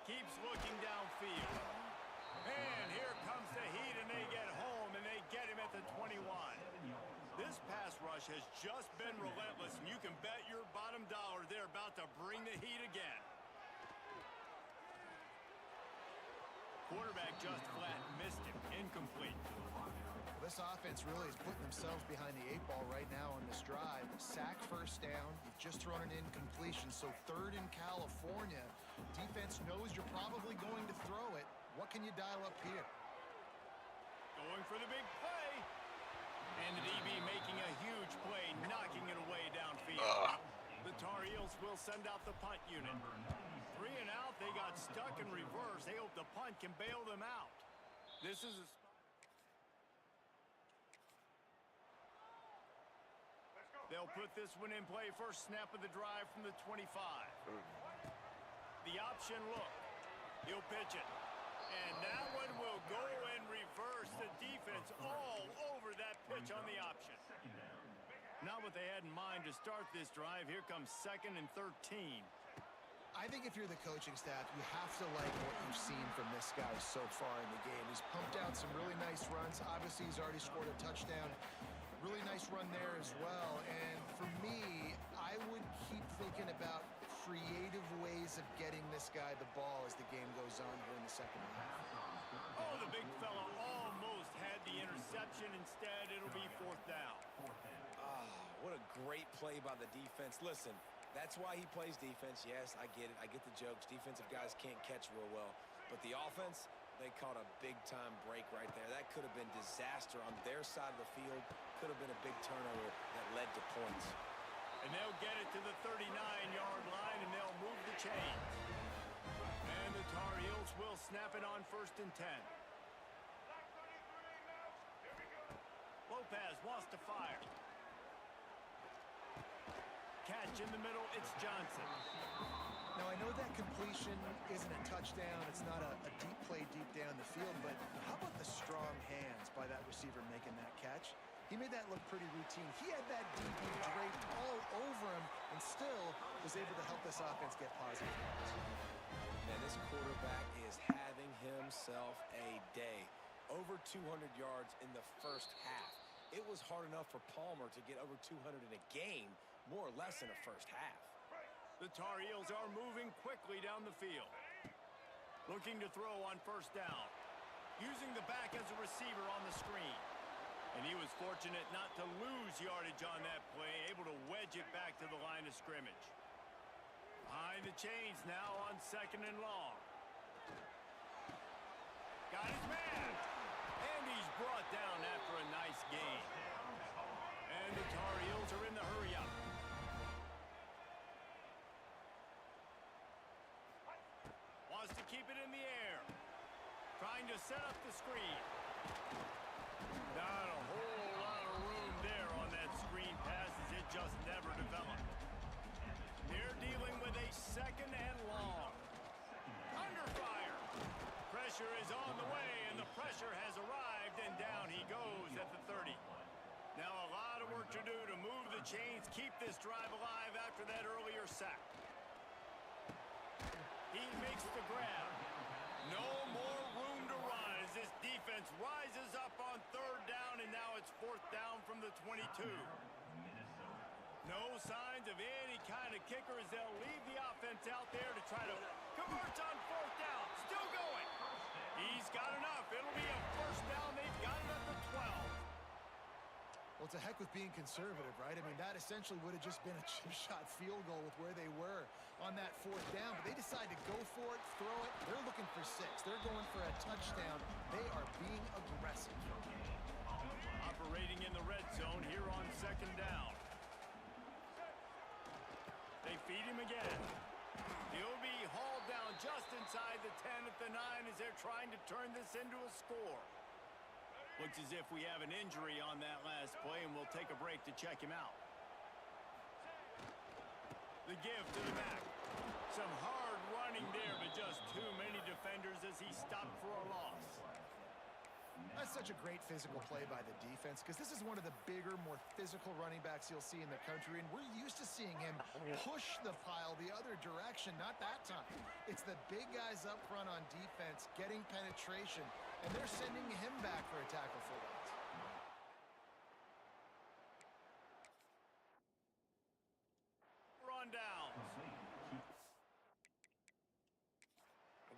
Keeps looking downfield. And here comes the Heat, and they get home, and they get him at the 21. This pass rush has just been relentless, and you can bet your bottom dollar they're about to bring the Heat again. Quarterback just flat missed him. Incomplete. Well, this offense really is putting themselves behind the 8 ball right now on this drive. Sack, first down. You've just thrown an incompletion, so 3rd in California. Defense knows you're probably going to throw it. What can you dial up here? Going for the big play. And the DB making a huge play, knocking it away downfield. The Tar Heels will send out the punt unit. 3 and out, they got stuck in reverse. They hope the punt can bail them out. This is a... They'll put this one in play. First snap of the drive from the 25. The option look. He'll pitch it. And that one will go in reverse. The defense all over that pitch on the option. Not what they had in mind to start this drive. Here comes 2nd and 13. I think if you're the coaching staff, you have to like what you've seen from this guy so far in the game. He's pumped out some really nice runs. Obviously, he's already scored a touchdown. Really nice run there as well. And for me, I would keep thinking about creative ways of getting this guy the ball as the game goes on here in the second half. Oh, the big fella almost had the interception. Instead, it'll be 4th down. What a great play by the defense. Listen, that's why he plays defense. Yes, I get it. I get the jokes. Defensive guys can't catch real well. But the offense, they caught a big-time break right there. That could have been disaster on their side of the field. Could have been a big turnover that led to points. And they'll get it to the 39-yard line, and they'll move the chains. And the Tar Heels will snap it on 1st and 10. Lopez wants to fire. Catch in the middle, it's Johnson. Now, I know that completion isn't a touchdown. It's not a deep play deep down the field, but how about the strong hands by that receiver making that catch? He made that look pretty routine. He had that DB draped all over him and still was able to help this offense get positive yards. Man, this quarterback is having himself a day. Over 200 yards in the first half. It was hard enough for Palmer to get over 200 in a game, more or less in the first half. The Tar Heels are moving quickly down the field. Looking to throw on 1st down. Using the back as a receiver on the screen. And he was fortunate not to lose yardage on that play, able to wedge it back to the line of scrimmage. Behind the chains now on 2nd and long. Got his man. And he's brought down after a nice gain. And the Tar Heels are in the hurry-up. Wants to keep it in the air. Trying to set up the screen. Not a whole lot of room there on that screen pass as it just never developed. They're dealing with a 2nd and long. Under fire. Pressure is on the way, and the pressure has arrived, and down he goes at the 30. Now a lot of work to do to move the chains, keep this drive alive after that earlier sack. He makes the grab. No more room to run as this defense rises up on third down, and now it's fourth down from the 22. No signs of any kind of kicker as they'll leave the offense out there to try to convert on fourth down. Still going. He's got enough. It'll be a first down. They've got it at the 12. Well, to heck with being conservative, right? I mean, that essentially would have just been a chip shot field goal with where they were on that fourth down. But they decide to go for it, throw it. They're looking for 6. They're going for a touchdown. They are being aggressive. Operating in the red zone here on second down. They feed him again. He'll be hauled down just inside the 10 at the 9 as they're trying to turn this into a score. Looks as if we have an injury on that last play, and we'll take a break to check him out. The give to the back. Some hard running there, but just too many defenders as he stopped for a loss. That's such a great physical play by the defense because this is one of the bigger, more physical running backs you'll see in the country, and we're used to seeing him push the pile the other direction. Not that time. It's the big guys up front on defense getting penetration, and they're sending him back for a tackle for loss. On downs.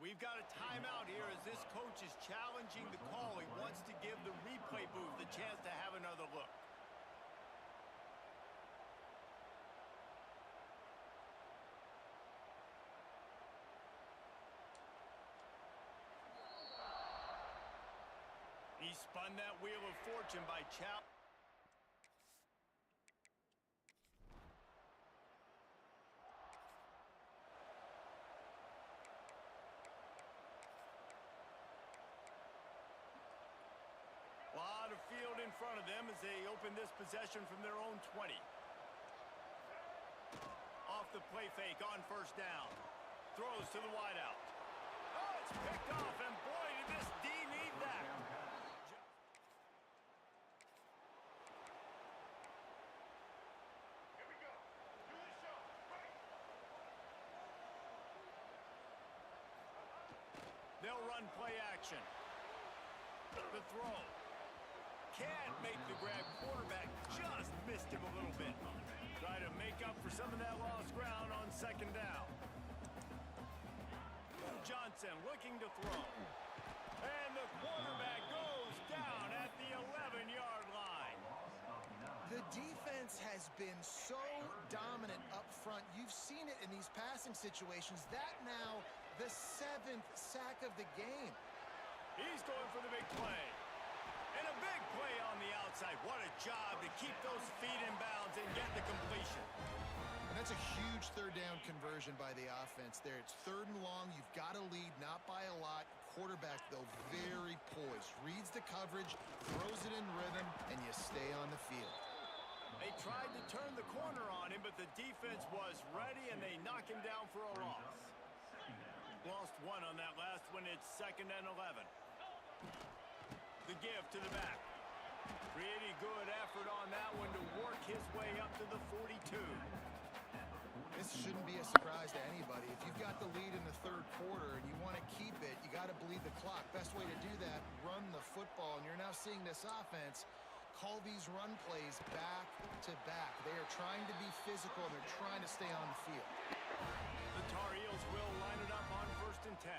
We've got a timeout here as this coach is challenging the call. He wants to give the replay booth the chance to have another look. He spun that wheel of fortune by challenging. Lot of field in front of them as they open this possession from their own 20. Off the play fake on first down. Throws to the wideout. Oh, it's picked off, and boy, did this D need that. Here we go. Do the show. Right. They'll run play action. The throw. Can't make the grab. Quarterback just missed him a little bit. Try to make up for some of that lost ground on second down. Johnson looking to throw. And the quarterback goes down at the 11-yard line. The defense has been so dominant up front. You've seen it in these passing situations. That now the 7th sack of the game. He's going for the big play. And a big play on the outside. What a job to keep those feet in bounds and get the completion. And that's a huge third down conversion by the offense there. It's 3rd and long. You've got to lead, not by a lot. Quarterback, though, very poised. Reads the coverage, throws it in rhythm, and you stay on the field. They tried to turn the corner on him, but the defense was ready, and they knock him down for a loss. Lost 1 on that last one. It's 2nd and 11. The give to the back. Pretty good effort on that one to work his way up to the 42. This shouldn't be a surprise to anybody. If you've got the lead in the 3rd quarter and you want to keep it, you got to bleed the clock. Best way to do that, run the football. And you're now seeing this offense call these run plays back to back. They are trying to be physical. They're trying to stay on the field. The Tar Heels will line it up on 1st and 10.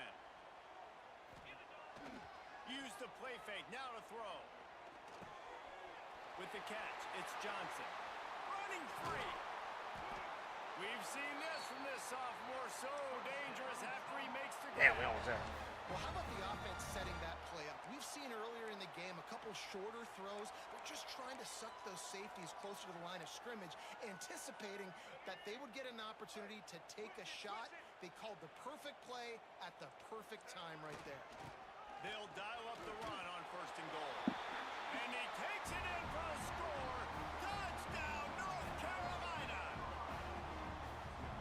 Use the play fake, now to throw. With the catch, it's Johnson. Running free. We've seen this from this sophomore, so dangerous after he makes the grab. Yeah, we almost there. Well, how about the offense setting that play up? We've seen earlier in the game a couple shorter throws. They're just trying to suck those safeties closer to the line of scrimmage, anticipating that they would get an opportunity to take a shot. They called the perfect play at the perfect time right there. They'll dial up the run on 1st and goal. And he takes it in for a score. Touchdown, North Carolina!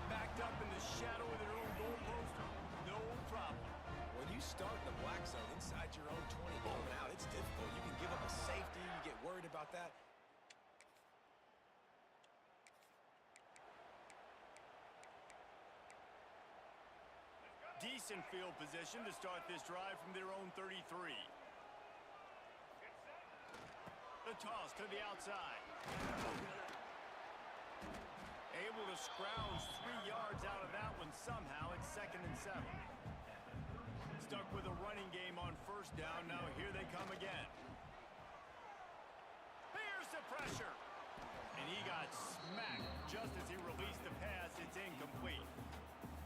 Backed up in the shadow of their own goalpost, no problem. When you start the black zone inside your own 20 going out, it's difficult. You can give up a safety. You get worried about that. Decent field position to start this drive from their own 33. The toss to the outside. Able to scrounge 3 yards out of that one somehow. It's 2nd and 7. Stuck with a running game on 1st down. Now here they come again. Here's the pressure. And he got smacked just as he released the pass. It's incomplete.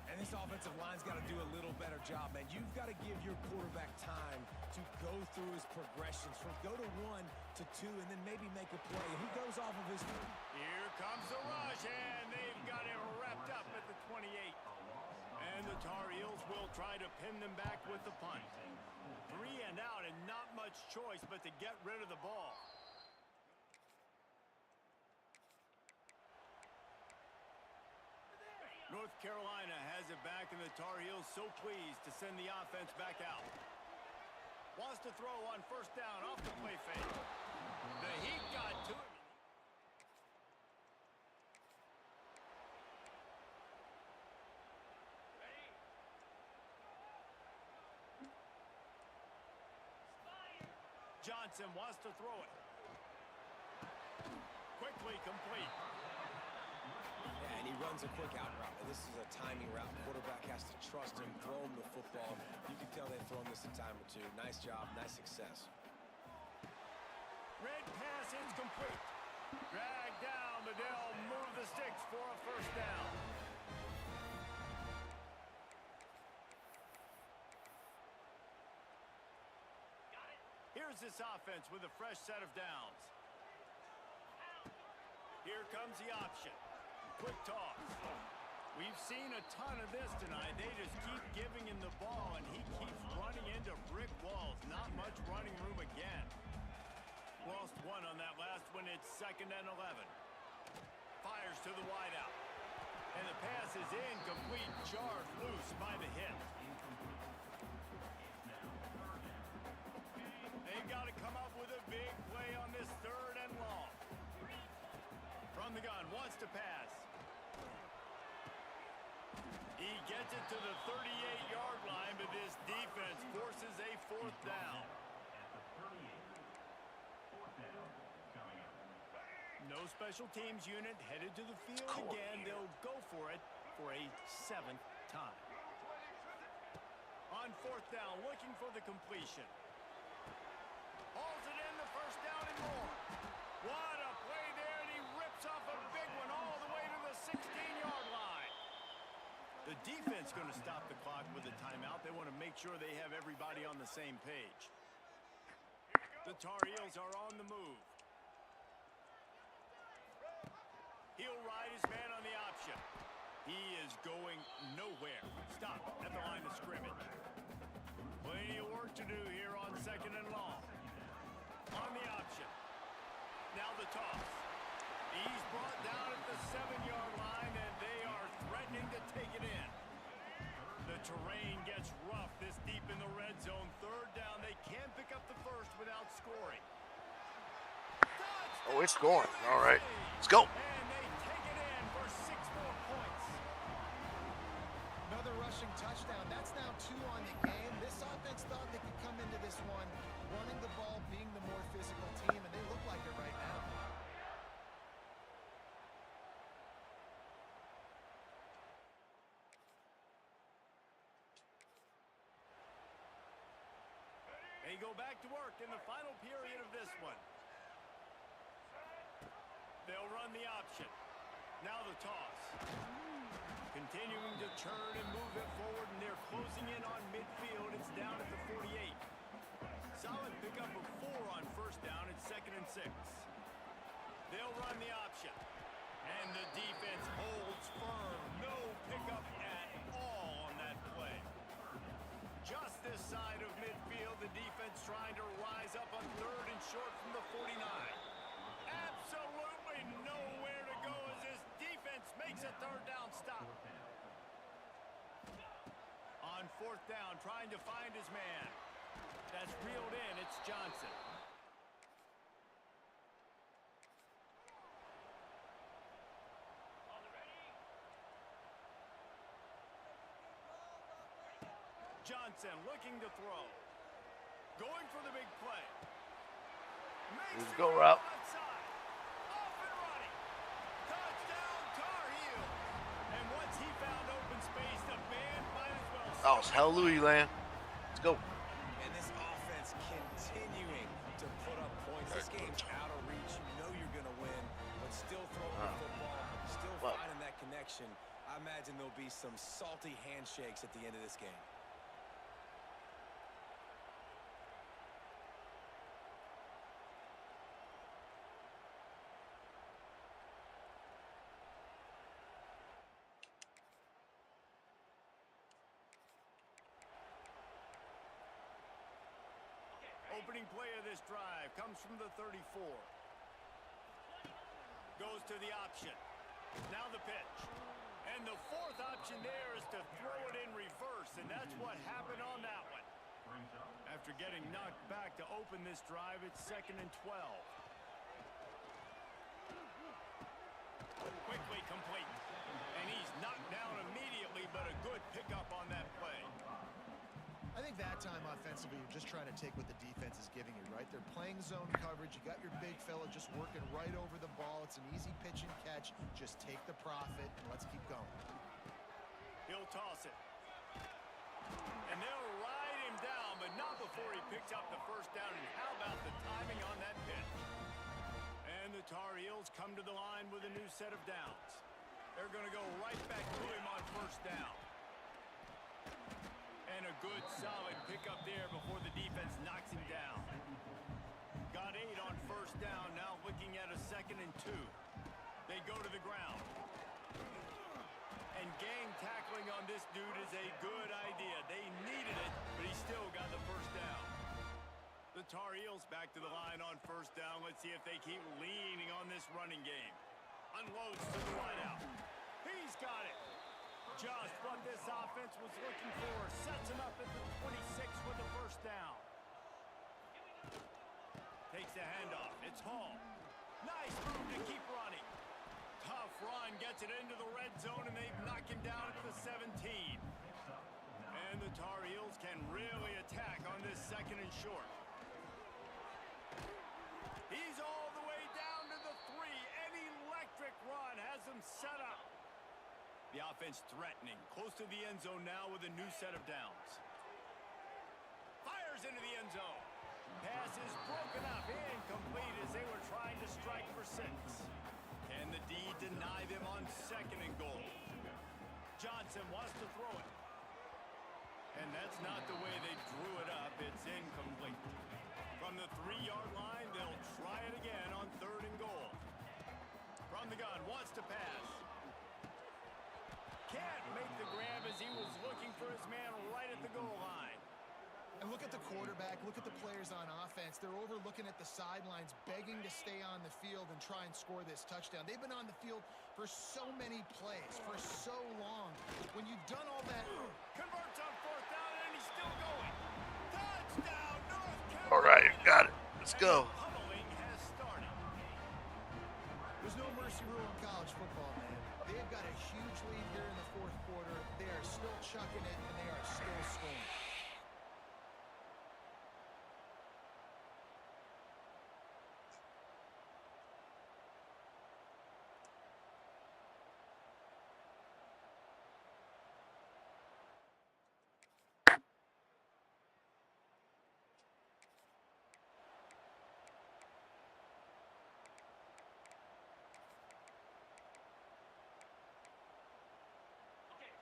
And this offensive line's got to do a little better job, man. You've got to give your quarterback time to go through his progressions from go to 1 to 2 and then maybe make a play. And he goes off of his... Here comes the rush, and they've got it wrapped up at the 28. And the Tar Heels will try to pin them back with the punt. 3 and out, and not much choice but to get rid of the ball. North Carolina has it back, and the Tar Heels so pleased to send the offense back out. Wants to throw on 1st down off the play fake. The heat got to him. Johnson wants to throw it. Quickly complete. Yeah, and he runs a quick out route. And this is a timing route. Quarterback has to trust him, throw him the football. You can tell they've thrown this a time or two. Nice job, nice success. Red pass incomplete. Drag down, but they'll move the sticks for a 1st down. Here's this offense with a fresh set of downs. Here comes the option. Quick toss. We've seen a ton of this tonight. They just keep giving him the ball, and he keeps running into brick walls. Not much running room again. Lost 1 on that last one. It's 2nd and 11. Fires to the wideout. And the pass is incomplete. Jarred loose by the hit. They've got to come up with a big play on this 3rd and long. From the gun, wants to pass. He gets it to the 38-yard line, but this defense forces a 4th down. No special teams unit headed to the field again. They'll go for it for a 7th time. On 4th down, looking for the completion. Hauls it in, the 1st down and more. What a play there, and he rips off a big one all the way to the 16-yard line. The defense going to stop the clock with a timeout. They want to make sure they have everybody on the same page. The Tar Heels are on the move. He'll ride his man on the option. He is going nowhere. Stop at the line of scrimmage. Plenty of work to do here on 2nd and long. On the option. Now the toss. He's brought down at the 7-yard line, and they are threatening to take it in. The terrain gets rough this deep in the red zone. 3rd down. They can't pick up the 1st without scoring. Oh, it's scoring. All right. Let's go. And they take it in for 6 more points. Another rushing touchdown. That's now 2 on the game. This offense thought they could come into this one running the ball, being the more physical team, and they look like it right now. They go back to work in the final period of this one. They'll run the option. Now the toss. Continuing to turn and move it forward, and they're closing in on midfield. It's down at the 48. Solid pickup of 4 on 1st down. It's 2nd and 6. They'll run the option. And the defense holds firm. No pickup at all on that play. Just this side of midfield, the defense trying to rise up on 3rd and short from the 49. Absolutely nowhere to go as this defense makes a 3rd down stop. On 4th down, trying to find his man. That's reeled in. It's Johnson. Johnson looking to throw. Going for the big play. Let's go route. Outside. Off and running. Touchdown, Tar Heels. And once he found open space, the band might as well That was hallelujah, land. Let's go. And this offense continuing to put up points. This game's out of reach. You know you're going to win, but still throwing the football, still finding that connection. I imagine there'll be some salty handshakes at the end of this game. Opening play of this drive comes from the 34. Goes to the option. Now the pitch. And the fourth option there is to throw it in reverse, and that's what happened on that one. After getting knocked back to open this drive, it's 2nd and 12. Quickly complete. And he's knocked down immediately, but a good pickup on that play. I think that time offensively, you're just trying to take what the defense is giving you, right? They're playing zone coverage. You got your big fella just working right over the ball. It's an easy pitch and catch. Just take the profit and let's keep going. He'll toss it. And they'll ride him down, but not before he picks up the first down. And how about the timing on that pitch? And the Tar Heels come to the line with a new set of downs. They're going to go right back to him on first down. And a good, solid pickup there before the defense knocks him down. Got 8 on first down, now looking at a 2nd and 2. They go to the ground. And gang tackling on this dude is a good idea. They needed it, but he still got the first down. The Tar Heels back to the line on first down. Let's see if they keep leaning on this running game. Unloads to the wideout. He's got it. Just what this offense was looking for. Sets him up at the 26 with the first down. Takes the handoff. It's Hall. Nice move to keep running. Tough run. Gets it into the red zone, and they've knocked him down at the 17. And the Tar Heels can really attack on this 2nd and short. He's all the way down to the 3. An electric run has him set up. The offense threatening, close to the end zone now with a new set of downs. Fires into the end zone. Pass is broken up, incomplete as they were trying to strike for 6. Can the D deny them on 2nd and goal? Johnson wants to throw it. And that's not the way they drew it up. It's incomplete. From the 3-yard line, they'll try it again on 3rd and goal. From the gun, wants to pass. Can't make the grab as he was looking for his man right at the goal line. And look at the quarterback, look at the players on offense. They're overlooking at the sidelines, begging to stay on the field and try and score this touchdown. They've been on the field for so many plays, for so long. When you've done all that... Converts on 4th down, and he's still going. Touchdown, North Carolina. All right, you got it. Let's go. Pummeling has started. There's no mercy rule in college football, man. They've got a huge lead here in the 4th quarter. They are still chucking it, and they are still scoring.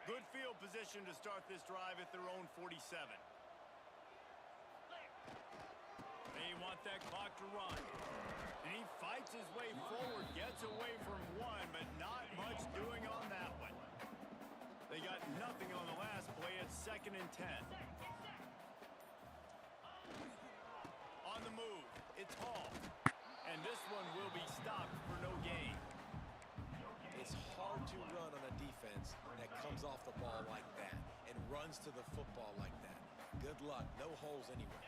Good field position to start this drive at their own 47. They want that clock to run. And he fights his way forward, gets away from one, but not much doing on that one. They got nothing on the last play. It's 2nd and 10. On the move, it's Hall. And this one will be stopped for no gain. It's hard to run on a defense that comes off the ball like that and runs to the football like that. Good luck. No holes anywhere.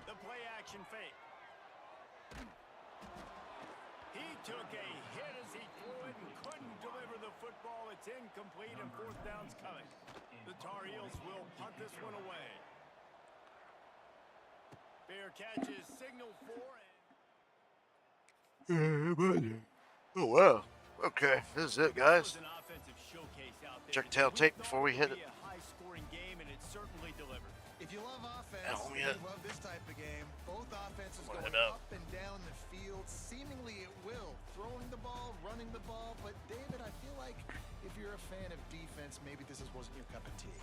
The play action fake. He took a hit as he threw it and couldn't deliver the football. It's incomplete and 4th down's coming. The Tar Heels will punt this one away. Fair catch is signaled for. Oh wow. Okay, this is it, guys. This was an offensive showcase out there. Check tail tape before we hit it. A high-scoring game, and it certainly delivered. If you love offense, Oh, you yeah. love this type of game. Both offenses Line going it up. up and down the field, seemingly at will. Throwing the ball, running the ball. But, David, I feel like if you're a fan of defense, maybe this wasn't your cup of tea.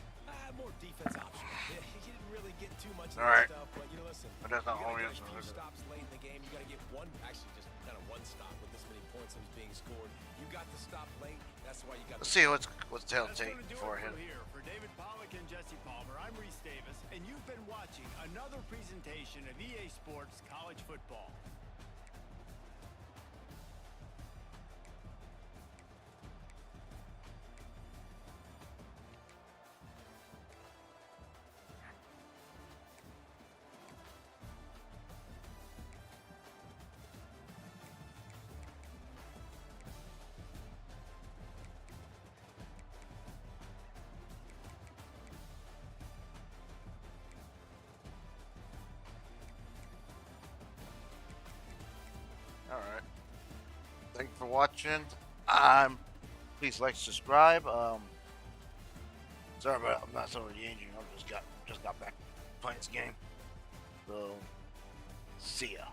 More defense option. You didn't really get too much of All that right. stuff, but listen. But that's not you all gotta we get a have to few look at. stops late in the game. You got to get one, actually just kind of one stop with this many points that was being scored. You got to stop late. That's why you got. Let's see what's tail That's tape gonna do before I it hit from it. here. For David Pollock and Jesse Palmer, I'm Reese Davis, and you've been watching another presentation of EA Sports College Football. Alright. Thank you for watching. Please like, subscribe. Sorry about I'm not so engaging. I just got back playing this game. So see ya.